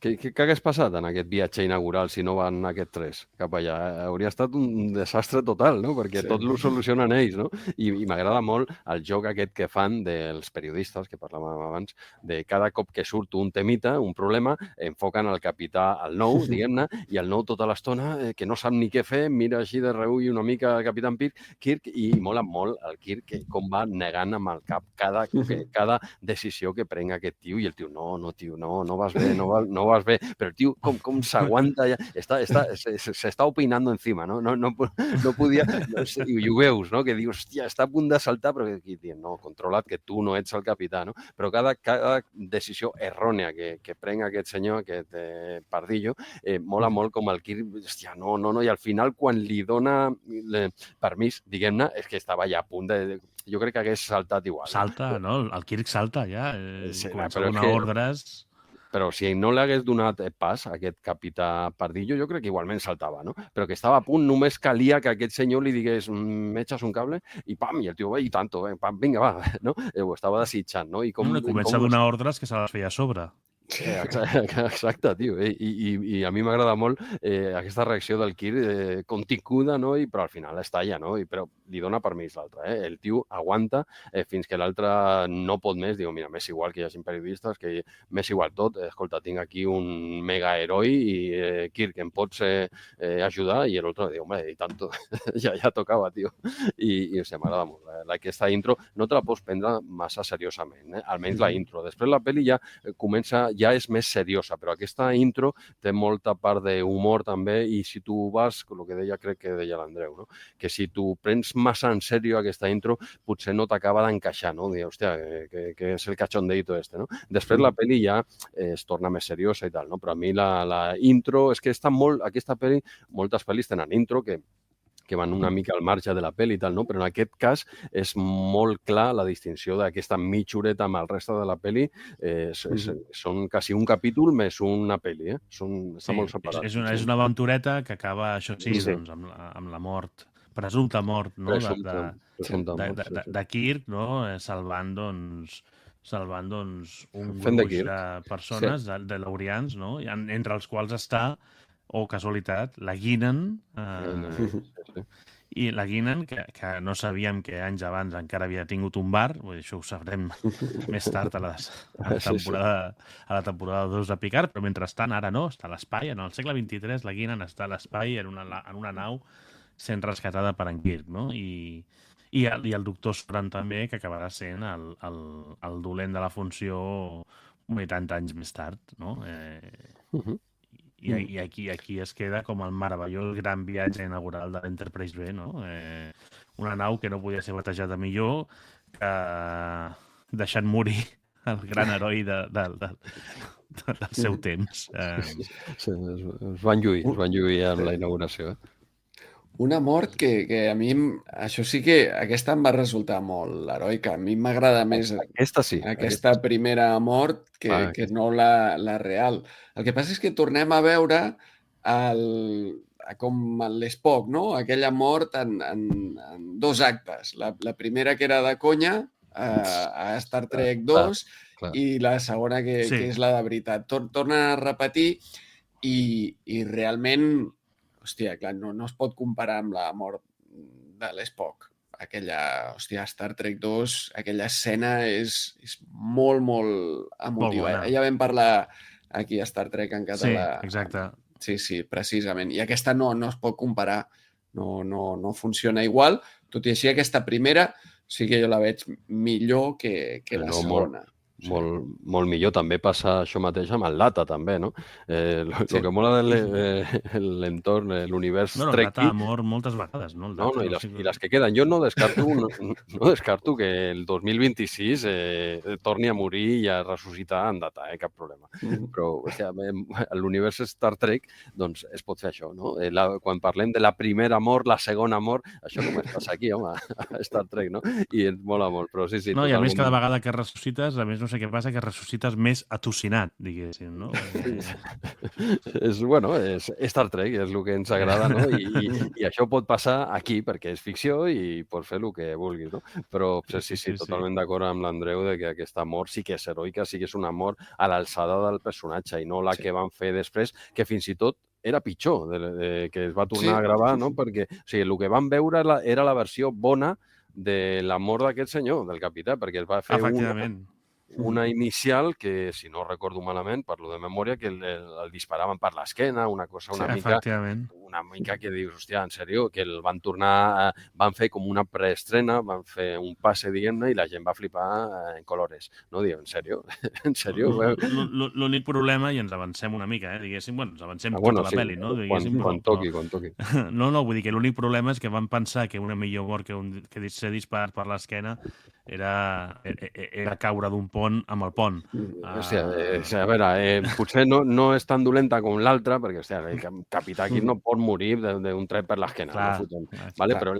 [SPEAKER 5] Què hagués passat en aquest viatge inaugural si no van aquests tres cap allà? Hauria estat un desastre total, no? Perquè tot ho solucionen ells, no? I m'agrada molt el joc aquest que fan dels periodistes, que parlàvem abans, de cada cop que surt un temita, un problema, enfoquen el capità al nou, diguem-ne, i el nou tota l'estona, que no sap ni què fer, mira així de reull una mica el capità Kirk i mola molt el Kirk com va negant amb el cap cada decisió que prenga aquest tio, i el tio, no vas bé, no vas bé, però el tio com s'aguanta ja, s'està opinant encima, no podia, i ho veus, no? Que dius, hòstia, està a punt de saltar, però aquí diuen, no, controla't, que tu no ets el capità, no? Però cada decisió errònia que prenga aquest senyor, aquest pardillo, mola molt com el Kirk, hòstia, no, i al final quan li dona permís, diguem-ne, és que estava ja a punt de... Jo crec que hagués saltat igual.
[SPEAKER 2] Salta, no? El Kirk salta ja, comença a donar ordres...
[SPEAKER 5] Però si no li hagués donat pas a aquest capità Pardillo, jo crec que igualment saltava, no? Però que estava a punt, només calia que aquest senyor li digués m'eixes un cable? I pam, i el tio, i tanto, pam, vinga, va, no? Ho estava desitjant, no? I
[SPEAKER 2] comença a donar ordres que se les feia a sobre.
[SPEAKER 5] Exacte, tio. I a mi m'agrada molt aquesta reacció del Kirk continguda, no? Però al final es talla, no? Però li dona permís l'altre. El tio aguanta fins que l'altre no pot més. Diu, mira, m'és igual que hi hagi periodistes, que m'és igual tot. Escolta, tinc aquí un mega heroi i Kirk, em pots ajudar? I l'altre diu, home, i tant, ja tocava, tio. I m'agrada molt. Aquesta intro no te la pots prendre massa seriosament, almenys la intro. Després la pel·li ja comença, ja és més seriosa, però aquesta intro té molta part d'humor també i si tu vas, el que deia, crec que deia l'Andreu, no? Que si tu prens massa en sèrio aquesta intro, potser no t'acaba d'encaixar, no? Dir, hòstia, que és el cachondeito este, no? Després la pel·li ja es torna més seriosa i tal, no? Però a mi la intro, és que està molt, aquesta pel·li, moltes pel·lis tenen intro que van una mica al marge de la pel·li i tal, no? Però en aquest cas és molt clar la distinció d'aquesta mitjoreta amb el reste de la pel·li. Són quasi un capítol més una pel·li, està molt separat.
[SPEAKER 2] És una aventureta que acaba, això sí, doncs, amb la mort, presumpta mort, no? De Kirk, no? Salvant un gruix de persones, de Laurians, no? Entre els quals està, o casualitat, la Guinan, i la Guinan, que no sabíem que anys abans encara havia tingut un bar, això ho sabrem més tard a la temporada 2 de Picard, però mentrestant ara no, està a l'espai, en el segle XXIII la Guinan està a l'espai en una nau sent rescatada per en Kirk, no? I el doctor Soran també, que acabarà sent el dolent de la funció 80 anys més tard, no? I aquí es queda com el meravellós gran viatge inaugural de l'Enterprise B, no? Una nau que no podia ser batejada millor, que deixant morir el gran heroi del seu temps.
[SPEAKER 5] Sí, es van lluir amb la inauguració.
[SPEAKER 4] Una mort que a mi, això sí que aquesta em va resultar molt heroica. A mi m'agrada més aquesta primera mort que no la real. El que passa és que tornem a veure com l'Spock, no? Aquella mort en 2 actes. La primera que era de conya a Star Trek 2 i la segona que és la de veritat. Tornen a repetir i realment... Hòstia, clar, no es pot comparar amb la mort de l'Spock. Star Trek 2, aquella escena és molt, molt emotiva. Ja vam parlar aquí a Star Trek en català.
[SPEAKER 2] Sí, exacte.
[SPEAKER 4] Sí, precisament. I aquesta no es pot comparar. No funciona igual. Tot i així, aquesta primera sí que jo la veig millor que la segona.
[SPEAKER 5] Molt millor. També passa això mateix amb el Data, també, no? El que mola de l'entorn, l'univers Trekkie...
[SPEAKER 2] El Data ha mort moltes vegades, no?
[SPEAKER 5] I les que queden. Jo no descarto que el 2026 torni a morir i a ressuscitar en Data, cap problema. Però, hòstia, l'univers Star Trek, doncs es pot fer això, no? Quan parlem de la primera mort, la segona mort, això com es passa aquí, home, a Star Trek, no? I ens mola molt, però sí.
[SPEAKER 2] No, i a més, cada vegada que ressuscites, a més, no sé què passa, que ressuscites més atocinat, diguéssim, no?
[SPEAKER 5] És Star Trek, és el que ens agrada, no? I això pot passar aquí, perquè és ficció i pots fer el que vulguis, no? Però sí, totalment d'acord amb l'Andreu de que aquesta mort sí que és heroica, sí que és una mort a l'alçada del personatge i no la que van fer després, que fins i tot era pitjor, que es va tornar a gravar, no? Perquè el que vam veure era la versió bona de la mort d'aquest senyor, del capità, perquè es va fer una inicial que, si no recordo malament, parlo de memòria, que el disparaven per l'esquena, una cosa una mica que dius, hòstia, en sèrio, que el van tornar, van fer com una preestrena, van fer un passe, diguem-ne, i la gent va flipar en colores. No, diu, en sèrio? En sèrio?
[SPEAKER 2] L'únic problema, i ens avancem una mica, diguéssim, ens avancem tota la pel·li, no?
[SPEAKER 5] Quan toqui.
[SPEAKER 2] No, vull dir que l'únic problema és que van pensar que una millor mort que ser disparat per l'esquena era caure d'un pont amb el pont.
[SPEAKER 5] A veure, potser no és tan dolenta com l'altra, perquè el capità aquí no pot morir d'un tret per l'esquena. Però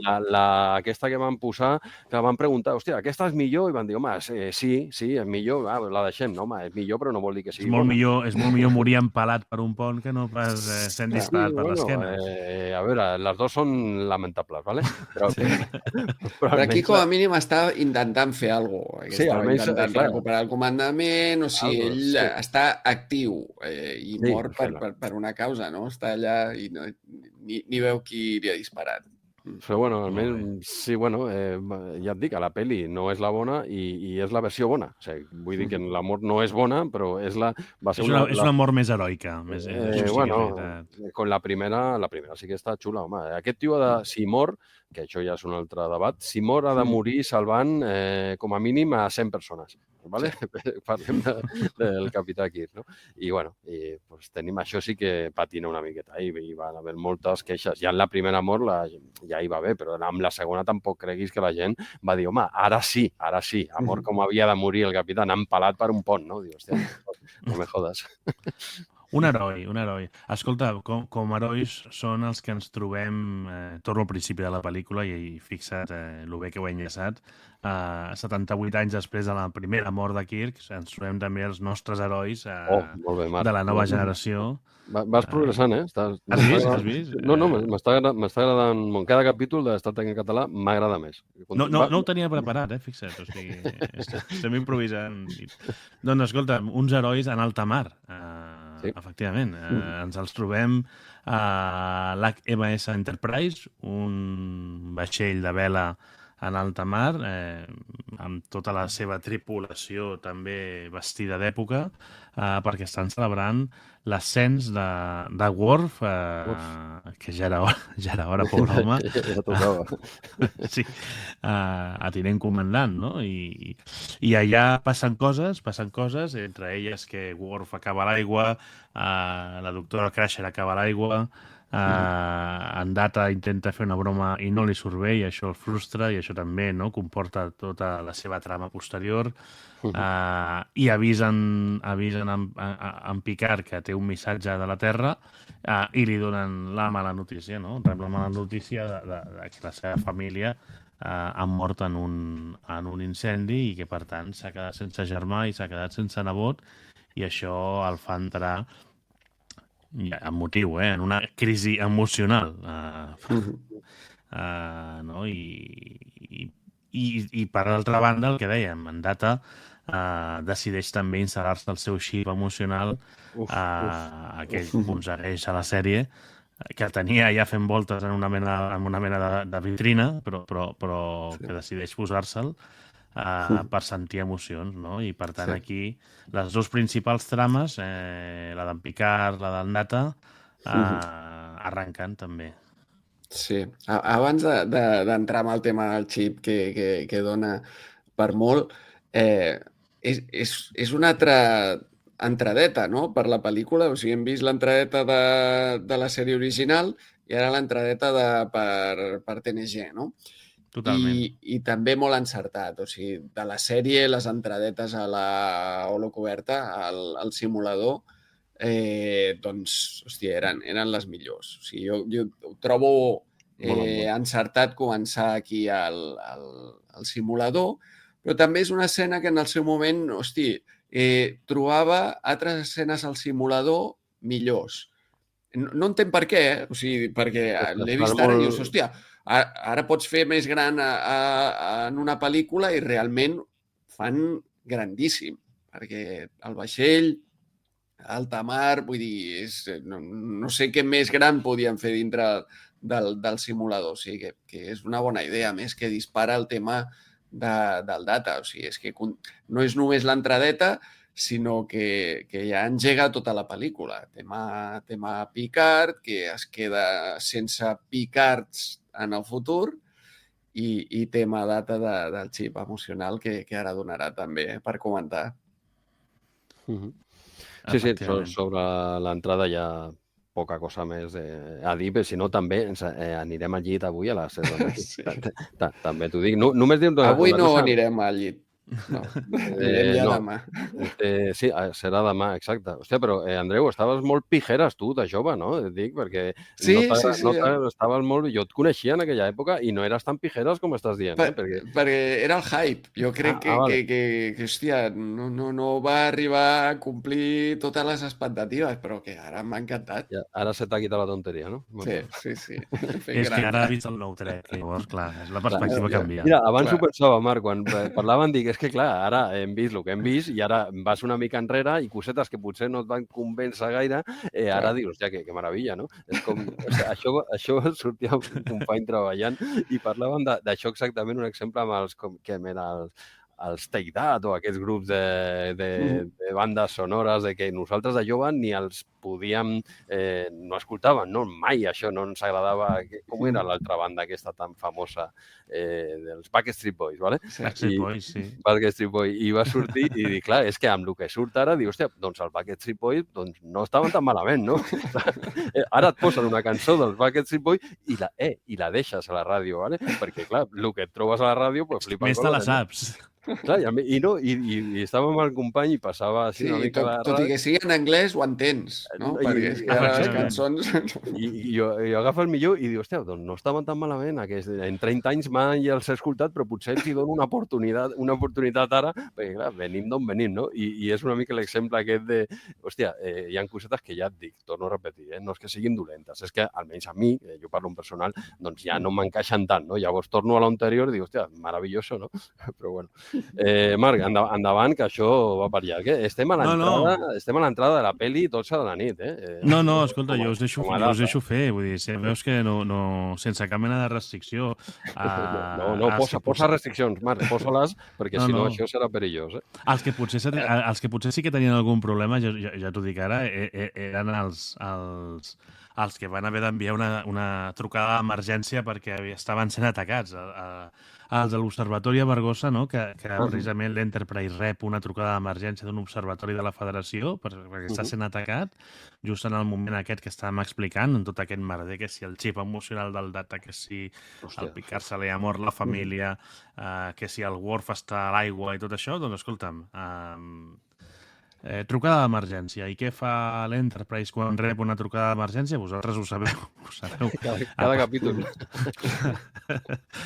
[SPEAKER 5] aquesta que van posar, que van preguntar, hòstia, aquesta és millor? I van dir, home, sí, és millor, la deixem. No, home, és millor, però no vol dir que sigui bona.
[SPEAKER 2] És molt millor morir empalat per un pont que no pas sent disparat per l'esquena.
[SPEAKER 5] A veure, les dues són lamentables, ¿vale?
[SPEAKER 4] Però aquí, com a mínim, està intentant intentant fer alguna cosa.
[SPEAKER 5] Sí,
[SPEAKER 4] Estava
[SPEAKER 5] almenys,
[SPEAKER 4] intentant recuperar el comandament, o sigui, ell està actiu i mor per una causa, no? Està allà i ni veu qui li ha disparat.
[SPEAKER 5] Però, bueno, almenys, sí, bueno, ja et dic, a la pel·li no és la bona i és la versió bona. O sigui, vull dir que la mort no és bona, però és la...
[SPEAKER 2] És una mort més heroica.
[SPEAKER 5] Bueno, con la primera sí que està xula, home. Aquest tio, si mor, que això ja és un altre debat, si mor ha de morir salvant com a mínim a 100 persones. ¿Vale? Parlem del Capità Kirk, no? I, bueno, pues, tenim això sí que patina una miqueta i van haver moltes queixes. Ja en la primera mort ja hi va bé, però amb la segona tampoc creguis que la gent va dir, home, ara sí, ha mort com havia de morir el capità, empalat per un pont, no? Diu, hòstia, no me jodes.
[SPEAKER 2] Un heroi. Escolta, com herois són els que ens trobem, torno al principi de la pel·lícula i fixa't el bé que ho he enllaçat, 78 anys després de la primera mort de Kirk, ens trobem també els nostres herois de la nova generació.
[SPEAKER 5] Vas progressant, eh?
[SPEAKER 2] Has vist?
[SPEAKER 5] No, m'està agradant. Cada capítol d'Estat en català m'agrada més.
[SPEAKER 2] No ho tenia preparat, fixa't. O sigui, estem improvisant. Doncs, escolta, uns herois en alta mar. Sí. Efectivament. Ens els trobem a l'HMS Enterprise, un vaixell de vela en alta mar, amb tota la seva tripulació també vestida d'època, perquè estan celebrant l'ascens de Worf, que ja era hora, pobre home.
[SPEAKER 5] Ja tocava.
[SPEAKER 2] Sí, a tinent comandant, no? I allà passen coses, entre elles que Worf acaba l'aigua, la doctora Crusher acaba l'aigua, en Data intenta fer una broma i no li surt bé i això el frustra i això també comporta tota la seva trama posterior i avisen en Picard que té un missatge de la Terra i li donen la mala notícia, no? Rep la mala notícia de que la seva família ha mort en un incendi i que per tant s'ha quedat sense germà i s'ha quedat sense nebot i això el fa entrar amb motiu, en una crisi emocional. No? I per altra banda, el que dèiem, en Data decideix també instal·lar-se el seu xip emocional que ell aconsegueix a la sèrie, que tenia ja fent voltes en una mena de vitrina, però que decideix posar-se'l per sentir emocions, no? I per tant aquí les dues principals trames, la d'en Picard, la d'en Data, arrenquen també.
[SPEAKER 4] Sí, abans d'entrar en el tema del xip que dona per molt, és una altra entradeta, no?, per la pel·lícula. O sigui, hem vist l'entradeta de la sèrie original i ara l'entradeta per TNG, no?
[SPEAKER 2] Totalment.
[SPEAKER 4] I també molt encertat. O sigui, de la sèrie, les entradetes a la holocoberta, al simulador, doncs, hòstia, eren les millors. O sigui, jo ho trobo encertat començar aquí al simulador, però també és una escena que en el seu moment, hòstia, trobava altres escenes al simulador millors. No entenc per què, o sigui, perquè l'he vist ara i dius, hòstia, ara pots fer més gran en una pel·lícula i realment fan grandíssim, perquè el vaixell, alta mar, vull dir, no sé què més gran podien fer dintre del simulador. O sigui, que és una bona idea, més que dispara el tema del Data. O sigui, és que no és només l'entradeta, sinó que ja engega tota la pel·lícula. Tema Picard, que es queda sense Picards en el futur, i tema Data del xip emocional, que ara donarà també per comentar.
[SPEAKER 5] Sí, sobre l'entrada hi ha poca cosa més a dir, però si no també anirem al llit avui a les 7. També t'ho dic.
[SPEAKER 4] Avui no anirem al llit. No, diem ja
[SPEAKER 5] no.
[SPEAKER 4] demà.
[SPEAKER 5] Sí, serà demà, exacte. Hòstia, però, Andreu, estaves molt pijeres tu, de jove, no? Et dic, perquè
[SPEAKER 4] Sí.
[SPEAKER 5] estaves molt... Jo et coneixia en aquella època i no eres tan pijeres com estàs dient,
[SPEAKER 4] Perquè era el hype. Jo crec
[SPEAKER 5] vale.
[SPEAKER 4] que hòstia, no va arribar a complir totes les expectatives, però que ara m'ha encantat.
[SPEAKER 5] Ja, ara se t'ha quitat la tonteria, no?
[SPEAKER 4] Sí.
[SPEAKER 2] És que ara ha vist el nou Trek, llavors, clar, la perspectiva canvia.
[SPEAKER 5] Mira, abans ho pensava, Marc, quan parlaven, dic, és que clar, ara hem vist el que hem vist i ara vas una mica enrere i cosetes que potser no et van convèncer gaire, ara dius, hòstia, que meravella, no? És com, això sortia un company treballant i parlaven d'això exactament, un exemple amb els, que era els Take That o aquests grups de bandes sonores de que nosaltres de jove ni els podíem, no escoltàvem, no? Mai això no ens agradava. Com era l'altra banda aquesta tan famosa dels Backstreet Boys, ¿vale?
[SPEAKER 2] Backstreet Boys, sí.
[SPEAKER 5] Backstreet Boys. I va sortir i dic, clar, és que amb el que surt ara, diu, hòstia, doncs els Backstreet Boys no estaven tan malament, no? Ara et posen una cançó dels Backstreet Boys i la deixes a la ràdio, ¿vale? Perquè, clar, el que et trobes a la ràdio, pues flipa.
[SPEAKER 2] Més te la saps.
[SPEAKER 5] Clar, i estàvem amb el company i passava així una mica la...
[SPEAKER 4] Tot i que sigui en anglès ho entens, no? Perquè és que les cançons...
[SPEAKER 5] I jo agafo el millor i dic, hòstia, doncs no estaven tan malament. En 30 anys mai els he escoltat, però potser els hi dono una oportunitat ara, perquè clar, venim d'on venim, no? I és una mica l'exemple aquest de, hòstia, hi ha cosetes que ja et dic, torno a repetir, no és que siguin dolentes, és que almenys a mi, jo parlo en personal, doncs ja no m'encaixen tant, no? Llavors torno a l'anterior i dic, hòstia, meravelloso, no? Però bueno. Marc, endavant, que això va per llarg. Estem a l'entrada de la peli 12 de la nit.
[SPEAKER 2] No, escolta, jo us deixo fer. Vull dir, si veus que no sense cap mena de restricció...
[SPEAKER 5] Posa restriccions, Marc, posa-les, perquè si no això serà perillós.
[SPEAKER 2] Els que potser sí que tenien algun problema, ja t'ho dic ara, eren els que van haver d'enviar una trucada d'emergència perquè estaven sent atacats. Els de l'Observatori a Bargosa, no? que precisament l'Enterprise rep una trucada d'emergència d'un observatori de la Federació perquè està sent atacat, just en el moment aquest que estàvem explicant, en tot aquest merder, que si el xip emocional del Data, que si el Picard se li ha mort la família, que si el Worf està a l'aigua i tot això, doncs escolta'm, trucada d'emergència. I què fa l'Enterprise quan rep una trucada d'emergència? Vosaltres ho sabeu.
[SPEAKER 5] Cada capítol.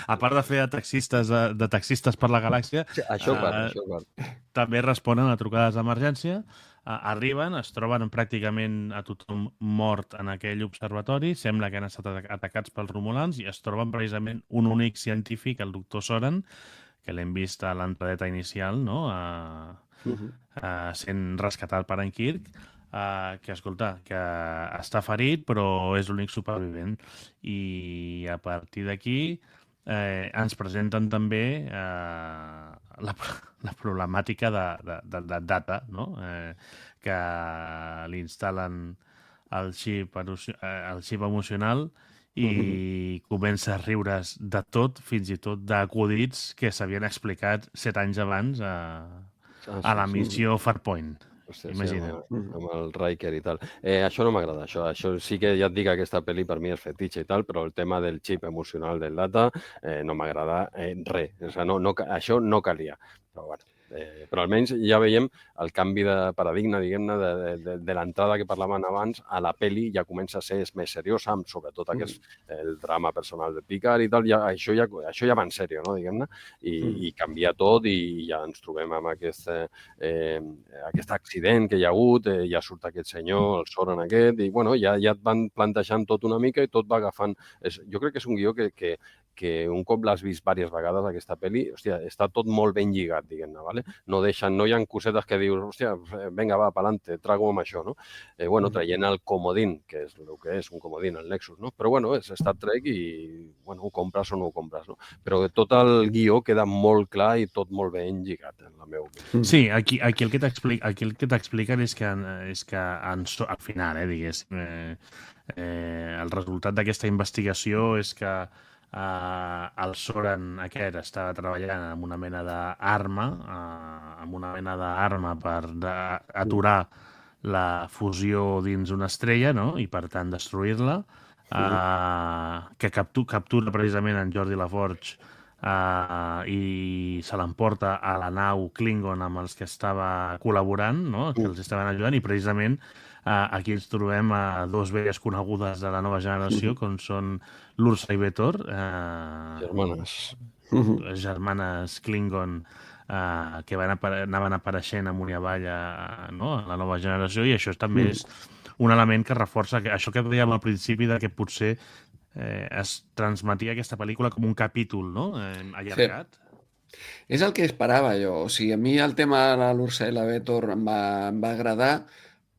[SPEAKER 2] A part de fer de taxistes per la galàxia,
[SPEAKER 5] això val.
[SPEAKER 2] També responen a trucades d'emergència, arriben, es troben pràcticament a tothom mort en aquell observatori, sembla que han estat atacats pels romulans i es troben precisament un únic científic, el doctor Soren, que l'hem vist a l'entradeta inicial, no?, sent rescatat per en Kirk, que, escolta, que està ferit però és l'únic supervivent. I a partir d'aquí ens presenten també la problemàtica de Data, no? Que li instal·len el xip emocional i comença a riure's de tot, fins i tot d'acudits que s'havien explicat 7 anys abans a la missió Farpoint. Imagina't.
[SPEAKER 5] Amb el Riker i tal. Això no m'agrada. Això sí que ja et dic que aquesta pel·li per mi és fetitxe i tal, però el tema del xip emocional del Data no m'agrada res. O sigui, això no calia. Però bueno, però almenys ja veiem el canvi de paradigma, diguem-ne, de l'entrada que parlàvem abans a la pel·li ja comença a ser més seriosa, amb sobretot el drama personal de Picard i tal. Això ja va en sèrio, no, diguem-ne, i canvia tot i ja ens trobem amb aquest accident que hi ha hagut, ja surt aquest senyor, el Soren aquest, i bueno, ja et van plantejant tot una mica i tot va agafant... Jo crec que és un guió que un cop l'has vist diverses vegades, aquesta pel·li, hòstia, està tot molt ben lligat, diguem-ne, ¿vale? No hi ha cosetes que dius, hòstia, vinga, va, pa'lante, trago amb això, no? Bueno, traient el comodín, que és el que és un comodín, el Nexus, no? Però, bueno, és Star Trek i, bueno, ho compres o no ho compres, no? Però tot el guió queda molt clar i tot molt ben lligat, en la meva opinió.
[SPEAKER 2] Sí, aquí el que t'expliquen és que al final, diguéssim, el resultat d'aquesta investigació és que el Soren aquest estava treballant amb una mena d'arma per aturar la fusió dins una estrella, no?, i per tant destruir-la, que captura precisament en Geordi LaForge i se l'emporta a la nau Klingon amb els que estava col·laborant, no? Que els estaven ajudant, i precisament aquí ens trobem a dos velles conegudes de la nova generació, com són l'Ursa i Vetor, germanes Klingon, que anaven apareixent amunt i avall no? A la nova generació, i això també és un element que reforça això que dèiem al principi, de que potser es transmetia aquesta pel·lícula com un capítol, no? Allargat.
[SPEAKER 4] Sí. És el que esperava jo. O sigui, a mi el tema de l'Ursa i la Vetor em va agradar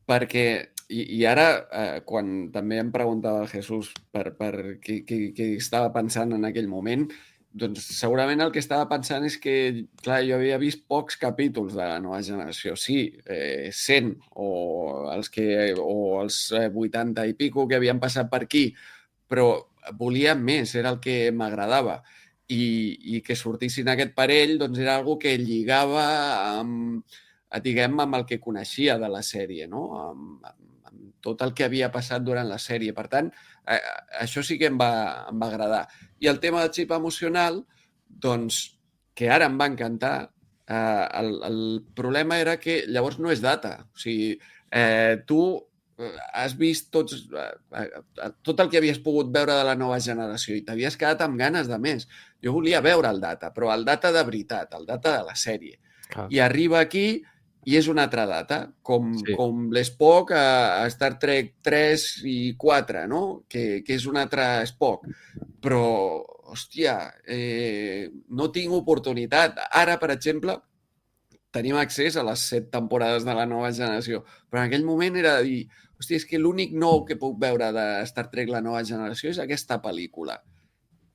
[SPEAKER 4] perquè, i ara, quan també em preguntava el Jesús per què estava pensant en aquell moment, doncs segurament el que estava pensant és que, clar, jo havia vist pocs capítols de la nova generació. Sí, 100 o els 80 i pico que havien passat per aquí, però volia més, era el que m'agradava. I que sortissin aquest parell doncs era algo que lligava amb el que coneixia de la sèrie, no? Amb tot el que havia passat durant la sèrie. Per tant, això sí que em va agradar. I el tema del xip emocional, doncs, que ara em va encantar, el problema era que llavors no és data. O sigui, tu has vist tot el que havies pogut veure de la nova generació i t'havies quedat amb ganes de més. Jo volia veure el data, però el data de veritat, el data de la sèrie. I arriba aquí i és una altra data, com l'Spock a Star Trek 3 i 4, no? Que és un altre Spock. Però, hòstia, no tinc oportunitat. Ara, per exemple, tenim accés a les 7 temporades de la nova generació, però en aquell moment era de dir, hòstia, és que l'únic nou que puc veure de Star Trek la nova generació és aquesta pel·lícula.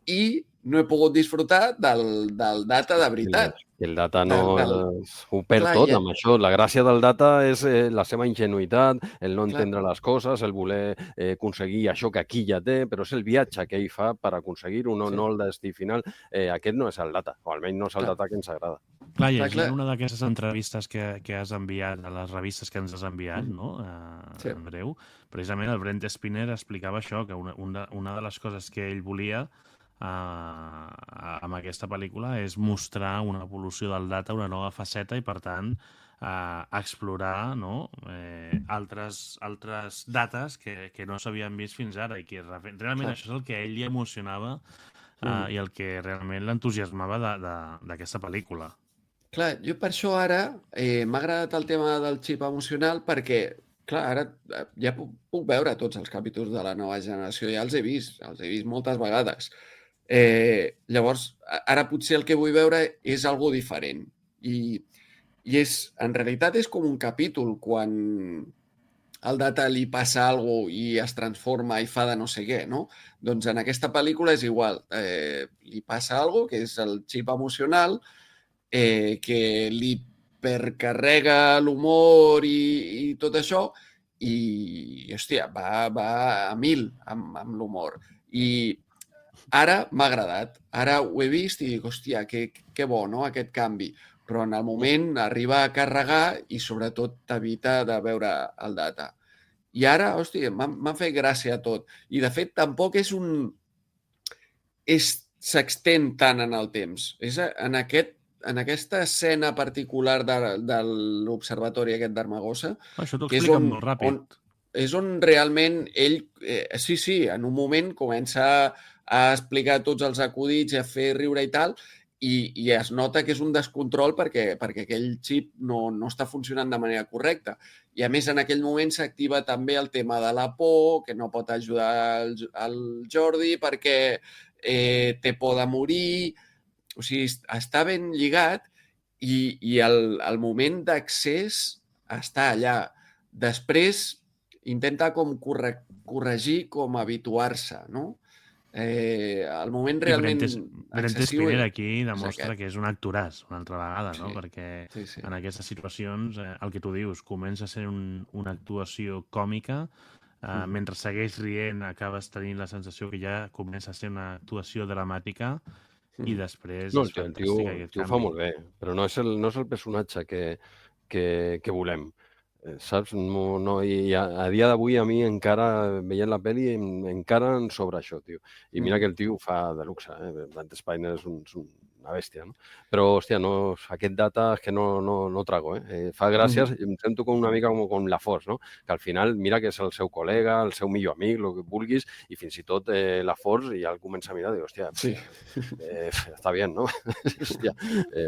[SPEAKER 4] I no he pogut disfrutar del data de veritat.
[SPEAKER 5] El data ho perd tot amb això. La gràcia del data és la seva ingenuïtat, el no entendre les coses, el voler aconseguir això que aquí ja té, però és el viatge que ell fa per aconseguir-ho, no el destí final. Aquest no és el data, o almenys no és el data que ens agrada.
[SPEAKER 2] Clar, llegint una d'aquestes entrevistes que has enviat, a les revistes que ens has enviat, no? Andreu, precisament el Brent Spiner explicava això, que una de les coses que ell volia amb aquesta pel·lícula és mostrar una evolució del data, una nova faceta, i per tant explorar altres dates que no s'havien vist fins ara, i que realment això és el que a ell li emocionava i el que realment l'entusiasmava d'aquesta pel·lícula.
[SPEAKER 4] Clar, jo per això ara m'ha agradat el tema del xip emocional perquè, clar, ara ja puc veure tots els capítols de la nova generació, ja els he vist moltes vegades. Llavors, ara potser el que vull veure és algo diferent. I en realitat és com un capítol quan al data li passa alguna cosa i es transforma i fa de no sé què, no? Doncs en aquesta pel·lícula és igual. Li passa alguna cosa, que és el xip emocional, que li percarrega l'humor i tot això, i hòstia, va a 1000 amb l'humor. I ara m'ha agradat. Ara ho he vist i dic, hòstia, que bo, no?, aquest canvi. Però en el moment arriba a carregar i sobretot t'evita de veure el data. I ara, hòstia, m'ha fet gràcia tot. I de fet tampoc s'extén tant en el temps. És en aquesta escena particular de l'observatori aquest d'Armagosa,
[SPEAKER 2] això t'ho explica molt ràpid.
[SPEAKER 4] És on realment ell, sí, en un moment comença a explicar tots els acudits i a fer riure i tal, i es nota que és un descontrol perquè aquell xip no està funcionant de manera correcta. I a més, en aquell moment s'activa també el tema de la por, que no pot ajudar el Jordi perquè té por de morir. O sigui, està ben lligat i el moment d'accés està allà. Després intenta com corregir, com habituar-se, no? El moment realment
[SPEAKER 2] Brent Spiner aquí demostra que és un actoràs una altra vegada, no? Perquè en aquestes situacions, el que tu dius, comença a ser una actuació còmica, mentre segueix rient acabes tenint la sensació que ja comença a ser una actuació dramàtica, i després
[SPEAKER 5] és fantàstic aquest canvi. El tio ho fa molt bé, però no és el personatge que volem. saps? No, i a dia d'avui a mi encara, veient la pel·li, encara em sobra això, tio. I mira que el tio ho fa de luxe, Brent Spiner és una bèstia, no? Però, hòstia, no, aquest Data és que no trago, Fa gràcies, em sento com una mica com la Force, no? Que al final, mira que és el seu col·lega, el seu millor amic, el que vulguis, i fins i tot la Force ja el comença a mirar i diu, hòstia, està bé, no? Hòstia,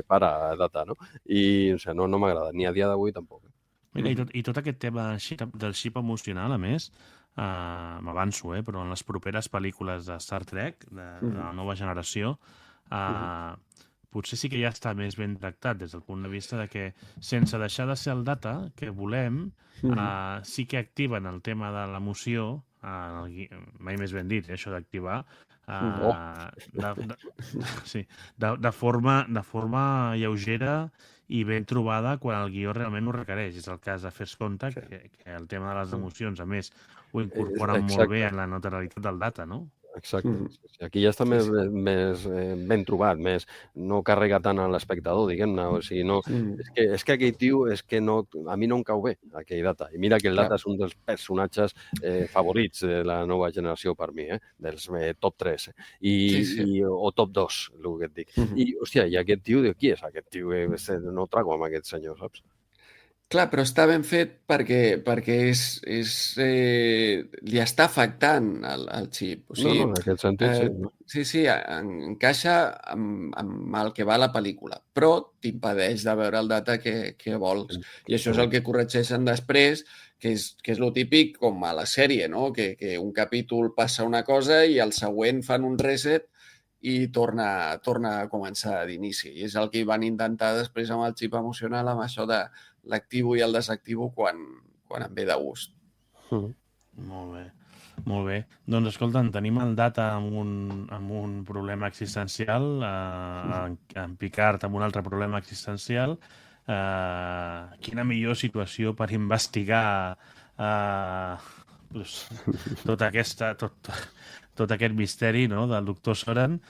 [SPEAKER 5] para, Data, no? I, o sigui, no m'agrada, ni a dia d'avui tampoc.
[SPEAKER 2] Mira, i tot aquest tema del xip emocional, a més, m'avanço, però en les properes pel·lícules de Star Trek, de la nova generació, potser sí que ja està més ben tractat des del punt de vista de que, sense deixar de ser el Data que volem, sí que activen el tema de l'emoció, mai més ben dit, això d'activar, de forma lleugera i ben trobada quan el guió realment ho requereix. És el cas de First Contact, que el tema de les emocions, a més, ho incorporen molt bé en la naturalitat del Data, no?
[SPEAKER 5] Exacte. Aquí ja està més ben trobat, no carrega tant a l'espectador, diguem-ne. O sigui, és que aquell tio, a mi no em cau bé, aquell Data. I mira que el Data és un dels personatges favorits de la nova generació per mi, dels top 3, o top 2, el que et dic. I, hòstia, i aquest tio, qui és aquest tio? No trago amb aquest senyor, saps?
[SPEAKER 4] Clar, però està ben fet perquè li està afectant el xip. O sigui,
[SPEAKER 5] en aquest sentit, sí.
[SPEAKER 4] Sí, encaixa amb el que va la pel·lícula, però t'impedeix de veure el Data que vols. I això és el que corregeixen després, que és lo típic com a la sèrie, no? Que un capítol passa una cosa i el següent fan un reset i torna a començar d'inici. I és el que van intentar després amb el xip emocional, amb això de l'activo i el desactivo quan em ve de gust.
[SPEAKER 2] Molt bé. Doncs escolta'm, tenim el Data amb un problema existencial, en Picard amb un altre problema existencial. Quina millor situació per investigar tot aquest misteri, no?, del doctor Soran.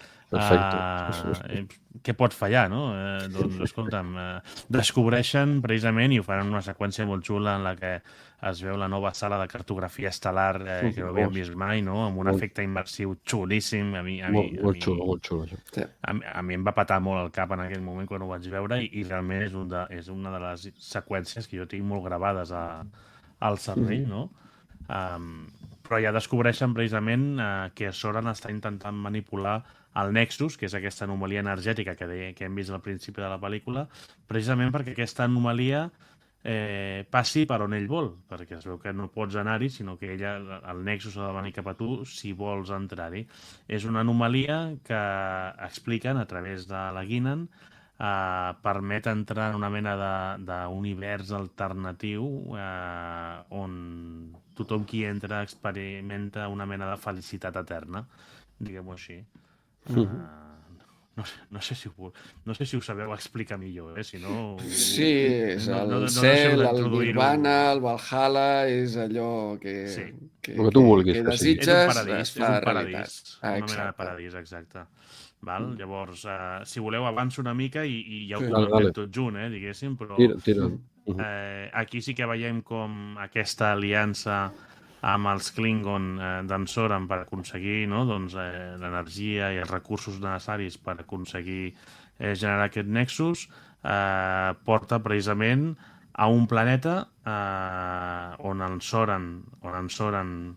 [SPEAKER 2] Què pot fallar, no? Doncs, escolta'm, descobreixen precisament, i ho fan en una seqüència molt xula en la que es veu la nova sala de cartografia estel·lar que no havíem vist mai, no?, amb un efecte immersiu xulíssim.
[SPEAKER 5] Molt xulo, això.
[SPEAKER 2] A mi em va patar molt el cap en aquell moment quan ho vaig veure i realment és una de les seqüències que jo tinc molt gravades al cervell, no? Però ja descobreixen precisament que Soran està intentant manipular el Nexus, que és aquesta anomalia energètica que hem vist al principi de la pel·lícula, precisament perquè aquesta anomalia passi per on ell vol, perquè es veu que no pots anar-hi, sinó que el Nexus ha de venir cap a tu si vols entrar-hi. És una anomalia que expliquen a través de la Guinan, permet entrar en una mena d'univers alternatiu on tothom qui entra experimenta una mena de felicitat eterna, diguem-ho així. No sé si ho sabeu explicar millor, si no...
[SPEAKER 4] Sí, és el cel, el Nirvana, el Valhalla, és allò que
[SPEAKER 5] tu vulguis,
[SPEAKER 4] que desitges,
[SPEAKER 2] és un paradís, una mena de paradís, exacte. Llavors, si voleu, avanço una mica i ja ho comentem tot junt, diguéssim, però aquí sí que veiem com aquesta aliança amb els Klingon d'en Soran per aconseguir l'energia i els recursos necessaris per aconseguir generar aquest Nexus porta precisament a un planeta on en Soran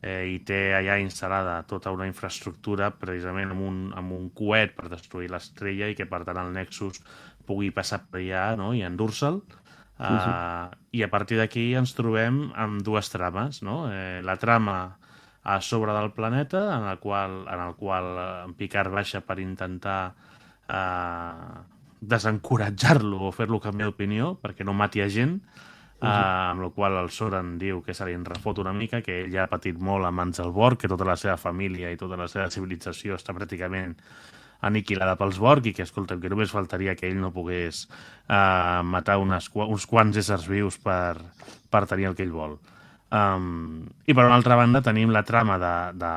[SPEAKER 2] hi té allà instal·lada tota una infraestructura precisament amb un coet per destruir l'estrella i que per tant el Nexus pugui passar per allà, no?, i endur-se'l. I a partir d'aquí ens trobem amb dues trames, no? La trama a sobre del planeta, en el qual en Picard baixa per intentar desencoratjar-lo o fer-lo canviar d'opinió perquè no mati a gent, amb la qual el Soran diu que se li en refot una mica, que ell ja ha patit molt a mans del Borg, que tota la seva família i tota la seva civilització està pràcticament aniquilada pels Borg i que, escolta'm, que només faltaria que ell no pogués matar uns quants éssers vius per tenir el que ell vol. I per una altra banda tenim la trama de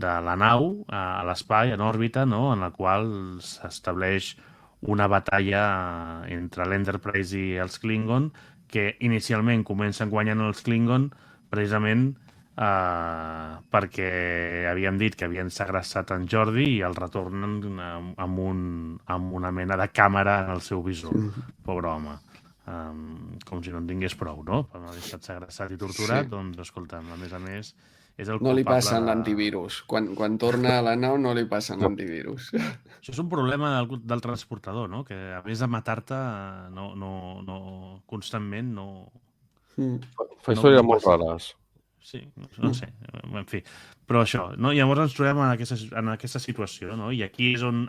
[SPEAKER 2] la nau a l'espai, en òrbita, no?, en la qual s'estableix una batalla entre l'Enterprise i els Klingon que inicialment comencen guanyant els Klingon precisament perquè havíem dit que havien segrestat en Jordi i el retornen amb una mena de càmera en el seu visor. Pobre home. Com si no en tingués prou, no? Per haver estat segrestat i torturat, doncs, escolta'm, a més, és el culpable...
[SPEAKER 4] No li passen l'antivirus. Quan torna a la nau no li passen l'antivirus.
[SPEAKER 2] Això és un problema del transportador, no? Que a més de matar-te, constantment no...
[SPEAKER 5] Fa històries molt rares.
[SPEAKER 2] Sí, no sé, en fi. Però això, no? Llavors ens trobem en aquesta situació, no? I aquí és on,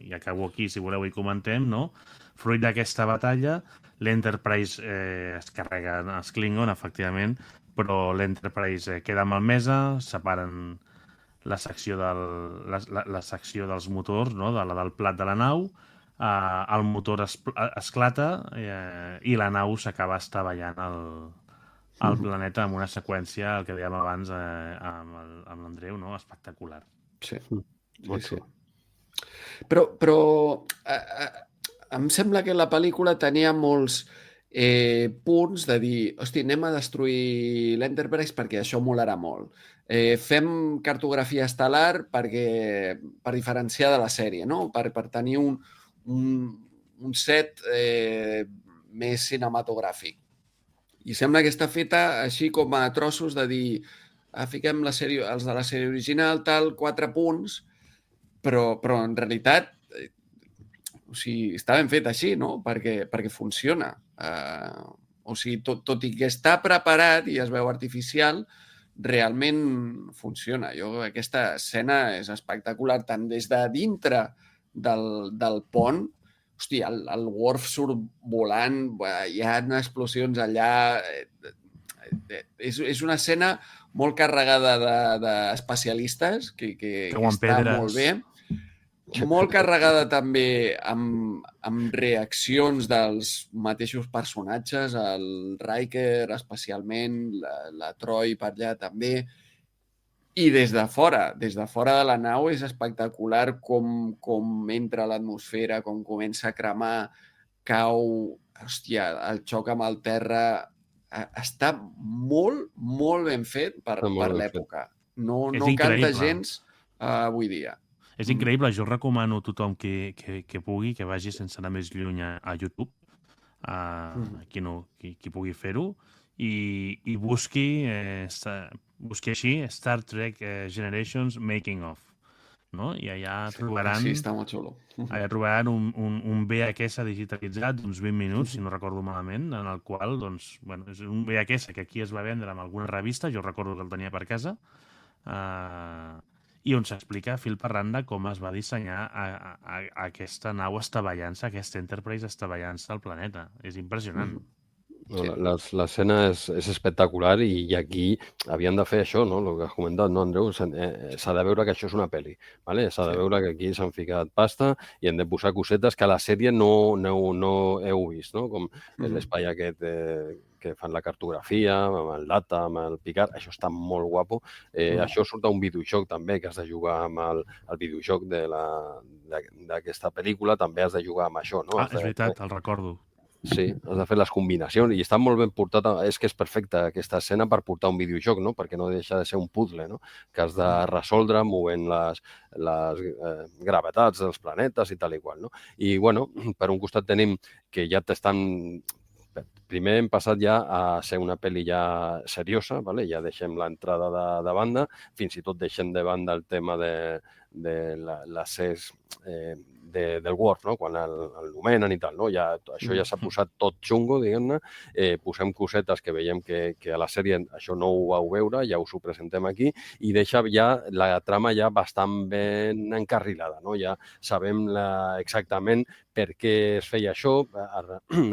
[SPEAKER 2] i acabo aquí, si voleu, hi comentem, no? Fruit d'aquesta batalla, l'Enterprise es carrega els Klingon, efectivament, però l'Enterprise queda malmesa, separen la secció dels motors, no? Del plat de la nau, el motor esclata i la nau s'acaba estavellant al planeta amb una seqüència, el que dèiem abans amb l'Andreu, no? Espectacular.
[SPEAKER 4] Sí. Però em sembla que la pel·lícula tenia molts punts de dir, hosti, anem a destruir l'Enterprise perquè això molarà molt. Fem cartografia estel·lar per diferenciar de la sèrie, no? Per tenir un set més cinematogràfic. I sembla que està feta així com a trossos de dir fiquem els de la sèrie original, 4 punts, però en realitat està ben fet així, no? Perquè funciona. Tot i que està preparat i es veu artificial, realment funciona. Aquesta escena és espectacular, tant des de dintre del pont. Hòstia, el Worf surt volant, hi ha explosions allà... És una escena molt carregada d'especialistes, que està molt bé. Molt carregada també amb reaccions dels mateixos personatges, el Riker especialment, la Troi per allà també... I des de fora de la nau és espectacular com entra l'atmosfera, com comença a cremar, cau, hòstia, el xoc amb el terra... Està molt, molt ben fet per l'època. No canta gens avui dia.
[SPEAKER 2] És increïble, jo recomano a tothom que pugui, que vagi sense anar més lluny a YouTube, qui pugui fer-ho, i busqui així Star Trek Generations Making of, no? I allà trobaran...
[SPEAKER 4] Sí, està molt xulo.
[SPEAKER 2] Allà trobaran un VHS digitalitzat d'uns 20 minuts, si no recordo malament, en el qual, doncs, bueno, és un VHS que aquí es va vendre en alguna revista, jo recordo que el tenia per casa, i on s'explica fil per randa com es va dissenyar aquesta nau estavellant-se, aquesta Enterprise estavellant-se al planeta. És impressionant.
[SPEAKER 5] L'escena és espectacular i aquí havien de fer això, no? El que has comentat, no, Andreu? S'ha de veure que això és una pel·li. S'ha de veure que aquí s'han ficat pasta i hem de posar cosetes que a la sèrie no heu vist, no? Com l'espai aquest que fan la cartografia, amb el Data, amb el Picard, això està molt guapo. Això surt a un videojoc també, que has de jugar amb el videojoc d'aquesta pel·lícula, també has de jugar amb això, no?
[SPEAKER 2] És veritat, el recordo.
[SPEAKER 5] Sí, has de fer les combinacions i està molt ben portat, és que és perfecta aquesta escena per portar un videojoc, no? Perquè no deixa de ser un puzzle, no? Que has de resoldre movent les gravetats dels planetes i tal i qual, no? I, bueno, per un costat tenim que ja t'estan... Primer hem passat ja a ser una pel·li ja seriosa, ja deixem l'entrada de banda, fins i tot deixem de banda el tema de l'accés del Worf, no? Quan l'nomenen i tal, no? Això ja s'ha posat tot xungo, diguem-ne. Posem cosetes que veiem que a la sèrie això no ho vau veure, ja us ho presentem aquí, i deixa ja la trama ja bastant ben encarrilada, no? Ja sabem exactament per què es feia això.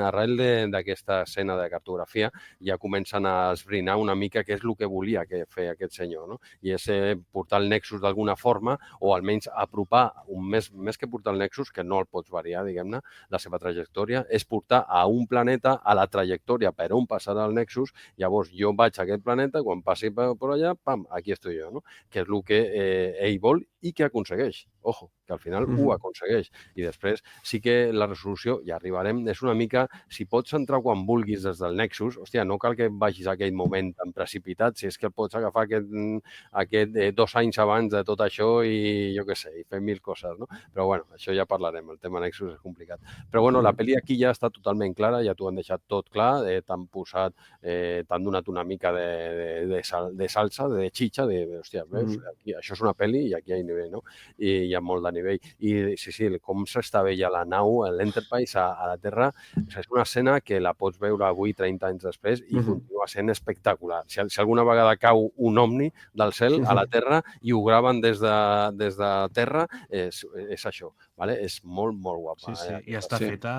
[SPEAKER 5] Arrel d'aquesta escena de cartografia ja comencen a esbrinar una mica què és el que volia fer aquest senyor, no? I és portar el Nexus d'alguna forma, o almenys apropar, més que portar el Nexus, que no el pots variar, diguem-ne, la seva trajectòria, és portar a un planeta a la trajectòria per on passarà el Nexus. Llavors jo vaig a aquest planeta, quan passi per allà, pam, aquí estoy jo, no? Que és el que ell vol i que aconsegueix. Ojo, que al final ho aconsegueix. I després sí que la resolució, ja arribarem, és una mica, si pots entrar quan vulguis des del Nexus, hòstia, no cal que vagis a aquell moment tan precipitat, si és que el pots agafar aquest 2 anys abans de tot això i jo què sé, i fer 1000 coses, no? Però bueno, això ja parlarem, el tema Nexus és complicat. Però bueno, la pel·li aquí ja està totalment clara, ja t'ho han deixat tot clar, t'han posat, t'han donat una mica de salsa, de xitxa, hòstia, veus, aquí, això és una pel·li i aquí hi ha nivell, no? I hi ha molt de nivell. I sí, com s'estavella la nau, l'Enterprise a la Terra, és una escena que la pots veure avui, 30 anys després, i continua sent espectacular. Si alguna vegada cau un ovni del cel a la Terra i ho graven des de terra, és això, ¿vale? És molt, molt guapa.
[SPEAKER 2] Sí, i està feta,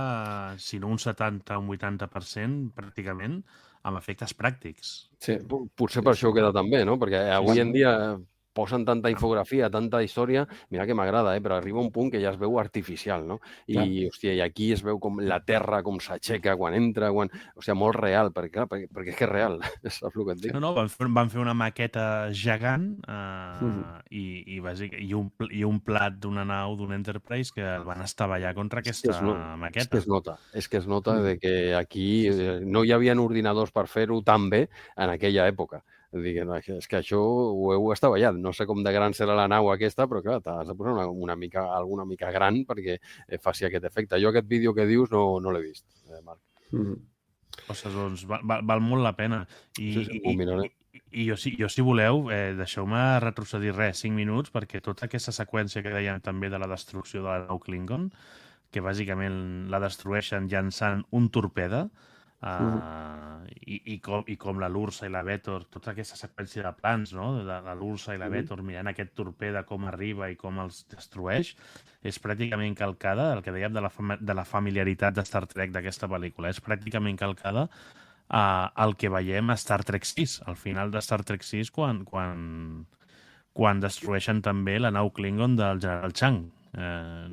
[SPEAKER 2] si no un 70 o un 80%, pràcticament, amb efectes pràctics.
[SPEAKER 5] Sí. Potser per això queda tan bé, no? Perquè avui en dia posen tanta infografia, tanta història, mira que m'agrada, però arriba un punt que ja es veu artificial, no? I, hòstia, i aquí es veu com la terra com s'aixeca quan entra, hòstia, molt real, perquè és que és real, saps el que et dic?
[SPEAKER 2] No, van fer una maqueta gegant i un plat d'una nau d'un Enterprise que el van estavellar contra aquesta maqueta.
[SPEAKER 5] És que es nota que aquí no hi havia ordinadors per fer-ho tan bé en aquella època. És que això ho heu estavellat. No sé com de gran serà la nau aquesta, però clar, t'has de posar alguna mica gran perquè faci aquest efecte. Jo aquest vídeo que dius no l'he vist, Marc.
[SPEAKER 2] Ostres, doncs val molt la pena. I jo, si voleu, deixeu-me retrocedir 5 minuts, perquè tota aquesta seqüència que dèiem també de la destrucció de la nau Klingon, que bàsicament la destrueixen llançant un torpede, i com la Lursa i la Vetor, tota aquesta seqüència de plans, no? De la Lursa i la Vetor mirant aquest torpede com arriba i com els destrueix, és pràcticament calcada, el que dèiem de la familiaritat de Star Trek d'aquesta pel·lícula, és pràcticament calcada el que veiem a Star Trek 6, al final de Star Trek 6, quan destrueixen també la nau Klingon del general Chang.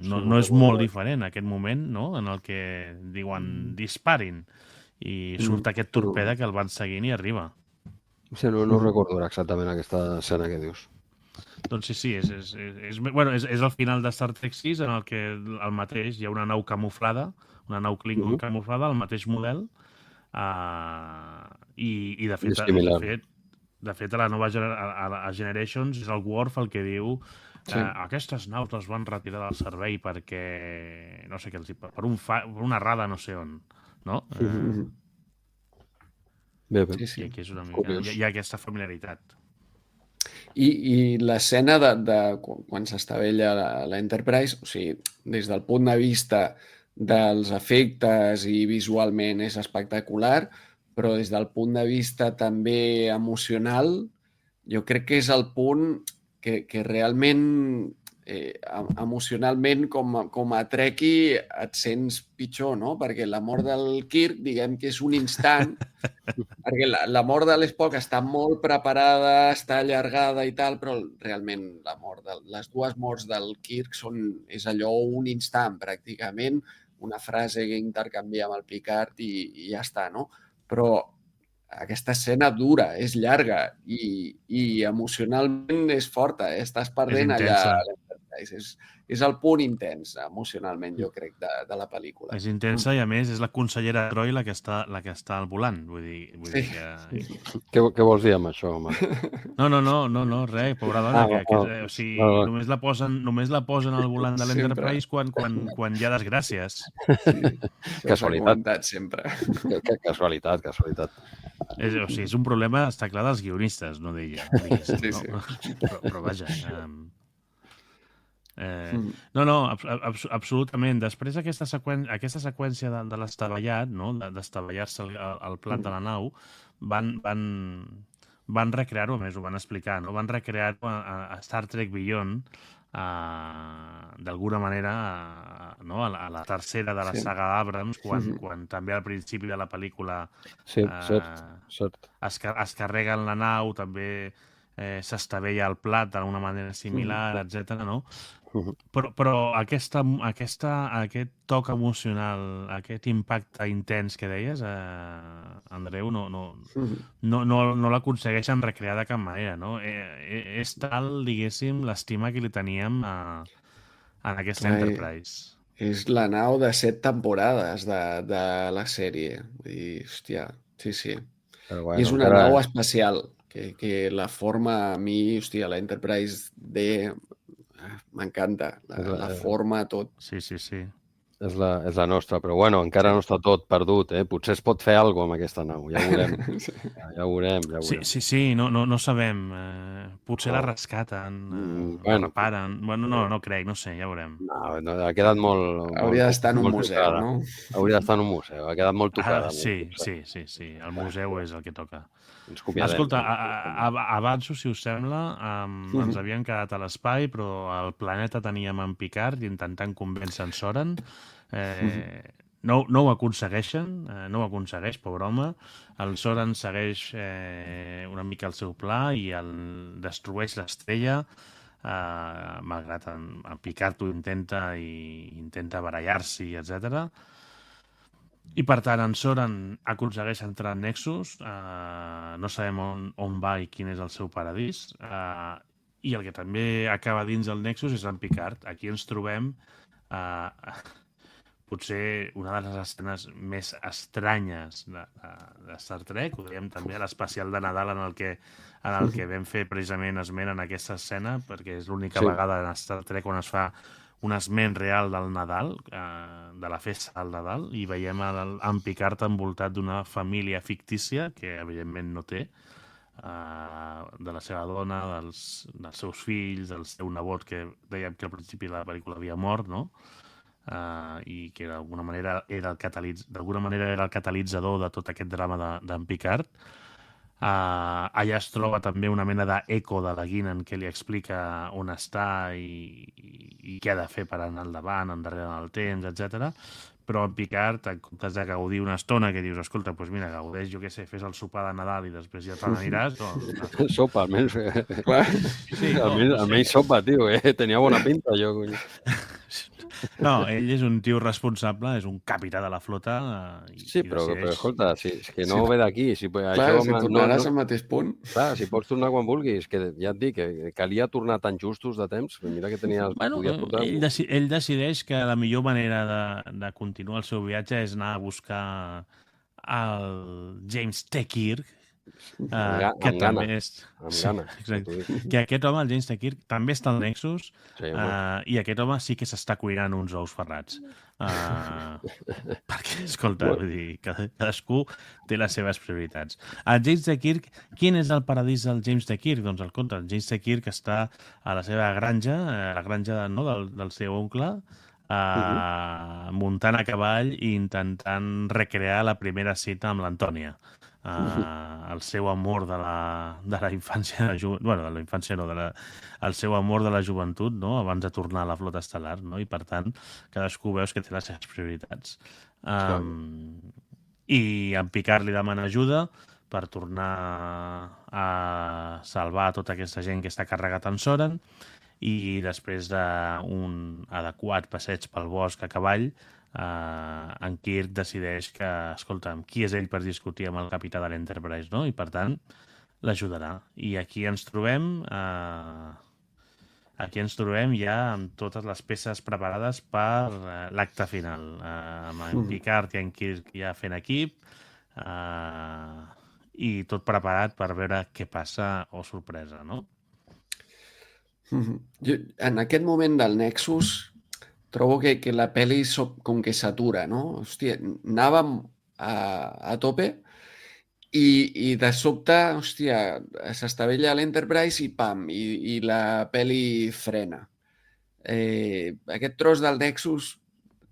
[SPEAKER 2] No és molt diferent aquest moment, no? En el que diuen disparin i surt aquest torpede que el van seguint i arriba.
[SPEAKER 5] No recordo exactament aquesta escena que dius.
[SPEAKER 2] Doncs sí, és el final de Star Trek 6 en el que el mateix hi ha una nau camuflada, una nau Klingon camuflada, el mateix model, i de fet a la nova a Generations és el Worf el que diu aquestes naus les van retirar del servei perquè, no sé què, per una errada no sé on, no?
[SPEAKER 5] Bé.
[SPEAKER 2] I aquí és una mica... Hi ha aquesta familiaritat.
[SPEAKER 4] I l'escena de quan s'estavella l'Enterprise, o sigui, des del punt de vista dels efectes i visualment és espectacular, però des del punt de vista també emocional, jo crec que és el punt que realment emocionalment com a trekkie et sents pitjor, no? Perquè la mort del Kirk, diguem que és un instant, perquè la mort de l'Spock està molt preparada, està allargada i tal, però realment les dues morts del Kirk és allò un instant, pràcticament, una frase que intercanvia amb el Picard i ja està, no? Però aquesta escena dura, és llarga i emocionalment és forta, estàs perdent allà. És el punt intens emocionalment, jo crec, de la pel·lícula.
[SPEAKER 2] És intensa i, a més, és la consellera Troi la que està al volant. Vull dir que...
[SPEAKER 5] Què vols dir amb això, home?
[SPEAKER 2] No, res, pobra dona. O sigui, només la posen al volant de l'Enterprise quan hi ha desgràcies.
[SPEAKER 5] Casualitat.
[SPEAKER 4] Sempre.
[SPEAKER 5] Casualitat.
[SPEAKER 2] O sigui, és un problema, està clar, dels guionistes, no d'ella. Però vaja... absolutament. Després aquesta seqüència de l'estavellat, no? D'estavellar-se el plat de la nau, van recrear-ho, a més ho van explicar, no? Van recrear-ho a Star Trek Beyond, d'alguna manera, no? A la tercera de la saga Abrams, quan també al principi de la pel·lícula es carreguen la nau, també s'estavella el plat d'alguna manera similar, etc. no? Però aquest toc emocional, aquest impacte intens que deies, Andreu, no l'aconsegueixen recrear de cap manera, no? És tal, diguéssim, l'estima que li teníem en aquesta Enterprise.
[SPEAKER 4] És la nau de 7 temporades de la sèrie. I, hòstia, sí.
[SPEAKER 5] Bueno,
[SPEAKER 4] és una nau especial, que la forma a mi, hòstia, la Enterprise D m'encanta, la forma, tot.
[SPEAKER 2] Sí.
[SPEAKER 5] És la nostra, però bueno, encara no està tot perdut, Potser es pot fer alguna cosa amb aquesta nau, ja ho veurem. Ja ho veurem.
[SPEAKER 2] Sí, no sabem. Potser la rescaten, la reparen. Bueno, no crec, no sé, ja veurem.
[SPEAKER 5] No, ha quedat molt...
[SPEAKER 4] Hauria d'estar en un museu, no?
[SPEAKER 5] Hauria d'estar en un museu, ha quedat molt tocada.
[SPEAKER 2] Sí, el museu és el que toca.
[SPEAKER 5] Escolta,
[SPEAKER 2] avanço, si us sembla, ens havíem quedat a l'espai, però el planeta teníem en Picard i intentant convèncer en Soran. No ho aconsegueixen, no ho aconsegueix, pobre home. El Soran segueix una mica el seu pla i destrueix l'estrella, malgrat en Picard ho intenta i intenta barallar-s'hi, etc. I per tant, en Soran aconsegueix entrar en Nexus, no sabem on va i quin és el seu paradís, i el que també acaba dins del Nexus és en Picard. Aquí ens trobem potser una de les escenes més estranyes de Star Trek. Ho dèiem també a l'especial de Nadal en el que vam fer precisament esment en aquesta escena, perquè és l'única vegada en Star Trek on es fa un esment real del Nadal, de la festa del Nadal, i veiem en Picard envoltat d'una família fictícia, que evidentment no té, de la seva dona, dels seus fills, del seu nebot, que dèiem que al principi de la pel·lícula havia mort, no? I que d'alguna manera era el catalitzador de tot aquest drama d'en Picard. Allà es troba també una mena d'eco de la Guinan que li explica on està i què ha de fer per anar endavant, endarrere del temps, etc. Però en Picard, en comptes de gaudir una estona que dius, escolta, doncs mira, gaudeix, jo què sé, fes el sopar de Nadal i després ja te n'aniràs.
[SPEAKER 5] Sopa, almenys. Almenys sopa, tio, tenia bona pinta, jo.
[SPEAKER 2] No, ell és un tio responsable, és un capità de la flota.
[SPEAKER 5] Sí, però escolta, és que no ve d'aquí.
[SPEAKER 4] Clar, si tornaràs al mateix punt.
[SPEAKER 5] Clar, si pots tornar quan vulguis, que ja et dic, que calia tornar tan justos de temps, mira que tenies...
[SPEAKER 2] Bueno, ell decideix que la millor manera de continuar el seu viatge és anar a buscar el James T. Kirk, que també és... Que aquest home, el James T. Kirk, també està al Nexus, i aquest home sí que s'està cuinant uns ous ferrats. Perquè, escolta, vull dir, cadascú té les seves prioritats. El James T. Kirk, quin és el paradís del James T. Kirk? Doncs al contra, el James T. Kirk està a la seva granja, la granja del seu oncle, muntant a cavall i intentant recrear la primera cita amb l'Antònia. El seu amor de la infància, bueno, de la infància no, el seu amor de la joventut, no?, abans de tornar a la flota estel·lar, no? I per tant, cadascú veus que té les seves prioritats. I en Picard li demana ajuda per tornar a salvar tota aquesta gent que està carregat en Soran, i després d'un adequat passeig pel bosc a cavall, en Kirk decideix que, escolta'm, qui és ell per discutir amb el capità de l'Enterprise, no? I per tant, l'ajudarà. I aquí ens trobem ja amb totes les peces preparades per l'acte final, amb en Picard i en Kirk ja fent equip, i tot preparat per veure què passa, o sorpresa, no?
[SPEAKER 4] En aquest moment del Nexus trobo que la pel·li com que s'atura, no? Hòstia, anàvem a tope i de sobte, hòstia, s'estavella l'Enterprise i pam, i la pel·li frena. Aquest tros del Nexus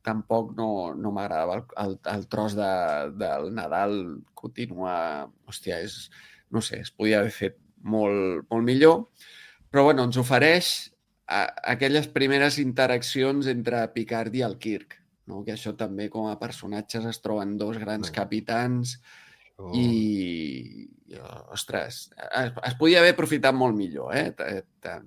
[SPEAKER 4] tampoc no m'agradava. El tros del Nadal continua... Hòstia, no sé, es podia haver fet molt, molt millor, però bueno, ens ofereix aquelles primeres interaccions entre Picard i el Kirk, no? Que això també com a personatges es troben dos grans capitans i ostres, es podia haver aprofitat molt millor,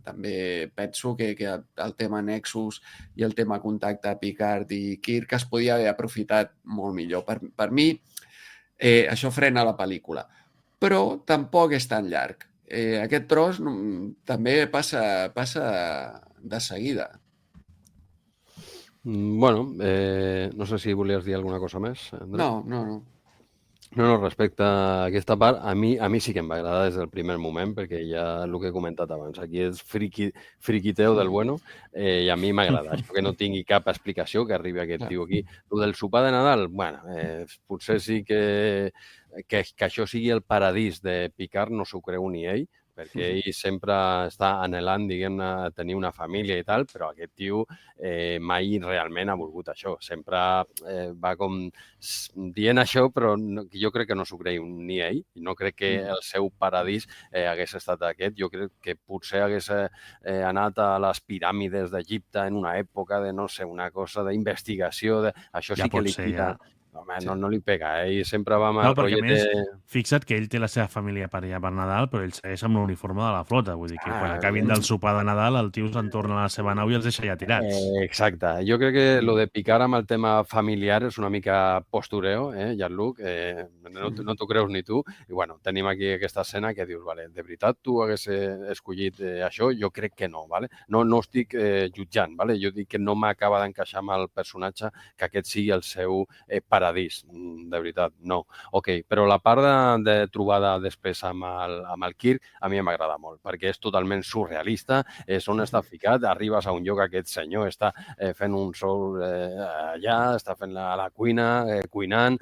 [SPEAKER 4] També penso que el tema Nexus i el tema contacte Picard i Kirk es podia haver aprofitat molt millor. Per mi, això frena la pel·lícula, però tampoc és tan llarg. Aquest tros també passa de seguida.
[SPEAKER 5] Bueno, no sé si volies dir alguna cosa més, André.
[SPEAKER 4] No.
[SPEAKER 5] No, respecte a aquesta part, a mi sí que em va agradar des del primer moment, perquè ja el que he comentat abans, aquí és friquiteo del bueno, i a mi m'agrada. Això que no tingui cap explicació, que arribi aquest tio aquí. El del sopar de Nadal, bueno, potser sí que això sigui el paradís de Picard, no s'ho creu ni ell, perquè ell sempre està anhelant, diguem-ne, tenir una família i tal, però aquest tio mai realment ha volgut això. Sempre va com dient això, però jo crec que no s'ho creu ni ell. No crec que el seu paradís hagués estat aquest. Jo crec que potser hagués anat a les piràmides d'Egipte en una època de, no sé, una cosa d'investigació. Això sí que li tira... Home, no li pega, ell sempre va amb el
[SPEAKER 2] perquè,
[SPEAKER 5] rotllet...
[SPEAKER 2] a més, fixa't que ell té la seva família per allà per Nadal, però ell segueix amb l'uniforme de la flota. Vull dir que quan acabin del sopar de Nadal, el tio se'n torna a la seva nau i els deixa allà tirats.
[SPEAKER 5] Exacte. Jo crec que lo de picar amb el tema familiar és una mica postureo, Jean-Luc, no t'ho creus ni tu. I bueno, tenim aquí aquesta escena que dius, vale, de veritat tu hagués escollit això? Jo crec que no, vale? No estic jutjant, vale? Jo dic que no m'acaba d'encaixar amb el personatge que aquest sigui el seu paradís, de veritat, no. Ok, però la part de trobada després amb el Kirk a mi m'agrada molt, perquè és totalment surrealista, és on està ficat, arribes a un lloc, aquest senyor està fent un show allà, està fent la cuina, cuinant,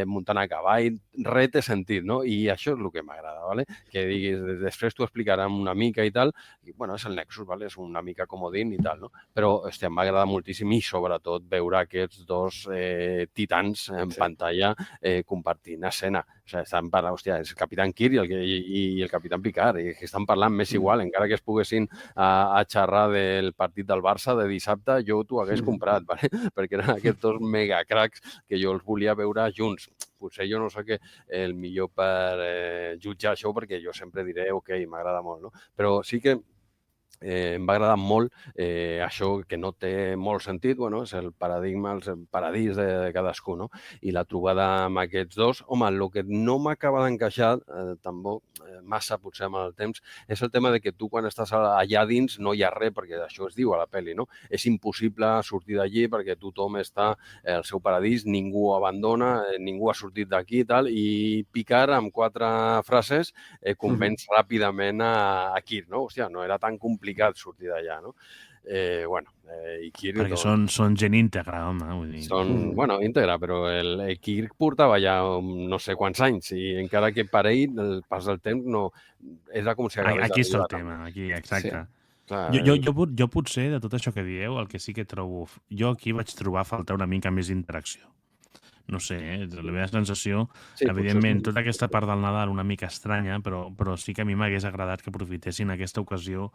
[SPEAKER 5] muntant a cavall, res té sentit, no? I això és el que m'agrada, ¿vale? Que diguis, després t'ho explicarem una mica i tal, i bueno, és el Nexus, ¿vale? És una mica comodín i tal, no? Però, hòstia, em va agradar moltíssim i sobretot veure aquests dos titans en pantalla compartint escena. O sigui, estan parlant, hòstia, és el Capitán Kirk i el Capitán Picard, i que estan parlant més igual, encara que es poguessin a xerrar del partit del Barça de dissabte, jo t'ho hagués comprat, ¿vale? Perquè eren aquests dos megacracs que jo els volia veure junts. Potser jo no sé què el millor per jutjar això, perquè jo sempre diré, ok, m'agrada molt, no? Però sí que em va agradar molt això que no té molt sentit, bueno, és el paradigma, el paradís de cadascú, no? I la trobada amb aquests dos, home, el que no m'acaba d'encaixar tampoc massa potser amb el temps, és el tema de que tu quan estàs allà dins no hi ha res, perquè això es diu a la pel·li, no? És impossible sortir d'allí perquè tothom està al seu paradís, ningú abandona, ningú ha sortit d'aquí i tal, i Picard amb 4 frases convenç ràpidament a Kirk, no? Hòstia, no era tan complicat sortir d'allà, no? I Kirk...
[SPEAKER 2] Perquè són gent íntegra, home, vull dir.
[SPEAKER 5] Bueno, íntegra, però el Kirk portava ja no sé quants anys i encara que per ell el pas del temps no... Era com si hagués
[SPEAKER 2] aquí està el tema, aquí, exacte. Sí. Jo potser, de tot això que dieu, el que sí que trobo... Jo aquí vaig trobar a faltar una mica més d'interacció. No sé, la meva sensació, sí, evidentment, tota aquesta part del Nadal una mica estranya, però sí que a mi m'hagués agradat que aprofitessin aquesta ocasió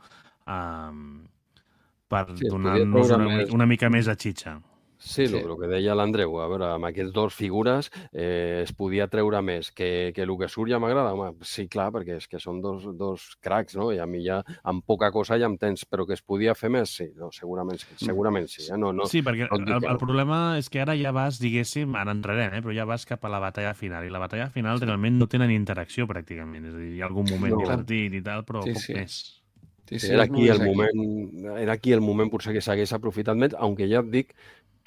[SPEAKER 2] per donar-nos una mica més a xitxa.
[SPEAKER 5] Sí, el que deia l'Andreu, a veure, amb aquests dos figures es podia treure més. Que el que surt ja m'agrada? Home, sí, clar, perquè és que són dos cracs, no? I a mi ja amb poca cosa ja em tens, però que es podia fer més? Sí, no, segurament sí.
[SPEAKER 2] Sí, perquè el problema és que ara ja vas, diguéssim, ara entrarem, però ja vas cap a la batalla final, i la batalla final realment no tenen interacció pràcticament, és a dir, hi ha algun moment divertit i tal, però poc més.
[SPEAKER 5] Era aquí el moment potser que s'hagués aprofitat més, aunque ja et dic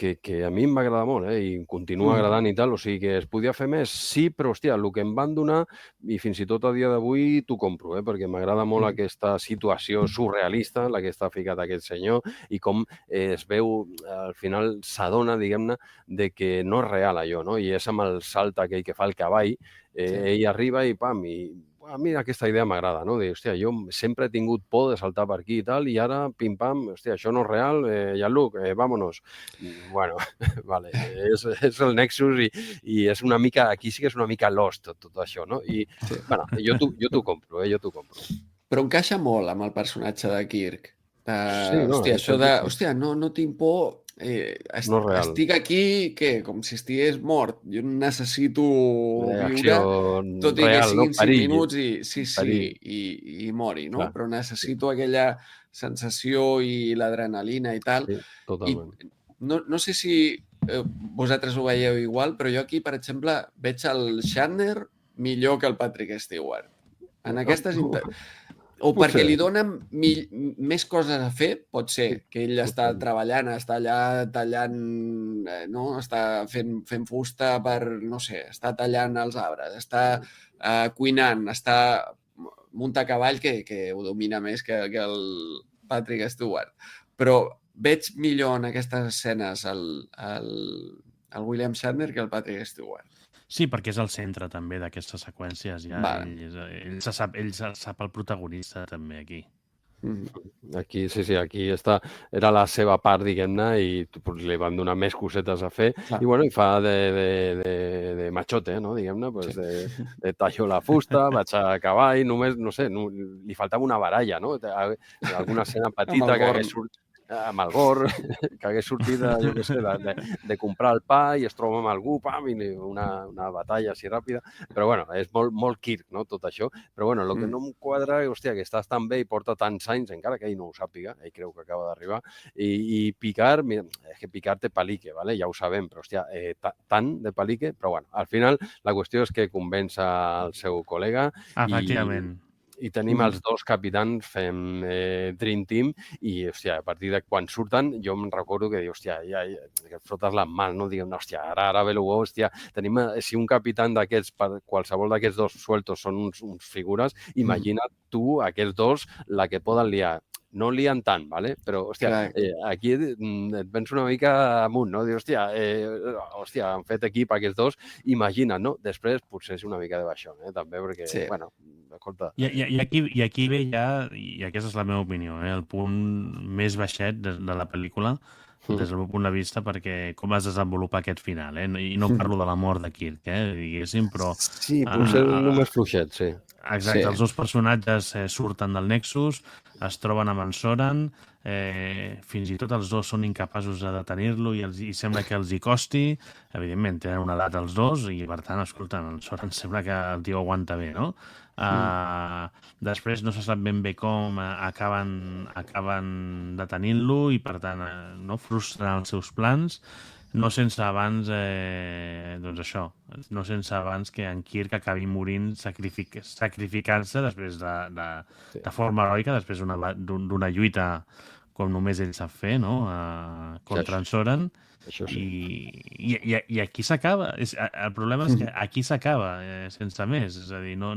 [SPEAKER 5] que a mi em va agradar molt, i em continua agradant i tal, o sigui que es podia fer més, sí, però, hòstia, el que em van donar, i fins i tot a dia d'avui t'ho compro, perquè m'agrada molt aquesta situació surrealista en la que està ficat aquest senyor i com es veu, al final s'adona, diguem-ne, de que no és real allò, no? I és amb el salt aquell que fa el cavall, ell arriba i pam, i a mi aquesta idea m'agrada, no? De, hòstia, jo sempre he tingut por de saltar per aquí i tal, i ara, pim-pam, hòstia, això no és real, Jean-Luc, vámonos. Bueno, vale, és el Nexus i és una mica, aquí sí que és una mica lost tot això, no? I, bueno, jo t'ho compro, jo t'ho compro.
[SPEAKER 4] Però encaixa molt amb el personatge de Kirk. Hòstia, això de, hòstia, no tinc por... estic aquí, què? Com si estigués mort. Jo necessito viure, tot i que siguin 5 minuts i mori, no? Però necessito aquella sensació i l'adrenalina i tal.
[SPEAKER 5] Sí, totalment.
[SPEAKER 4] No sé si vosaltres ho veieu igual, però jo aquí, per exemple, veig el Shatner millor que el Patrick Stewart. En aquestes... O perquè li donen més coses a fer, pot ser, que ell està treballant, està allà tallant, no? Està fent fusta per, no sé, està tallant els arbres, està cuinant, està muntar a cavall, que ho domina més que el Patrick Stewart. Però veig millor en aquestes escenes el William Shatner que el Patrick Stewart.
[SPEAKER 2] Sí, perquè és el centre també d'aquestes seqüències. Ja. Ell sap el protagonista també aquí.
[SPEAKER 5] Aquí, sí, aquí era la seva part, diguem-ne, i li van donar més cosetes a fer. I bueno, i fa de machote, no? Diguem-ne, pues de tallo la fusta, vaig a cavall, només, no sé, li faltava una baralla, no? Alguna escena petita que hagués sortit amb el gorr, que hagués sortit jo què sé, de comprar el pa i es troba amb algú, pam, i una batalla així ràpida. Però bueno, és molt Kirk, no?, tot això. Però bueno, el que no em quadra, hòstia, que estàs tan bé i porta tants anys, encara que ell no ho sàpiga, ell creu que acaba d'arribar, i Picard, mira, és que Picard té palique, ¿vale? Ja ho sabem, però hòstia, tant de palique, però bueno, al final la qüestió és que convença el seu col·lega i tenim els dos capitans fent Dream Team i, hòstia, a partir de quan surten, jo em recordo que diu, hòstia, ja que frotes les mans, no? Diguem, hòstia, ara ve l'Hugo, hòstia, tenim, si un capitán d'aquests, qualsevol d'aquests dos sueltos són uns figures, imagina't tu, aquests dos, la que poden liar. No lien tant, ¿vale? Però, hòstia, aquí et vens una mica amunt, no? Dius, hòstia, han fet equip aquests dos, imagina't, no? Després potser és una mica de baixón, també, perquè, bueno, escolta...
[SPEAKER 2] I aquí ve ja, i aquesta és la meva opinió, el punt més baixet de la pel·lícula, des del meu punt de vista, perquè com es desenvolupa aquest final, i no parlo de la mort de Kirk, diguéssim, però...
[SPEAKER 5] Sí, potser només fluixet, sí.
[SPEAKER 2] Exacte, els dos personatges surten del Nexus, es troben amb en Soran, fins i tot els dos són incapaços de detenir-lo i sembla que els hi costi. Evidentment, tenen una edat els dos i, per tant, escolta, en Soran sembla que el tio aguanta bé, no? Després no se sap ben bé com acaben detenint-lo i, per tant, no frustren els seus plans. No sense abans, doncs això, no sense abans que en Kirk acabi morint sacrificant-se després de forma heroica, després d'una lluita com només ell sap fer, no?, contra en Soran. I aquí s'acaba. El problema és que aquí s'acaba, sense més. És a dir, no...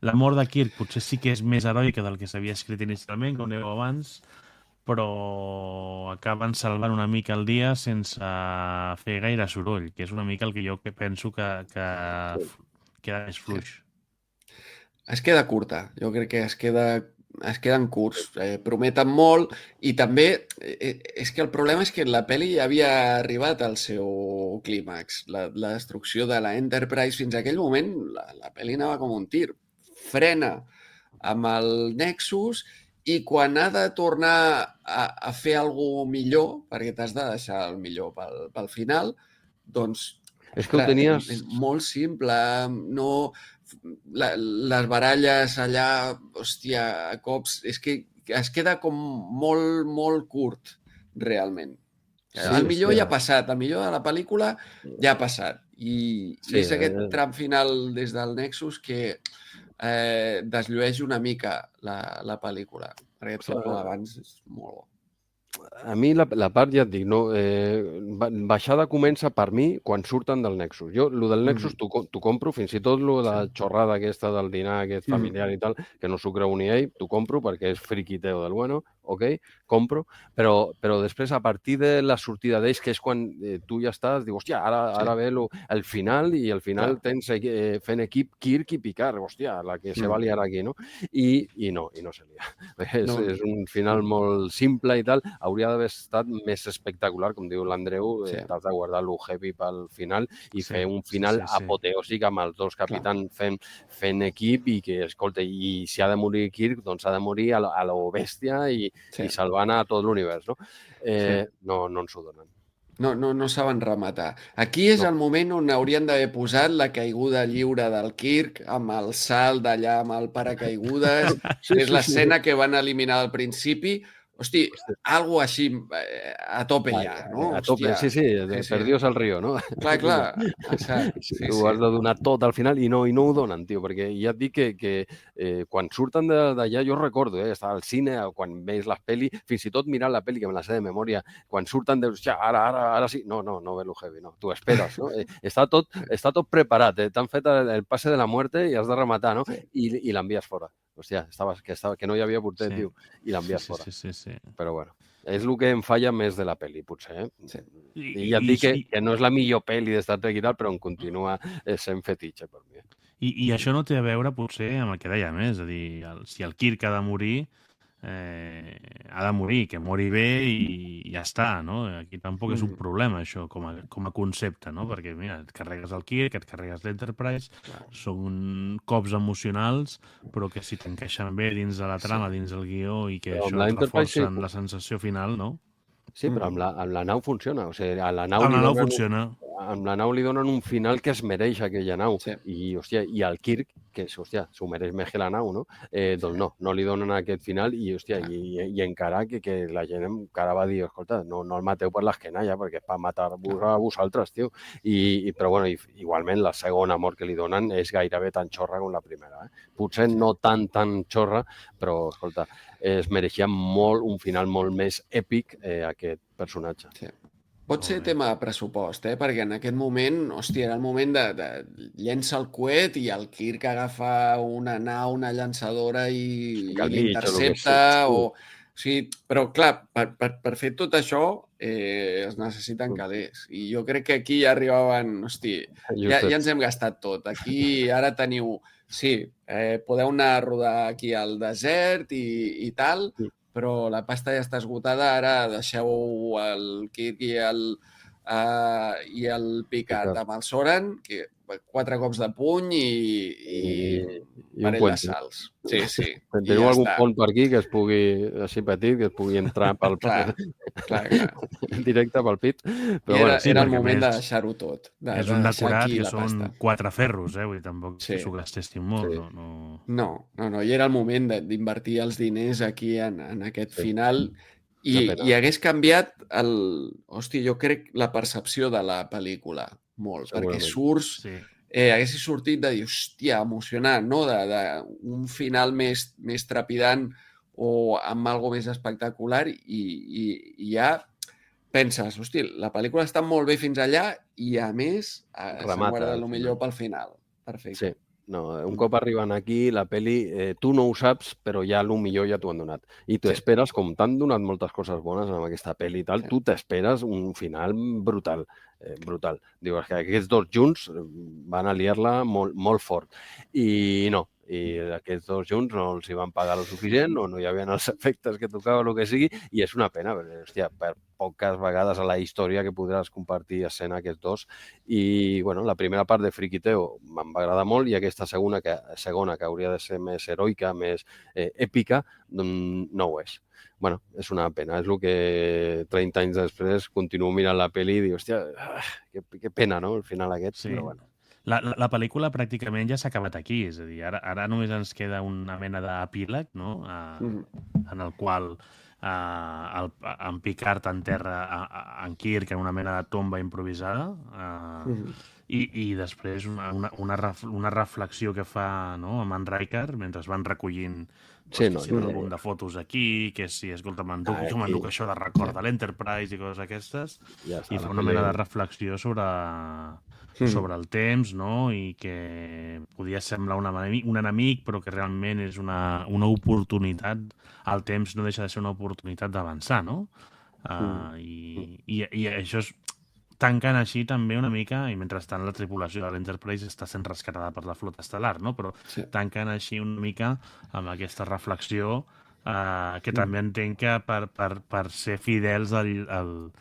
[SPEAKER 2] La mort de Kirk potser sí que és més heroica del que s'havia escrit inicialment, com dèieu abans, però acaben salvant una mica el dia sense fer gaire soroll, que és una mica el que jo penso que queda més fluix.
[SPEAKER 4] Es queda curta. Jo crec que es queden curts. Prometen molt i també és que el problema és que la pel·li ja havia arribat al seu clímax. La destrucció de la Enterprise fins a aquell moment, la pel·li anava com un tir. Frena amb el Nexus i quan ha de tornar a fer alguna millor, perquè t'has de deixar el millor pel final, doncs...
[SPEAKER 5] És que ho tenies...
[SPEAKER 4] És molt simple, no... Les baralles allà, hòstia, a cops... És que es queda com molt curt, realment. El millor ja ha passat, el millor de la pel·lícula ja ha passat. I és aquest tram final des del Nexus que... desllueix una mica la pel·lícula, perquè tot l'abans és molt bo.
[SPEAKER 5] A mi la part, ja et dic, no, baixada comença per mi quan surten del Nexus. Jo, el del Nexus t'ho compro, fins i tot la xorrada aquesta del dinar aquest familiar i tal, que no s'ho creu ni ell, t'ho compro perquè és friquiteo del bueno, ok, compro, però després a partir de la sortida d'ells, que és quan tu ja estàs, dius, hòstia, ara ve el final i al final tens fent equip Kirk i Picard, hòstia, la que se va liar aquí, no? I no se lia. És un final molt simple i tal, hauria d'haver estat més espectacular, com diu l'Andreu, t'has de guardar lo heavy pel final i fer un final apoteòsic amb els dos capitans fent equip i que, escolta, i si ha de morir Kirk, doncs ha de morir a lo bèstia i salvant a tot l'univers, no? No ens ho donen.
[SPEAKER 4] No saben rematar. Aquí és el moment on haurien d'haver posat la caiguda lliure del Kirk amb el salt d'allà amb el paracaigudes. És l'escena que van eliminar al principi, hosti, algo així a tope ja, no?
[SPEAKER 5] A tope, sí, perdidos al río, no?
[SPEAKER 4] Clar, exacte.
[SPEAKER 5] Tu has de donar tot al final i no ho donen, tio, perquè ja et dic que quan surten d'allà, jo recordo, estava al cine, quan veus les pel·li, fins i tot mirant la pel·li, que me la sé de memòria, quan surten de, hòstia, ara sí, no ve lo heavy, no, tu esperes, no? Està tot preparat, t'han fet el pase de la muerte i has de rematar, no? I l'envies fora. Hòstia, que no hi havia porter, tio, i l'envies fora.
[SPEAKER 2] Sí.
[SPEAKER 5] Però bueno, és el que em falla més de la pel·li, potser.
[SPEAKER 4] Sí.
[SPEAKER 5] I ja et dic que no és la millor pel·li de Star Trek i tal, però em continua sent fetitxe per mi.
[SPEAKER 2] I això no té a veure, potser, amb el que dèiem, és a dir, si el Kirk ha de morir, que mori bé i ja està, no? Aquí tampoc és un problema, això, com a concepte, no? Perquè, mira, et carregues el Kirk, et carregues l'Enterprise, són cops emocionals, però que si t'encaixen bé dins de la trama, dins del guió, i que això et reforcen la sensació final, no?
[SPEAKER 5] Sí, però amb la nau funciona. O sigui, a la nau
[SPEAKER 2] funciona.
[SPEAKER 5] Amb la nau li donen un final que es mereix aquella nau.
[SPEAKER 4] Sí.
[SPEAKER 5] I, hòstia, i al Kirk, que, hòstia, s'ho mereix més que la nau, no? Doncs no li donen aquest final i, hòstia, i encara que la gent encara va dir, escolta, no el mateu per l'esquena ja, perquè és per matar-vos a vosaltres, tio. Però, bueno, igualment, la segona mort que li donen és gairebé tan xorra com la primera. Potser no tan xorra, però, escolta, es mereixia un final molt més èpic aquest personatge.
[SPEAKER 4] Sí. Pot ser tema de pressupost, perquè en aquest moment, hòstia, era el moment de llença el coet i el Kirk agafa una nau, una llançadora i l'intercepta. Però, clar, per fer tot això es necessiten calés. I jo crec que aquí ja arribaven, hòstia, ja ens hem gastat tot. Aquí ara teniu, podeu anar a rodar aquí al desert i tal, però la pasta ja està esgotada, ara deixeu el Kirk i el Picard amb el Soran, que 4 cops de puny i un parell de salts. Sí.
[SPEAKER 5] Teniu algun pont per aquí que es pugui, així petit, que es pugui entrar pel
[SPEAKER 4] clar.
[SPEAKER 5] directe pel pit.
[SPEAKER 4] Però era el moment de deixar-ho tot.
[SPEAKER 2] És un decorat que són 4 ferros, vull dir, tampoc s'ho gastessin molt.
[SPEAKER 4] No, i era el moment d'invertir els diners aquí en aquest final i hagués canviat jo crec, la percepció de la pel·lícula molt, perquè haguessis sortit de dir, hòstia, emocionant, no? Un final més trepidant o amb alguna més espectacular i ja penses, hòstia, la pel·lícula està molt bé fins allà i, a més, s'ha guardat el millor pel final. Perfecte.
[SPEAKER 5] Sí. No, un cop arriben aquí, la pel·li, tu no ho saps, però ja el millor ja t'ho han donat. I tu esperes, com t'han donat moltes coses bones amb aquesta pel·li i tal, tu t'esperes un final brutal. Dius que aquests dos junts van a liar-la molt fort. I no, i aquests dos junts no els hi van pagar el suficient o no hi havia els efectes que tocava o el que sigui, i és una pena, perquè, hòstia, per poques vegades a la història que podràs compartir escena aquests dos. I, bueno, la primera part de Friquiteo me'n va agradar molt i aquesta segona que hauria de ser més heroica, més èpica, no ho és. Bueno, és una pena. És el que 30 anys després continuo mirant la pel·li i dic, hòstia, que pena, no?, el final aquest, però bueno.
[SPEAKER 2] La pel·lícula pràcticament ja s'ha acabat aquí, és a dir, ara només ens queda una mena d'epíleg, no?, en el qual en Picard enterra en Kirk en una mena de tomba improvisada i després una reflexió que fa amb en Riker mentre es van recollint un àlbum de fotos aquí, que si escolta, m'enduc això de record de l'Enterprise i coses aquestes, i fa una mena de reflexió sobre el temps, no?, i que podia semblar un enemic, però que realment és una oportunitat. El temps no deixa de ser una oportunitat d'avançar, no? I això és tancant així també una mica, i mentrestant la tripulació de l'Enterprise està sent rescatada per la flota estel·lar, no? Però tancant així una mica amb aquesta reflexió que també entenc que per ser fidels al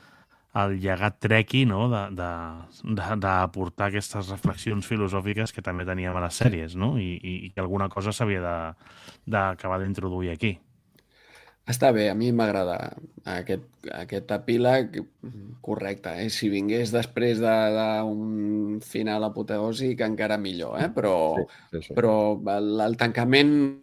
[SPEAKER 2] llegat Trekkie, no?, d'aportar aquestes reflexions filosòfiques que també teníem a les sèries, no?, i que alguna cosa s'havia d'acabar d'introduir aquí.
[SPEAKER 4] Està bé, a mi m'agrada aquest epíleg correcte. Si vingués després d'un final apoteòsic, encara millor, però el tancament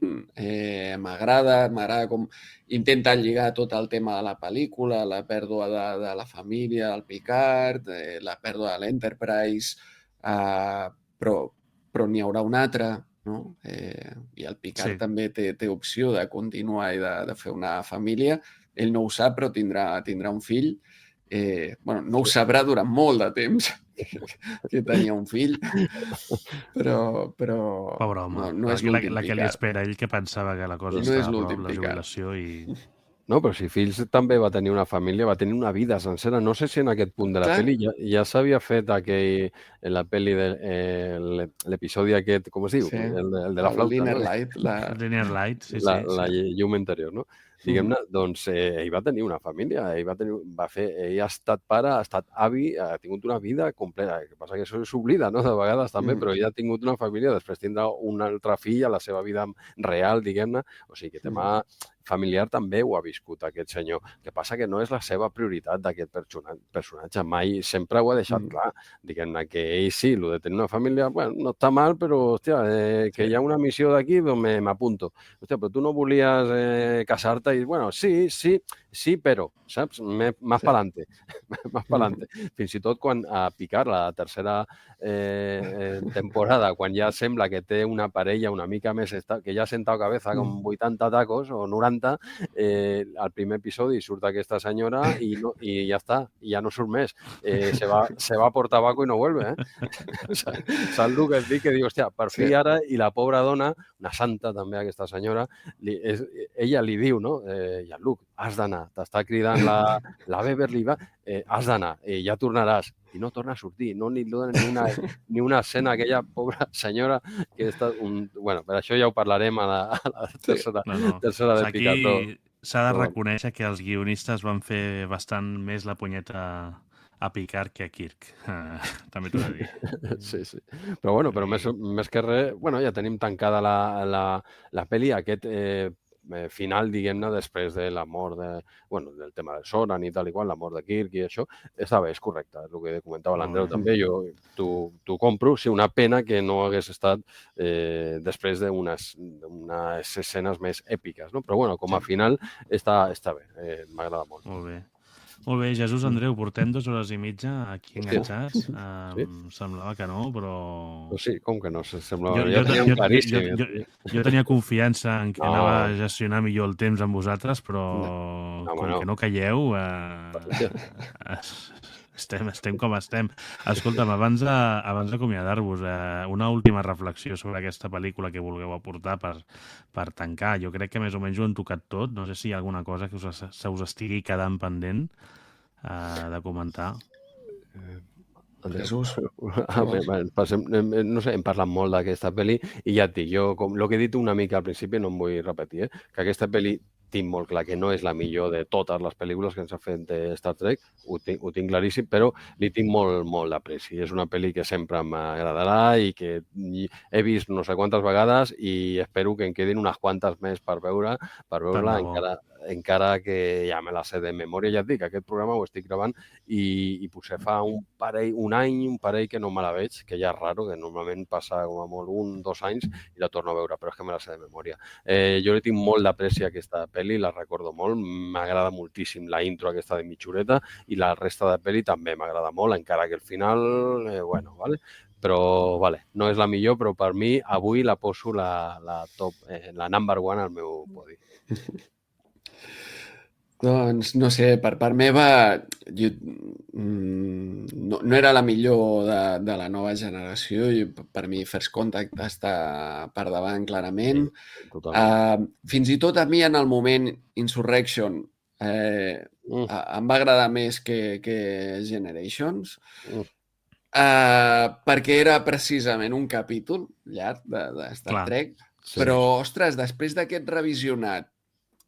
[SPEAKER 4] m'agrada com intenten lligar tot el tema de la pel·lícula, la pèrdua de la família, el Picard, la pèrdua de l'Enterprise, però n'hi haurà una altra, no? I el Picard també té opció de continuar i de fer una família. Ell no ho sap, però tindrà un fill. No ho sabrà durant molt de temps que tenia un fill, però
[SPEAKER 2] pobre home,
[SPEAKER 4] no és l'últim Picard.
[SPEAKER 2] La que li espera ell, que pensava que la cosa estava a prop, la jubilació i...
[SPEAKER 5] No, però si Fills també va tenir una família, va tenir una vida sencera. No sé si en aquest punt de la pel·li ja s'havia fet en la pel·li l'episodi aquest, com es diu?
[SPEAKER 4] Sí,
[SPEAKER 5] el de la flauta.
[SPEAKER 4] Linear Light.
[SPEAKER 2] Linear Light, sí.
[SPEAKER 5] La llum interior, no? Diguem-ne, doncs ell va tenir una família, ell ha estat pare, ha estat avi, ha tingut una vida completa. El que passa que això s'oblida, no?, de vegades també, però ell ha tingut una família, després tindrà un altre fill a la seva vida real, diguem-ne. O sigui, que tema familiar també ho ha viscut aquest senyor. El que passa que no és la seva prioritat d'aquest personatge. Mai sempre ho ha deixat clar. Diguem-ne que ell sí, el de tenir una família, bueno, no està mal, però, hòstia, que hi ha una missió d'aquí, doncs m'apunto. Hòstia, però tu no volies casar-te i, bueno, sí, però, saps? Más pa'lante. Más pa'lante. Fins i tot quan a Picard, la tercera temporada, quan ja sembla que té una parella una mica més, que ja ha sentat cabeza com 80 tacos o 90, al primer episodi surt aquesta senyora i ja està, i ja no surt més. Se va por tabaco i no vuelve, Saps el que et dic? Que diu, hòstia, per fi ara, i la pobra dona, una santa també aquesta senyora, ella li diu, no? Jean-Luc, has d'anar, t'està cridant la Beverly, has d'anar, ja tornaràs. I no torna a sortir, no li dona ni una escena a aquella pobra senyora que està... Bueno, per això ja ho parlarem a la tercera de Picard.
[SPEAKER 2] Aquí s'ha de reconèixer que els guionistes van fer bastant més la punyeta a Picard que a Kirk. També t'ho he de dir.
[SPEAKER 5] Sí. Però més que res, ja tenim tancada la pel·li, aquest final, diguem-ne, després de la mort del tema de Soran i tal i qual, la mort de Kirk i això, està bé, és correcte, és el que comentava l'Andreu també, jo t'ho compro, sí, una pena que no hagués estat després d'unes escenes més èpiques, no? Però com a final està bé, m'agrada molt.
[SPEAKER 2] Molt bé, Jesús, Andreu, portem 2 hores i mitja aquí enganxats. Semblava que no, però...
[SPEAKER 5] Sí, com que no? Semblava que ja teníem claríssim.
[SPEAKER 2] Jo tenia confiança en que anava a gestionar millor el temps amb vosaltres, però com que no calleu... Estem com estem. Escolta'm, abans d'acomiadar-vos, una última reflexió sobre aquesta pel·lícula que vulgueu aportar per tancar. Jo crec que més o menys ho hem tocat tot. No sé si hi ha alguna cosa que se us estigui quedant pendent de comentar.
[SPEAKER 4] Jesús.
[SPEAKER 5] No sé, hem parlat molt d'aquesta pel·li i ja et dic, jo, com el que he dit una mica al principi, no em vull repetir, que aquesta pel·li tinc molt clar que no és la millor de totes les pel·lícules que ens ha fet de Star Trek, ho tinc claríssim, però li tinc molt d'apreci. És una pel·li que sempre m'agradarà i que he vist no sé quantes vegades i espero que en quedin unes quantes més per veure-la encara que ja me la sé de memòria. Ja et dic, aquest programa ho estic gravant i potser fa un any que no me la veig, que ja és raro, que normalment passa com a molt 1-2 anys i la torno a veure, però és que me la sé de memòria. Jo li tinc molt d'apreci a aquesta pel·li, la recordo molt, m'agrada moltíssim la intro aquesta de mitjoreta i la resta de pel·li també m'agrada molt, encara que el final, vale? Però, no és la millor, però per mi avui la poso la top, la number 1 al meu podi.
[SPEAKER 4] Doncs, no sé, per part meva, no era la millor de la nova generació. Per mi, First Contact està per davant, clarament. Fins i tot a mi, en el moment Insurrection, em va agradar més que Generations, perquè era precisament un capítol llarg de Star Trek. Però, ostres, després d'aquest revisionat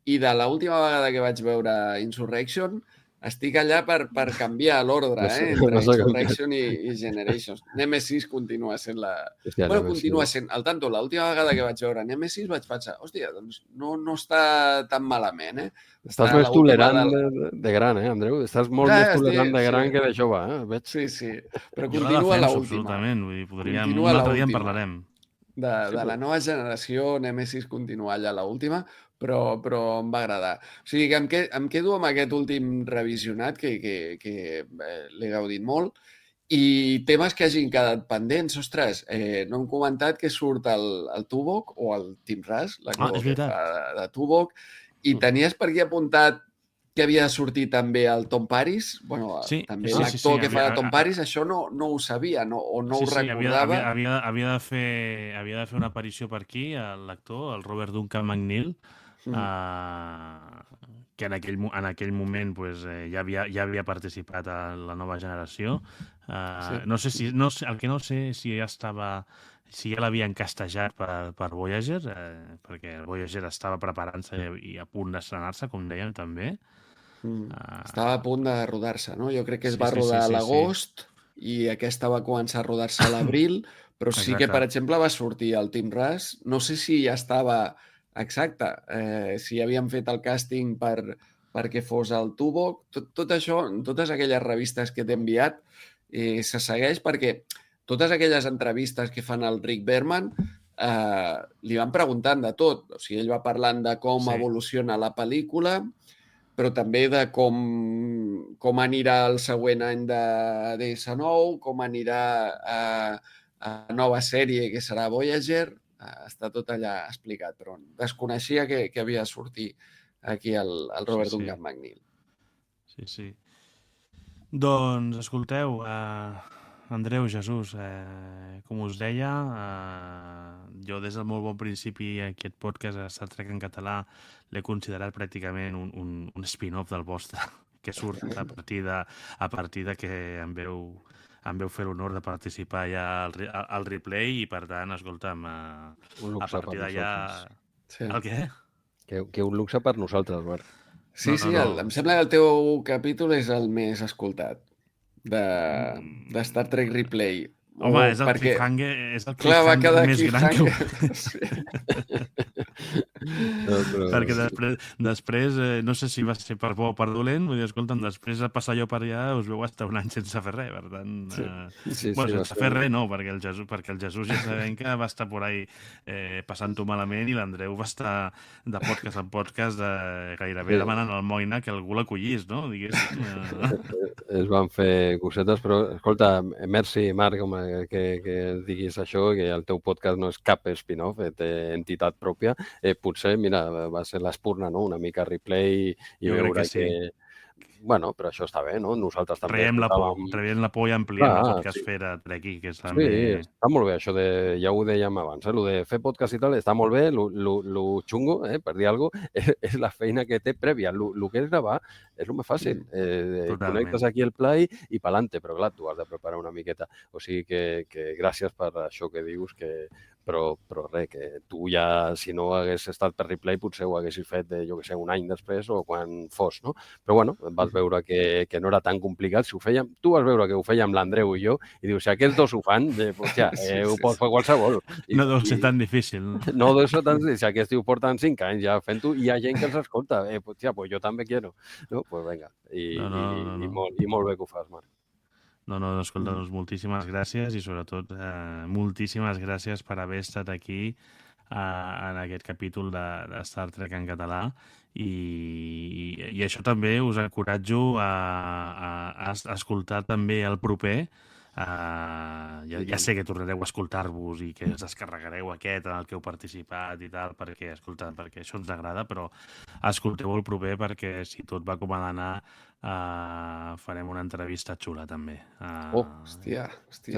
[SPEAKER 4] i de l'última vegada que vaig veure Insurrection, estic allà per canviar l'ordre entre Insurrection i Generations. Nemesis continua sent continua sent... Al tanto, l'última vegada que vaig veure Nemesis vaig pensar, hòstia, doncs no està tan malament,
[SPEAKER 5] Estàs més tolerant de gran, Andreu? Estàs molt més tolerant de gran que de jove, Veig.
[SPEAKER 4] Sí. Però continua l'última.
[SPEAKER 2] Absolutament, vull dir, un altre dia en parlarem.
[SPEAKER 4] De la nova generació, Nemesis continua allà l'última, però em va agradar. O sigui que em quedo amb aquest últim revisionat que l'he gaudit molt i temes que hagin quedat pendents. Ostres, no hem comentat que surt el Tuvok o el Tim Russ, l'actor de Tuvok, i tenies per aquí apuntat que havia de sortir també el Tom Paris. Bueno, també l'actor que fa de Tom Paris, això no ho sabia o no ho recordava.
[SPEAKER 2] Havia de fer una aparició per aquí, l'actor, el Robert Duncan McNeil, que en aquell moment ja havia participat a la nova generació. No sé el que no sé si ja l'havien castejat per Voyager, perquè el Voyager estava preparant-se i a punt d'estrenar-se, com dèiem, també.
[SPEAKER 4] Estava a punt de rodar-se, no? Jo crec que es va rodar a l'agost i aquesta va començar a rodar-se a l'abril, però sí que, per exemple, va sortir el Tim Russ. No sé si ja estava exacte, si havien fet el càsting perquè fos el Tuvok. Tot això, en totes aquelles revistes que t'he enviat, se segueix perquè totes aquelles entrevistes que fan el Rick Berman li van preguntant de tot. O sigui, ell va parlant de com evoluciona la pel·lícula, però també de com anirà el següent any de DS9, com anirà a nova sèrie que serà Voyager. Està tot allà explicat, però desconeixia que havia de sortir aquí el Robert Duncan McNeil.
[SPEAKER 2] Sí. Doncs, escolteu, Andreu, Jesús, com us deia, jo des del molt bon principi aquest podcast a Star Trek en català l'he considerat pràcticament un spin-off del vostre, que surt a partir de que em veu fer l'honor de participar ja al replay i, per tant, escolta'm, a partir d'allà... El què?
[SPEAKER 5] Que un luxe per nosaltres, Marc.
[SPEAKER 4] Sí, em sembla que el teu capítol és el més escoltat de Star Trek Replay.
[SPEAKER 2] Home, és el cliffhanger més gran que perquè després no sé si va ser per bo o per dolent, vull dir, escolta'm, després de passar jo per allà us veu estar un any sense fer res, per tant... sense fer res no, perquè el Jesús ja sabem que va estar por ahí passant-ho malament i l'Andreu va estar de podcast en podcast gairebé demanant al Moina que algú l'acollís, no? Diguéssim.
[SPEAKER 5] Es van fer cosetes, però, escolta, merci, Marc, que diguis això, que el teu podcast no és cap spin-off, té entitat pròpia. Potser, mira, va ser l'espurna, no? Una mica replay i veure que... Bueno, però això està bé, no? Nosaltres també...
[SPEAKER 2] Traiem la por i ampliem el podcast fer a Trekkie, que és també...
[SPEAKER 5] Sí, està molt bé, això de... Ja ho dèiem abans, el de fer podcast i tal, està molt bé, lo xungo, per dir alguna cosa, és la feina que té prèvia. El que és gravar és el més fàcil. Connectes aquí el play i pa'lante, però clar, tu has de preparar una miqueta. O sigui que gràcies per això que dius, però res, que tu ja, si no hagués estat per replay, potser ho haguessis fet, jo que sé, un any després o quan fos, no? Però bueno, vas veure que no era tan complicat. Si ho fèiem, tu vas veure que ho fèiem l'Andreu i jo, i dius, si aquests dos ho fan, doncs ja, ho pot fer qualsevol.
[SPEAKER 2] No deu ser tan difícil.
[SPEAKER 5] No deu ser tan difícil. Si aquests ho porten 5 anys ja fent-ho, i hi ha gent que els escolta. Pues jo també quiero. No, pues venga. I molt bé que ho fas, Marc.
[SPEAKER 2] No, escolta, doncs moltíssimes gràcies i sobretot moltíssimes gràcies per haver estat aquí en aquest capítol de Star Trek en català i això també us encoratjo a escoltar també el proper. Ja sé que tornareu a escoltar-vos i que us descarregareu aquest en el que heu participat i tal, perquè això ens agrada, però escolteu el proper perquè si tot va com ha d'anar farem una entrevista xula també.
[SPEAKER 4] Hòstia.
[SPEAKER 5] Sí,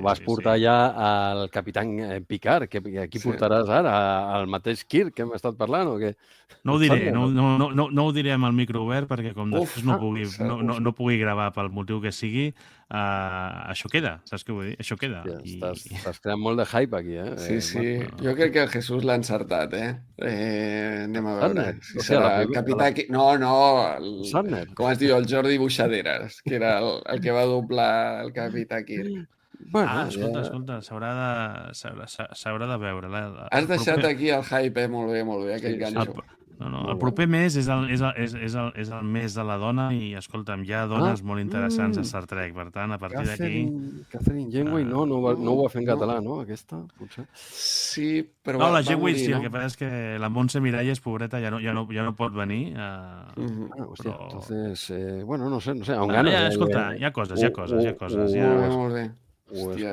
[SPEAKER 5] vas portar ja al capitán Picard, que aquí portaràs ara, al mateix Kirk que hem estat parlant o què?
[SPEAKER 2] No ho diré, no ho diré amb el micro obert perquè com després no pugui gravar pel motiu que sigui, això queda, saps què vull dir? Això queda.
[SPEAKER 5] Estàs creant molt de hype aquí,
[SPEAKER 4] Sí. Jo crec que el Jesús l'ha encertat, Anem a veure. Si serà el capità... No,
[SPEAKER 5] Shatner.
[SPEAKER 4] Com es diu, el Jordi Buixaderes, que era el que va doblar el Capità Kirk.
[SPEAKER 2] Bueno, escolta, s'haurà de veure.
[SPEAKER 4] Has deixat aquí el hype, molt bé, aquell ganxo.
[SPEAKER 2] El proper mes és el mes de la dona i, escolta'm, hi ha dones molt interessants a Star Trek, per tant, a partir d'aquí...
[SPEAKER 5] Catherine Janeway no ho va fer en català, no, aquesta? Potser.
[SPEAKER 4] Sí, però
[SPEAKER 2] no, la Janeway sí, el que passa és que la Montse Miralles, pobreta, ja no pot venir.
[SPEAKER 5] Hòstia, entonces, bueno, no sé, amb
[SPEAKER 2] ganes. Escolta, hi ha coses.
[SPEAKER 4] Molt bé.
[SPEAKER 5] Hòstia,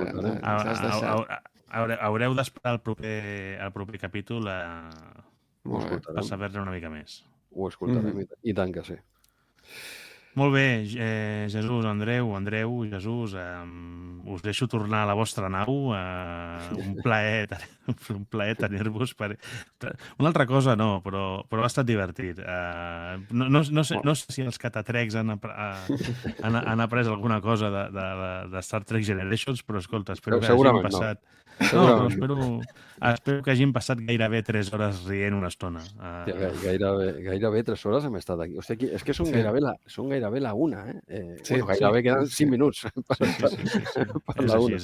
[SPEAKER 2] haureu d'esperar el proper capítol per saber-ne una mica més.
[SPEAKER 5] Ho escoltarem, i tant que sí.
[SPEAKER 2] Molt bé, Jesús, Andreu, Jesús, us deixo tornar a la vostra nau. Un plaer tenir-vos. Una altra cosa no, però ha estat divertit. No sé si els catatrecs han après alguna cosa de Star Trek Generations, però escolta, espero que hagin passat... No, però espero que hagin passat gairebé 3 hores rient una estona.
[SPEAKER 5] Gairebé 3 hores hem estat aquí. Hòstia, és que són gairebé la una, Gairebé queden 5 minuts per la una.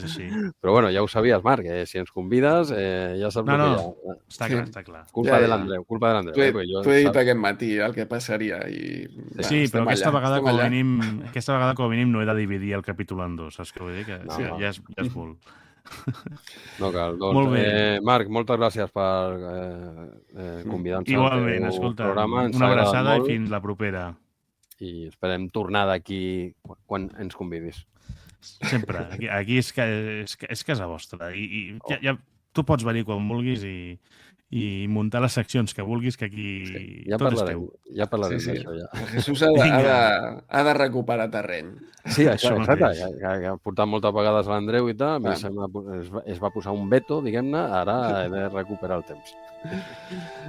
[SPEAKER 5] Però bueno, ja ho sabies, Marc, si ens convides ja saps el que hi ha.
[SPEAKER 2] Està clar.
[SPEAKER 5] Culpa de l'Andreu.
[SPEAKER 4] T'ho he dit aquest matí el que passaria.
[SPEAKER 2] Sí, però aquesta vegada com a mínim no he de dividir el capítol en 2, saps què vull dir? Que ja és molt.
[SPEAKER 5] No cal. Molt bé. Marc, moltes gràcies per convidar-nos
[SPEAKER 2] igualment, escolta, una abraçada i fins la propera.
[SPEAKER 5] I esperem tornar d'aquí quan ens convidis.
[SPEAKER 2] Sempre. Aquí és casa vostra. Tu pots venir quan vulguis i muntar les seccions que vulguis, que aquí tot esteu.
[SPEAKER 5] Ja parlarem d'això.
[SPEAKER 4] Jesús ha de recuperar terreny.
[SPEAKER 5] Sí, això, exacte. Ha portat moltes vegades a l'Andreu i tal, es va posar un veto, diguem-ne, ara he de recuperar el temps.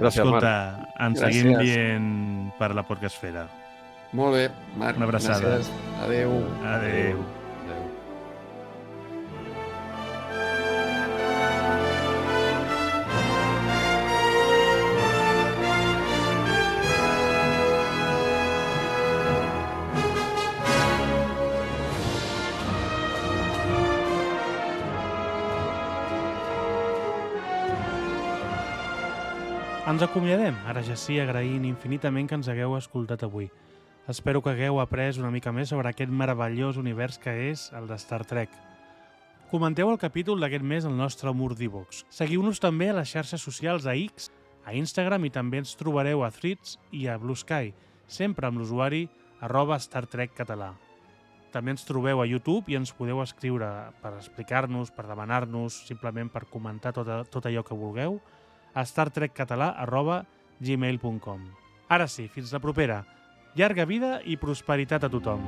[SPEAKER 5] Gràcies, Marc.
[SPEAKER 2] Escolta, ens seguim dient per la podcastfera.
[SPEAKER 4] Molt bé, Marc.
[SPEAKER 2] Una abraçada.
[SPEAKER 4] Adéu.
[SPEAKER 2] Ens acomiadem, ara ja sí, agraint infinitament que ens hagueu escoltat avui. Espero que hagueu après una mica més sobre aquest meravellós univers que és el de Star Trek. Comenteu el capítol d'aquest mes al nostre mur d'Ivox. Seguiu-nos també a les xarxes socials a X, a Instagram i també ens trobareu a Threads i a Blue Sky, sempre amb l'usuari @StarTrekCatalà. També ens trobeu a YouTube i ens podeu escriure per explicar-nos, per demanar-nos, simplement per comentar tot allò que vulgueu, a startrekcatalà@gmail.com. Ara sí, fins la propera. Llarga vida i prosperitat a tothom.